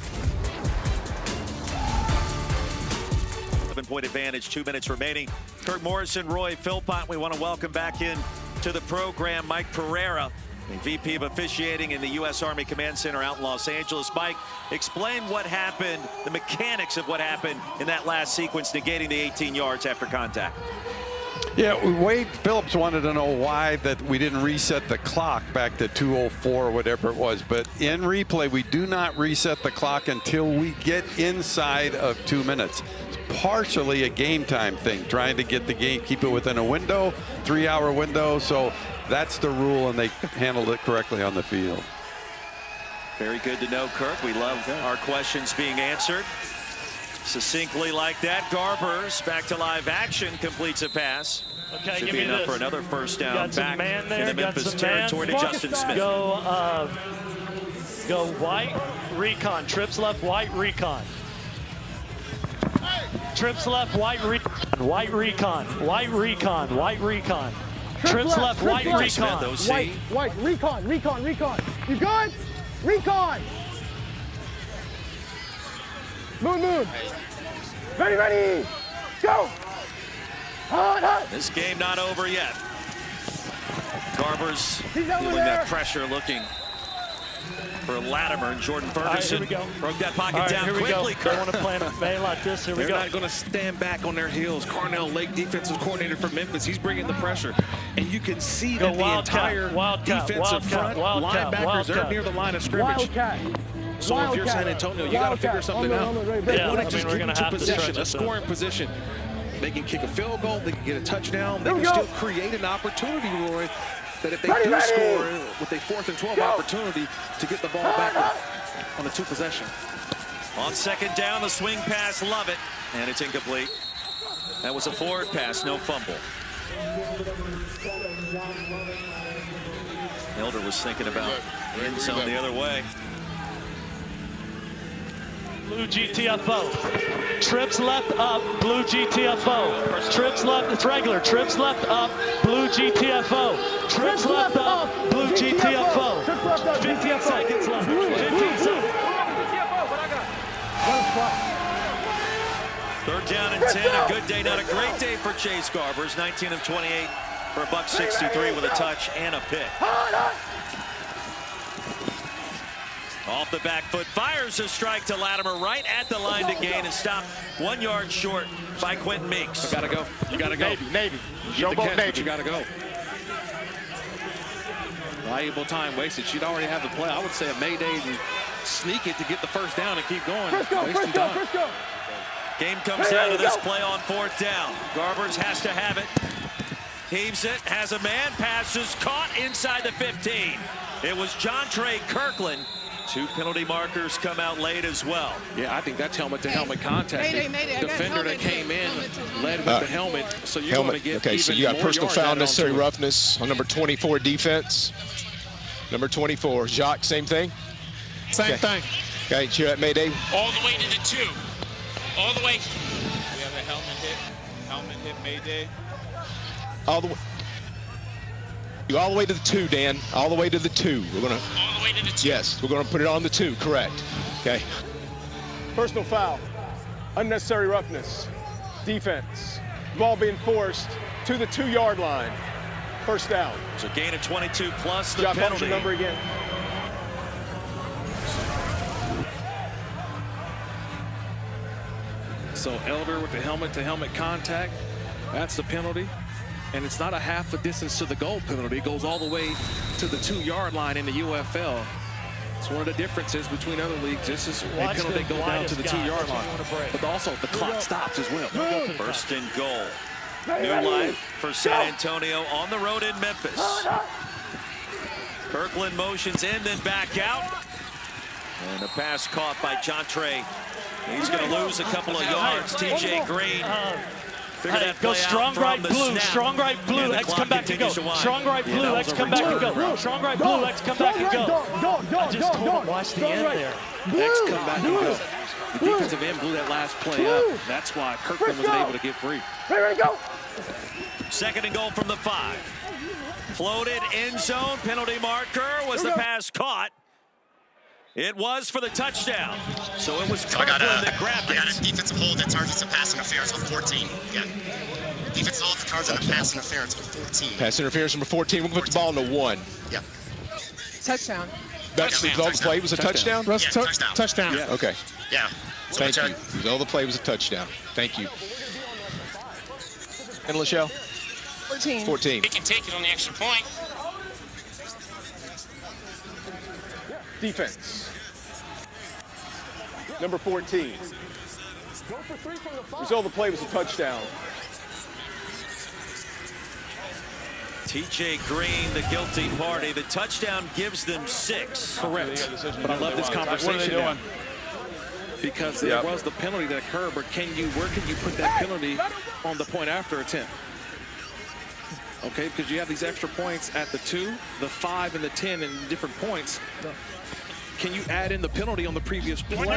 7-point advantage, 2 minutes remaining. Kirk Morrison, Roy Philpott, we want to welcome back in to the program Mike Pereira, the VP of Officiating in the U.S. Army Command Center out in Los Angeles. Mike, explain what happened, the mechanics of what happened in that last sequence, negating the 18 yards after contact. Yeah, Wade Phillips wanted to know why that we didn't reset the clock back to 2:04 or whatever it was. But in replay, we do not reset the clock until we get inside of 2 minutes. It's partially a game time thing, trying to get the game, keep it within a window, 3-hour window. So that's the rule, and they handled it correctly on the field. Very good to know, Kirk. We love our questions being answered succinctly like that. Garbers back to live action, completes a pass. Okay, should give be me enough this. for another first down Got some back man there, in the got Memphis some territory man. to Justin Smith. Go white, recon. Trips left, white, recon. Trips left, white, recon. White, recon. White, recon. White, recon. Trips left, white, recon. White, recon. You good? Recon. Moon. Ready. Go. Hot. This game not over yet. Garbers He's over feeling there. that pressure, looking for Latimer, and Jordan Ferguson broke that pocket down quickly. They want to play a play like this. Here we They're go. not going to stand back on their heels. Carnell Lake, defensive coordinator for Memphis, he's bringing the pressure. And you can see that the entire defensive front, linebackers, they're near the line of scrimmage. So if you're San Antonio, you got to figure something out. They want to just get into position, a scoring position. They can kick a field goal, they can get a touchdown, they can still create an opportunity, Roy, that if they do score with a 4th and 12 opportunity to get the ball back on a 2 possession. On second down, the swing pass, love it, and it's incomplete. That was a forward pass, no fumble. Elder was thinking about end zone the other way. Blue GTFO. Trips left up, blue GTFO. Trips left, it's regular. Trips left up, blue GTFO. Trips left up, blue GTFO. 15 seconds left. 15 seconds. Third down and 10, a good day, not a great day for Chase Garbers. 19 of 28 for a $163 with a touch and a pick. Off the back foot, fires a strike to Latimer right at the line to gain and stopped 1 yard short by Quentin Meeks. You gotta go. You gotta go. Navy. Showboats, Navy. You gotta go. Valuable time wasted. She'd already have the play. I would say a mayday and sneak it to get the first down and keep going. Frisco. Game comes down to this play on 4th down. Garbers has to have it. Heaves it, has a man, passes, caught inside the 15. It was Jontre Kirkland. 2 penalty markers come out late as well. Yeah, I think that's helmet-to-helmet contact. Mayday, Defender that came in led with the helmet, so you're going to get okay, so you got personal foul, necessary roughness on number 24 defense. Number 24, Jacques, same thing? Same thing. Okay, you're at Mayday. All the way to the 2. All the way. We have a helmet hit Mayday. All the way. All the way to the 2, Dan. All the way to the 2. We're gonna. All the way to the 2. Yes, we're gonna put it on the 2. Correct. Okay. Personal foul, unnecessary roughness, defense. Ball being forced to the 2-yard line. First down. So gain of 22 plus the Josh, what was penalty. your number again? So Elder with the helmet-to-helmet contact, that's the penalty. And it's not a half a distance to the goal penalty. It goes all the way to the 2-yard line in the UFL. It's one of the differences between other leagues. This is a penalty that goes down to the 2-yard line. But also the clock stops as well. First and goal. New life for San Antonio on the road in Memphis. Kirkland motions in, then back out. And a pass caught by Jontre. He's going to lose a couple of yards. TJ Green. Go strong right blue, strong right blue, X come back and go. Strong right blue, X come back and go. Strong right blue, X come back and go. I just told him watch the end there. X come back and go. The defensive end blew that last play up. That's why Kirkland was able to get free. Ready, go. Second and goal from the 5. Floated end zone, penalty marker. Was the pass caught? It was for the touchdown. So it was Kirkland that grabbed it. I got a defensive hold that targets a pass interference on 14. Yeah. Defensive hold that targets a pass interference on 14. Pass interference number 14. We'll put the ball in the 1. Yeah. Touchdown. That's the result of the play was a touchdown? Yeah, touchdown. Touchdown. Yeah. Okay. Yeah. Thank you. The result of the play was a touchdown. Thank you. And Lachelle? 14. 14. They can take it on the extra point. Defense. Number 14. Result of the play was a touchdown. TJ Green, the guilty party. The touchdown gives them 6. Correct. But I love this conversation now. Because there was the penalty that occurred, but where can you put that penalty on the point after attempt? Okay, because you have these extra points at the 2, the 5, and the 10 in different points. Can you add in the penalty on the previous play 1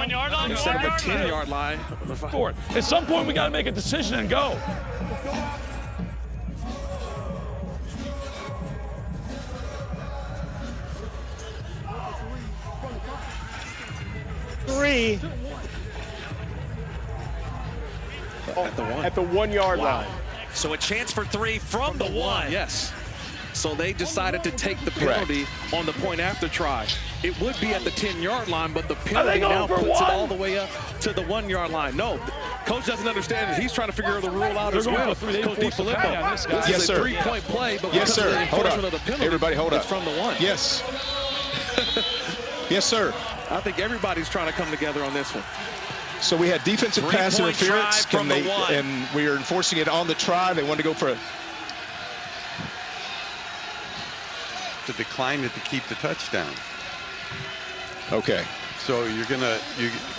yard line, instead of a 10-yard line? At some point, we got to make a decision and go. Three. At the 1-yard line. So a chance for 3 from the 1. Yes. So they decided to take the penalty on the point after try. It would be at the 10-yard line, but the penalty now puts it all the way up to the 1-yard line. No, coach doesn't understand it. He's trying to figure the rule out as well. Coach DiFilippo. This is a 3-point play, but yes, sir. Hold up. Of the penalty, everybody, hold up. It's from the 1. Yes. Yes, sir. I think everybody's trying to come together on this one. So we had defensive pass interference, and we are enforcing it on the try. They wanted to go for to decline it to keep the touchdown. Okay. So you're gonna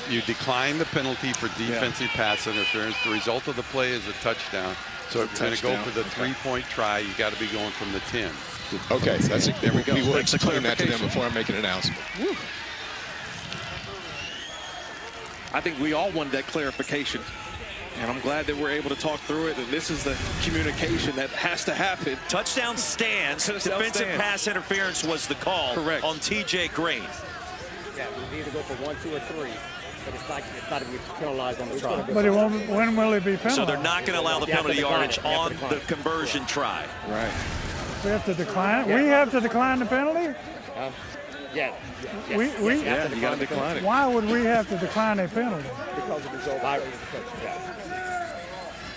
you decline the penalty for defensive pass interference. The result of the play is a touchdown. So if you're going to go for the 3-point try, you got to be going from the 10. Okay, that's it. There we go. We will explain that to them before I make an announcement. Woo. I think we all wanted that clarification. And I'm glad that we're able to talk through it. And this is the communication that has to happen. Touchdown stands. Defensive pass interference was the call on TJ Green. Yeah, we either go for 1, 2, or 3. But it's not to be penalized on the try. But it won't, when will it be penalized? So they're not going to allow the penalty yardage on the conversion try. Right. We have to decline. We have to decline the penalty. Yeah. We you got to decline it. Why would we have to decline a penalty? Because of the result.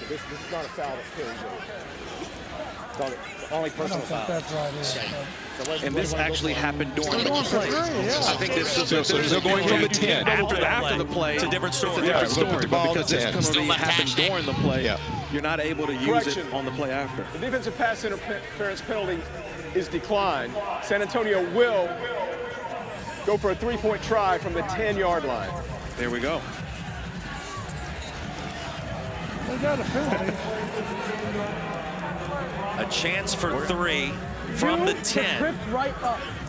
This is not a foul that carries over. Only personal foul. That's right. And this actually happened during the play. I think this is they're going from the 10. After the play. It's a different story. Because this penalty happened during the play. Yeah. You're not able to use it on the play after. The defensive pass interference penalty is declined. San Antonio will go for a three-point try from the 10-yard line. There we go. They got a penalty. A chance for 3 from the 10.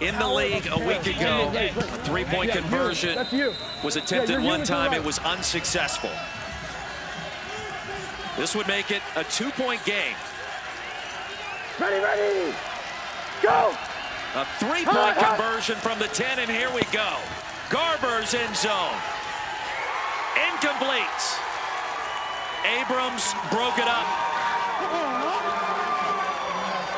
In the league a week ago, a three-point conversion was attempted one time. It was unsuccessful. This would make it a 2-point game. Ready, go! A three-point conversion from the 10, and here we go. Garber's end zone. Incomplete. Abrams broke it up.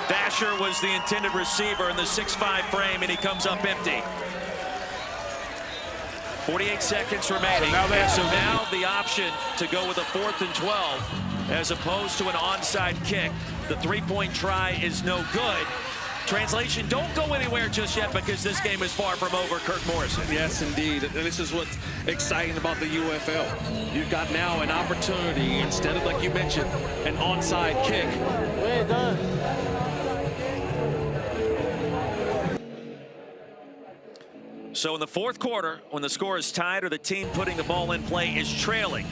Dasher was the intended receiver in the 6'5" frame, and he comes up empty. 48 seconds remaining. So now the option to go with a 4th and 12 as opposed to an onside kick. The three-point try is no good. Translation, don't go anywhere just yet because this game is far from over, Kirk Morrison. Yes, indeed. And this is what's exciting about the UFL. You've got now an opportunity, instead of, like you mentioned, an onside kick. We ain't done. So in the 4th quarter, when the score is tied or the team putting the ball in play is trailing,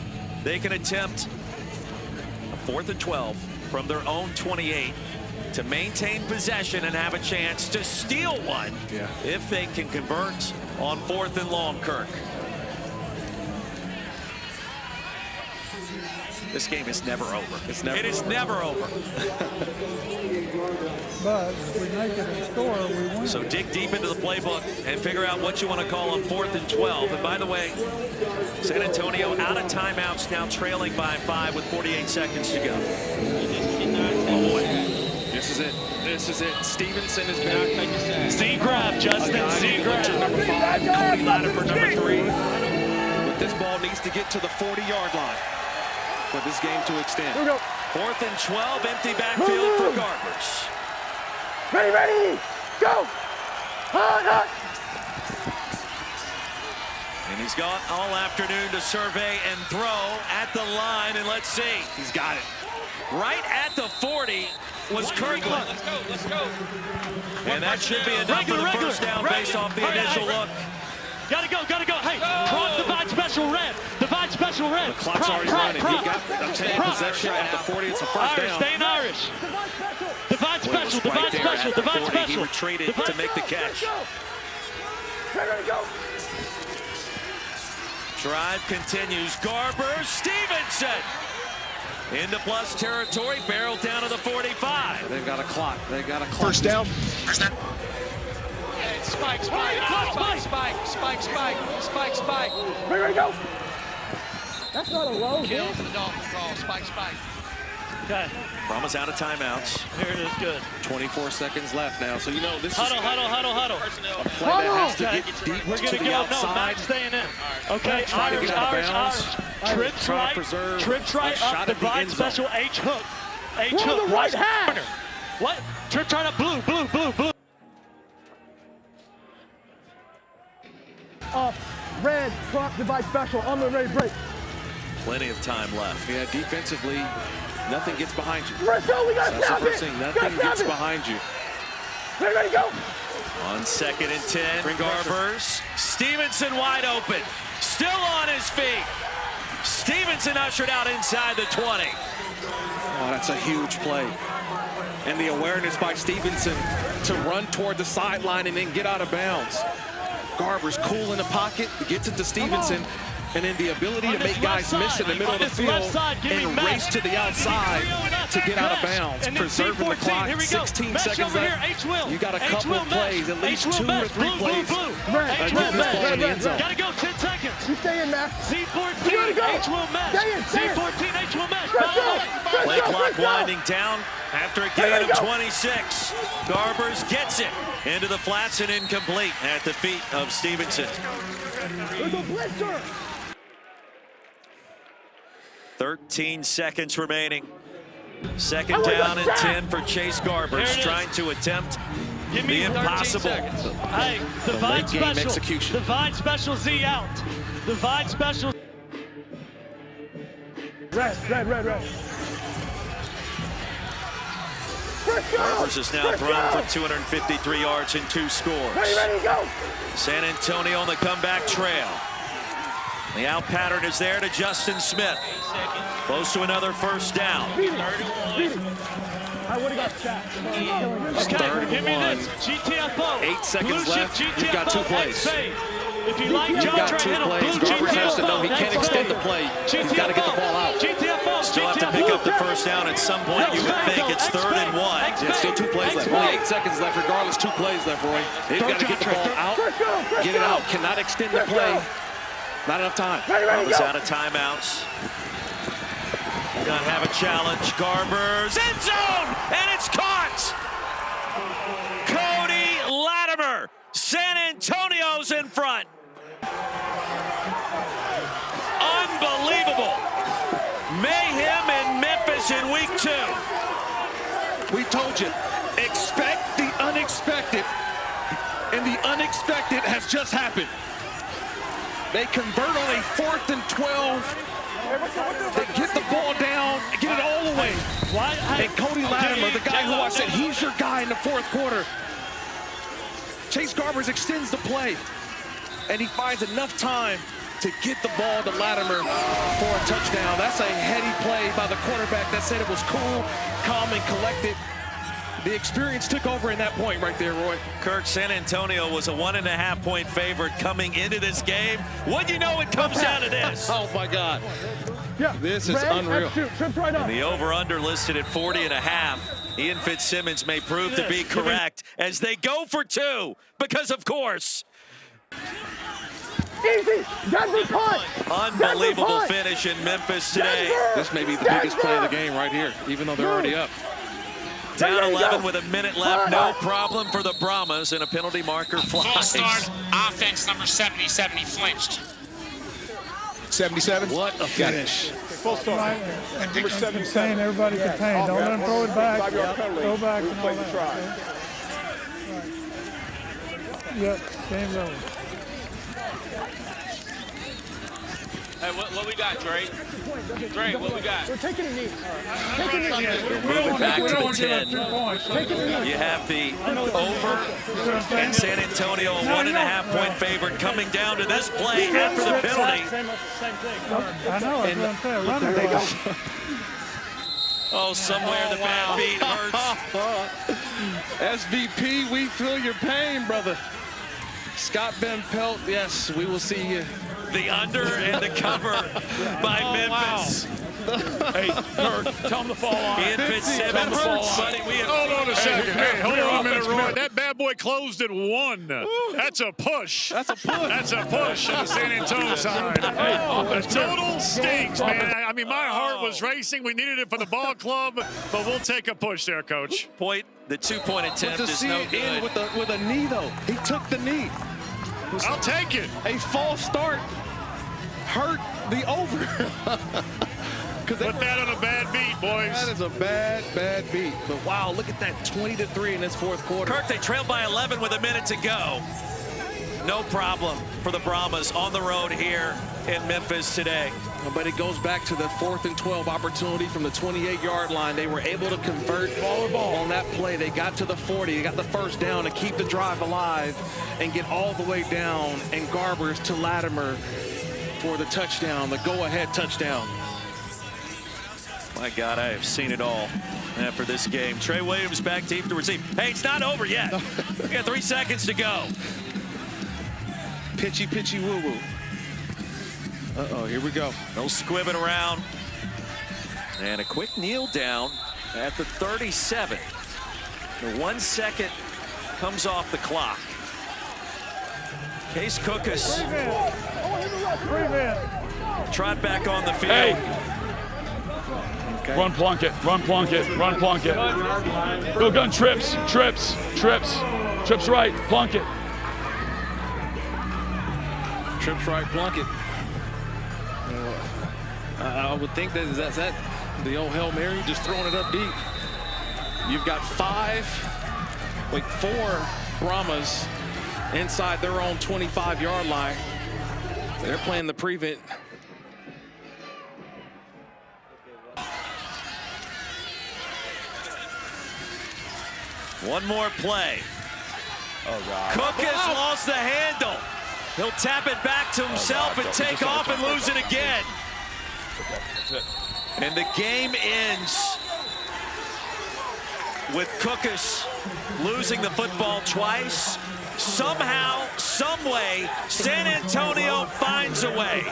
they can attempt a 4th and 12 from their own 28 to maintain possession and have a chance to steal one if they can convert on 4th and long, Kirk. This game is never over. It is never over. But if we make it and score, we win. So dig deep into the playbook and figure out what you want to call on 4th and 12. And by the way, San Antonio out of timeouts, now trailing by 5 with 48 seconds to go. Oh boy. This is it. This is it. Stevenson has been Z-grab, Justin. Z-grab. Number 5, Cody Latta for number 3. But this ball needs to get to the 40-yard line for this game to extend. Here we go. 4th and 12, empty backfield for Garbers. Ready, go! And he's gone all afternoon to survey and throw at the line, and let's see. He's got it. Right at the 40 was Kirkland. Let's go. And that should be enough for the first down based off the initial look. Gotta go. Hey, cross divide special red. Divide special red. The clock's already running. He got obtained possession at the 40. It's a first down. Staying Irish. Divide special. Divide special. Divide special. He retreated to make the catch. Drive continues. Garber, Stevenson. Into plus territory, barreled down to the 45. They've got a clock. First down. Spike. Ready, go! That's not a low. Kill for the Dolphin call. Spike. Okay. Brahmas out of timeouts. Here it is, good. 24 seconds left now. So, you know, this Huddle. is a play that has to get deep We're to gonna the go. outside. No, Matt's staying in. Okay, Try to get out of bounds. Trips Try to right. preserve Trips a right shot up. at the Divide end zone. special H hook. H We're on hook. the right half. What? Trip right up. Blue. Up, red, front, divide special. I'm ready to break. Plenty of time left. Yeah, defensively, nothing gets behind you. Let's go, we gotta That's the snap first it. thing. Nothing gets behind you. Ready, go. On 2nd and 10, Garbers. Stevenson wide open. Still on his feet. Stevenson ushered out inside the 20. Oh, that's a huge play. And the awareness by Stevenson to run toward the sideline and then get out of bounds. Garber's cool in the pocket, gets it to Stevenson, and then the ability to make guys miss in the middle of the field and race to the outside to get out of bounds, preserving the clock. 16 seconds left. You got a couple of plays, at least 2 or 3 plays. Get this ball in the end zone. Gotta go, 10 seconds. You stay in, Matt. C14, H will match. C14, H will match. Play clock winding down after a gain of 26. Garbers gets it into the flats and incomplete at the feet of Stevenson. There's a blitzer. 13 seconds remaining. Second down and 10 for Chase Garbers, trying to attempt the impossible. Hey, divide special. Execution. Divide special Z out. Divide special. Red. Garbers is now thrown for 253 yards and 2 scores. Ready, go. San Antonio on the comeback trail. The out pattern is there to Justin Smith. Close to another first down. Beat it. I would have got sacked. Okay, give me this. GTFO. 8 seconds left. You've got 2 plays. If you like You've got 2 plays. Garbers has to know he can't extend the play. He's got to get the ball out. GTFO. Still have to pick up the first down at some point. You would think it's 3rd and 1. Yeah, still 2 plays left. Only 8 seconds left. Regardless, 2 plays left, Roy. He's got to get the ball out. Get it out. Cannot extend the play. Not enough time. Brahmas out of timeouts. Gonna have a challenge. Garbers end zone, and it's caught. Cody Latimer. San Antonio's in front. Unbelievable. Mayhem in Memphis in week 2. We told you, expect the unexpected, and the unexpected has just happened. They convert on a 4th and 12. They get the ball down, get it all the way. And Cody Latimer, the guy who I said, he's your guy in the 4th quarter. Chase Garbers extends the play, and he finds enough time to get the ball to Latimer for a touchdown. That's a heady play by the quarterback that said it was cool, calm, and collected. The experience took over in that point right there, Roy. Kirk, San Antonio was a 1.5-point favorite coming into this game. What do you know, it comes down to this. Oh, my God. Yeah. This is unreal. Right up. The over-under listed at 40.5. Ian Fitzsimmons may prove to be correct as they go for 2, because, of course, Easy. Denver punt. Unbelievable finish in Memphis today. This may be the biggest play of the game right here, even though they're already up. Down 11 with a minute left. No problem for the Brahmas, and a penalty marker flies. Full start, offense number 77, he flinched. 77? What a finish. Full start. Number 77. Everybody contained. Don't let him throw it back. Throw back and all that. Yep, game's over. Hey, what we got, Dre? Dre, what we got? We're taking a knee. Moving back to the 10. You have the over, and San Antonio, a 1.5-point favorite, coming down to this play after the penalty. I know, that's what I'm saying. Run it. Oh, somewhere the bad beat hurts. SVP, we feel your pain, brother. Scott Ben Pelt, yes, we will see you. The under and the cover by Memphis. Hey, Kirk, tell him to fall on. Ian Fitzsimmons, buddy, we have... Hold on a second. Hey, hold on a minute, Roy. That bad boy closed at 1. That's a push. That's a push. That's a push on the San Antonio side. The total stinks, man. I mean, my heart was racing. We needed it for the ball club, but we'll take a push there, Coach. The 2-point attempt is no good. With a knee, though. He took the knee. I'll take it. A false start hurt the over. Put that on a bad beat, boys. That is a bad beat. But wow, look at that 20-3 in this 4th quarter. Kirk, they trailed by 11 with a minute to go. No problem for the Brahmas on the road here in Memphis today. But it goes back to the 4th and 12 opportunity from the 28-yard line. They were able to convert on that play. They got to the 40. They got the first down to keep the drive alive and get all the way down. And Garbers to Latimer for the touchdown, the go-ahead touchdown. My God, I have seen it all after this game. Trey Williams back deep to receive. Hey, it's not over yet. We got 3 seconds to go. Pitchy, woo-woo. Uh-oh, here we go. No squibbing around. And a quick kneel down at the 37. The 1 second comes off the clock. Case Cookus trot back on the field. Hey. Okay. Run Plunkett, run Plunkett, run Plunkett. Go gun, trips right, Plunkett. Trips right, Plunkett. I would think that's that the old Hail Mary, just throwing it up deep. You've got four Brahmas inside their own 25-yard line. They're playing the prevent. One more play. Oh, God. Cook has lost the handle. He'll tap it back to himself and take off and lose it again. And the game ends with Cookus losing the football twice. Somehow, someway, San Antonio finds a way.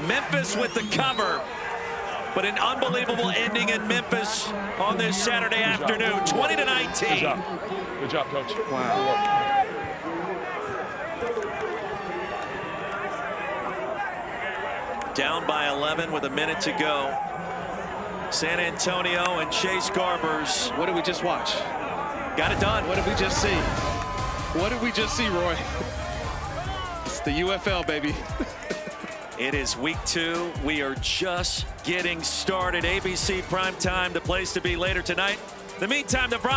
Memphis with the cover. But an unbelievable ending in Memphis on this Saturday afternoon, 20-19. Good job. Good job, Coach. Wow. Down by 11 with a minute to go. San Antonio and Chase Garbers. What did we just watch? Got it done. What did we just see? What did we just see, Roy? It's the UFL, baby. It is week 2. We are just getting started. ABC Primetime, the place to be later tonight. In the meantime, the Brahmas